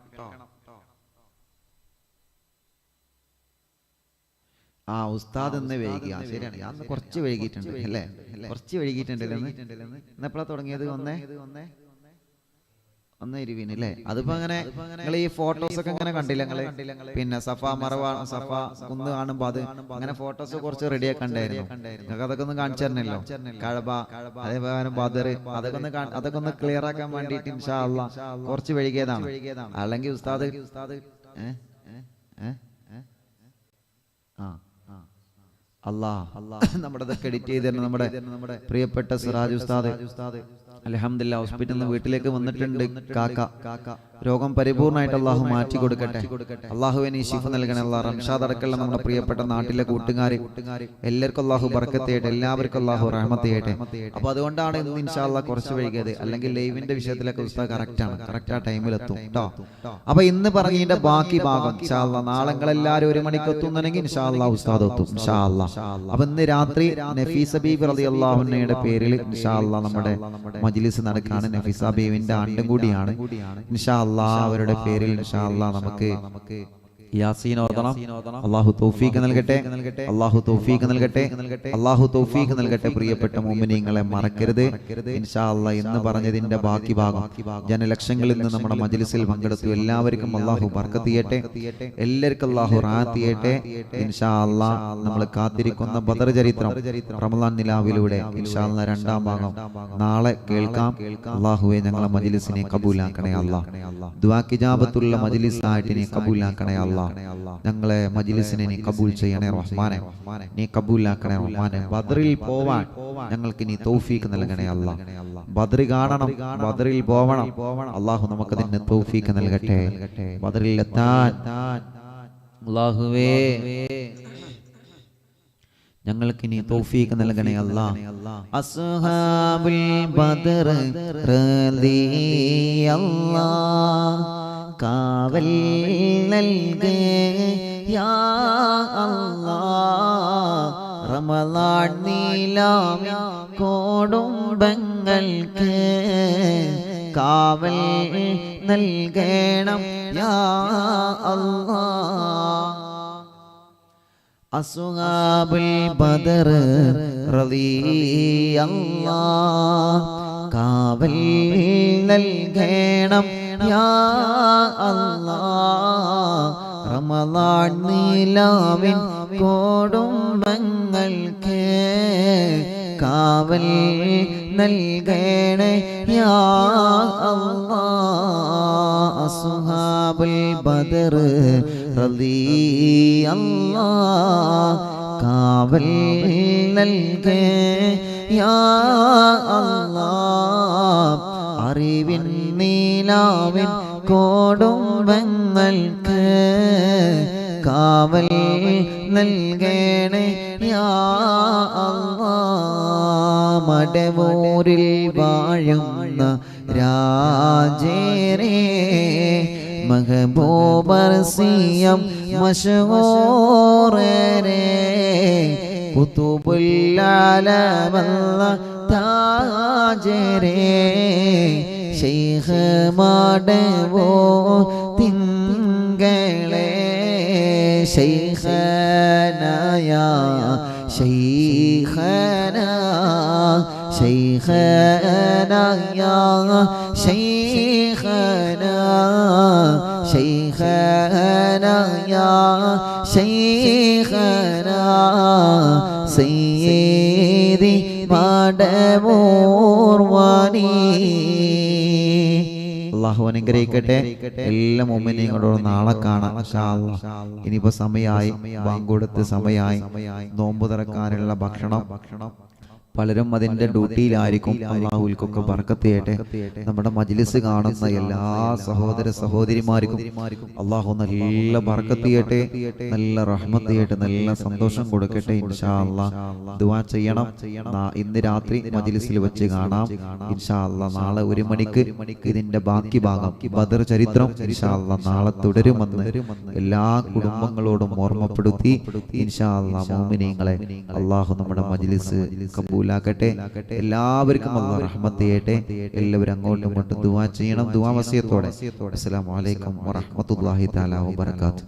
ഉസ്താദ് എന്ന് വൈകിയ ശരിയാണ് ഞാൻ കുറച്ച് വൈകിട്ടുണ്ട് അല്ലേ കുറച്ച് വൈകിട്ടുണ്ടല്ലേ ഇന്ന് എപ്പോഴാ തുടങ്ങിയത് 1:20 അല്ലേ അതിപ്പോ അങ്ങനെ നിങ്ങൾ ഈ ഫോട്ടോസ് ഒക്കെ ഇങ്ങനെ കണ്ടില്ല നിങ്ങള് പിന്നെ സഫ മറവ സഫ കുന്ന് കാണുമ്പോ അത് അങ്ങനെ ഫോട്ടോസ് കുറച്ച് റെഡിയാക്കി കണ്ടായിരുന്നു നിങ്ങൾക്ക് അതൊക്കെ ഒന്ന് കാണിച്ചു തരണല്ലോ കഅബ അതേപോലെ ബദർ അതൊക്കെ ഒന്ന് ക്ലിയർ ആക്കാൻ വേണ്ടിട്ട് ഇൻഷാ അല്ലാഹ് കുറച്ച് വൈകിയതാണ് അല്ലെങ്കിൽ ഉസ്താദ് നമ്മുടെതൊക്കെ എഡിറ്റ് ചെയ്ത് തരുന്ന നമ്മുടെ പ്രിയപ്പെട്ട സിറാജ് ഉസ്താദ് അൽഹംദുലില്ലാ ഹോസ്പിറ്റലിൽ നിന്ന് വീട്ടിലേക്ക് വന്നിട്ടുണ്ട്. കാക്ക രോഗം പരിപൂർണമായിട്ട് അള്ളാഹു മാറ്റി കൊടുക്കട്ടെ. അള്ളാഹുവിന് ഈ ശിഫ നൽകണേ. അള്ളാഹ് റംഷാദ് അടക്കമുള്ള നമ്മുടെ പ്രിയപ്പെട്ട നാട്ടിലെ കൂട്ടുകാർ എല്ലാവർക്കും അള്ളാഹു ബർക്കത്ത് ചെയ്യട്ടെ, എല്ലാവർക്കും അള്ളാഹു റഹ്മത്ത് ചെയ്യട്ടെ. അപ്പൊ അതുകൊണ്ടാണ് ഇന്ന് ഇൻഷാ അള്ളാഹ് കുറച്ച് വൈകിയത്. അല്ലെങ്കിൽ ലൈവിന്റെ വിഷയത്തിലൊക്കെ ഉസ്താദ് കറക്റ്റ് ആ ടൈമിലെത്തും കേട്ടോ. അപ്പൊ ഇന്ന് പറഞ്ഞതിന്റെ ബാക്കി ഭാഗം ഇൻഷാ അള്ളാഹ് നാളെ എല്ലാവരും 1 മണിക്ക് എത്തുന്നുണ്ടെങ്കിൽ ഇൻഷാ അള്ളാഹ് ഉസ്താദ് എത്തും ഇൻഷാ അള്ളാഹ്. അപ്പൊ ഇന്ന് രാത്രി നഫീസ ബീബി റളിയല്ലാഹു അൻഹയുടെ പേരിൽ ഇൻഷാ അള്ളാഹ് നമ്മുടെ മജ്ലിസ് നടക്കാണ്. നഫീസ ബീവിന്റെ ആണ്ടും കൂടിയാണ് ഇൻഷാ അള്ളാഹ്. അവരുടെ പേരിൽ ഇൻഷാ അള്ളാഹ് നമുക്ക് യാസീൻ ഓതണം. അല്ലാഹു തൗഫീഖ് നൽകട്ടെ, അല്ലാഹു തൗഫീഖ് നൽകട്ടെ, അല്ലാഹു തൗഫീഖ് നൽകട്ടെ. പ്രിയപ്പെട്ട മുഅ്മിനീങ്ങളെ മറക്കരുത് ഇൻഷാ അല്ലാഹ്. ഇന്ന് പറഞ്ഞതിന്റെ ബാക്കി ഭാഗം ജനലക്ഷങ്ങളിൽ നിന്ന് നമ്മുടെ മജ്ലിസിൽ പങ്കെടുത്തു. എല്ലാവർക്കും അല്ലാഹു ബർക്കത്ത് ചെയ്യട്ടെ, എല്ലാവർക്കും അല്ലാഹു റാഹത്ത് ചെയ്യട്ടെ ഇൻഷാ അല്ലാഹ്. നമ്മൾ കാത്തിരിക്കുന്ന ബദർ ചരിത്രം റമളാൻ നിലാവിലൂടെ ഇൻഷാ അല്ലാഹ് 2ാം ഭാഗം നാളെ കേൾക്കാം. അല്ലാഹുവേ ഞങ്ങളെ മജ്ലിസിനെ കബൂലാക്കണേ അല്ലാഹ്. ദുആ ഇജാബത്തുള്ള മജ്ലിസായിട്ട് നീ കബൂലാക്കണേ അല്ലാഹ്. ഞങ്ങളെ മജ്ലിസിനെ നീ കബൂൽ ചെയ്യണേ റഹ്മാനെ, നീ കബൂലാക്കണേ റഹ്മാനെ. ബദറിൽ പോവാൻ ഞങ്ങൾക്ക് നീ തൗഫീഖ് നൽകണേ അല്ലാഹ്. ബദർ കാണണം, ബദറിൽ പോവണം. അല്ലാഹു നമുക്കതിന് തൗഫീഖ് നൽകട്ടെ. ബദറിൽ എത്താൻ അല്ലാഹുവേ ഞങ്ങൾക്ക് നീ തൗഫീഖ് നൽകണേ അല്ലാഹ്. അസ്ഹാബുൽ ബദർ റളിയല്ലാഹ് കാവൽ നൽകേ യാ അല്ലാഹ്. റമളാൻ നീലാമിൻ കോടുംബങ്ങൾക്ക് കാവൽ നൽകണം യാ അല്ലാഹ്. അസ്ഹാബുൽ ബദർ റളിയല്ലാഹ് കാവൽ നൽകണം യാ അല്ലാഹ്. റമളാൻ നീലാവിൻ കോടുംബങ്ങൾക്ക് കാവൽ നൽകണേ യാ അല്ലാഹ്. അസ്ഹാബുൽ ബദർ റളിയല്ലാഹ് കാവൽ നൽകേ യാ അല്ലാഹ്. അറിവിൻ നീലാവിൻ കോടുംബങ്ങൾക്ക് കാവൽ നൽകണേ യാ അല്ലാഹ്. മടവൂരിൽ വാഴുന്ന രാജേരേ മഹബൂബർ സിയം മശഹൂറേ കുതുബുൽ ആലമല്ല താജരേ ശൈഖ് മാടവോ തിങ്കളേ ശൈഖനായ ശൈഖന ശൈഖനായ ശൈഖന ശൈഖനായ ശൈഖന സയ്യിദി മാടവൂർ വാനി. അല്ലാഹു അനുഗ്രഹിക്കട്ടെ. എല്ലാ മുഅ്മിനീങ്ങളോടും നാളെ കാണാം ഇൻഷാ അല്ലാഹ്. ഇനിയിപ്പോ സമയമായി, ബാങ്ക് കൊടുത്ത് സമയമായി. നോമ്പ് തുറക്കാനുള്ള ഭക്ഷണം പലരും അതിന്റെ ഡ്യൂട്ടിയിലായിരിക്കും. അല്ലാഹുവിൽക്കൊക്കെ ബർക്കത്ത് ചെയ്യട്ടെ. നമ്മുടെ മജ്ലിസ് കാണുന്ന എല്ലാ സഹോദര സഹോദരിമാർക്കും അല്ലാഹു നല്ല ബർക്കത്ത് ചെയ്യട്ടെ, നല്ല റഹ്മത്ത് ചെയ്യട്ടെ, നല്ല സന്തോഷം കൊടുക്കട്ടെ ഇൻഷാ അല്ലാഹ്. ദുആ ചെയ്യണം. ഇന്ന് രാത്രി മജ്ലിസിൽ വെച്ച് കാണാം ഇൻഷാ അല്ലാഹ്. നാളെ 1 മണിക്ക് ഇതിന്റെ ബാക്കി ഭാഗം ബദർ ചരിത്രം ഇൻഷാ അല്ലാഹ് നാളെ തുടരുമെന്ന് എല്ലാ കുടുംബങ്ങളോടും ഓർമ്മപ്പെടുത്തി ഇൻഷാ അല്ലാഹ്. മുഅ്മിനീങ്ങളെ അല്ലാഹു നമ്മുടെ മജ്ലിസ് കബൂലാക്കട്ടെ. എല്ലാവർക്കും അല്ലാഹു റഹ്മത്ത് ചെയ്യട്ടെ. എല്ലാവരും അങ്ങോട്ടും ഇങ്ങോട്ടും ദുആ ചെയ്യണം. ദുആ വസിയത്തോടെ. അസ്സലാമു അലൈക്കും വറഹ്മത്തുള്ളാഹി തആല വബറകാതുഹു.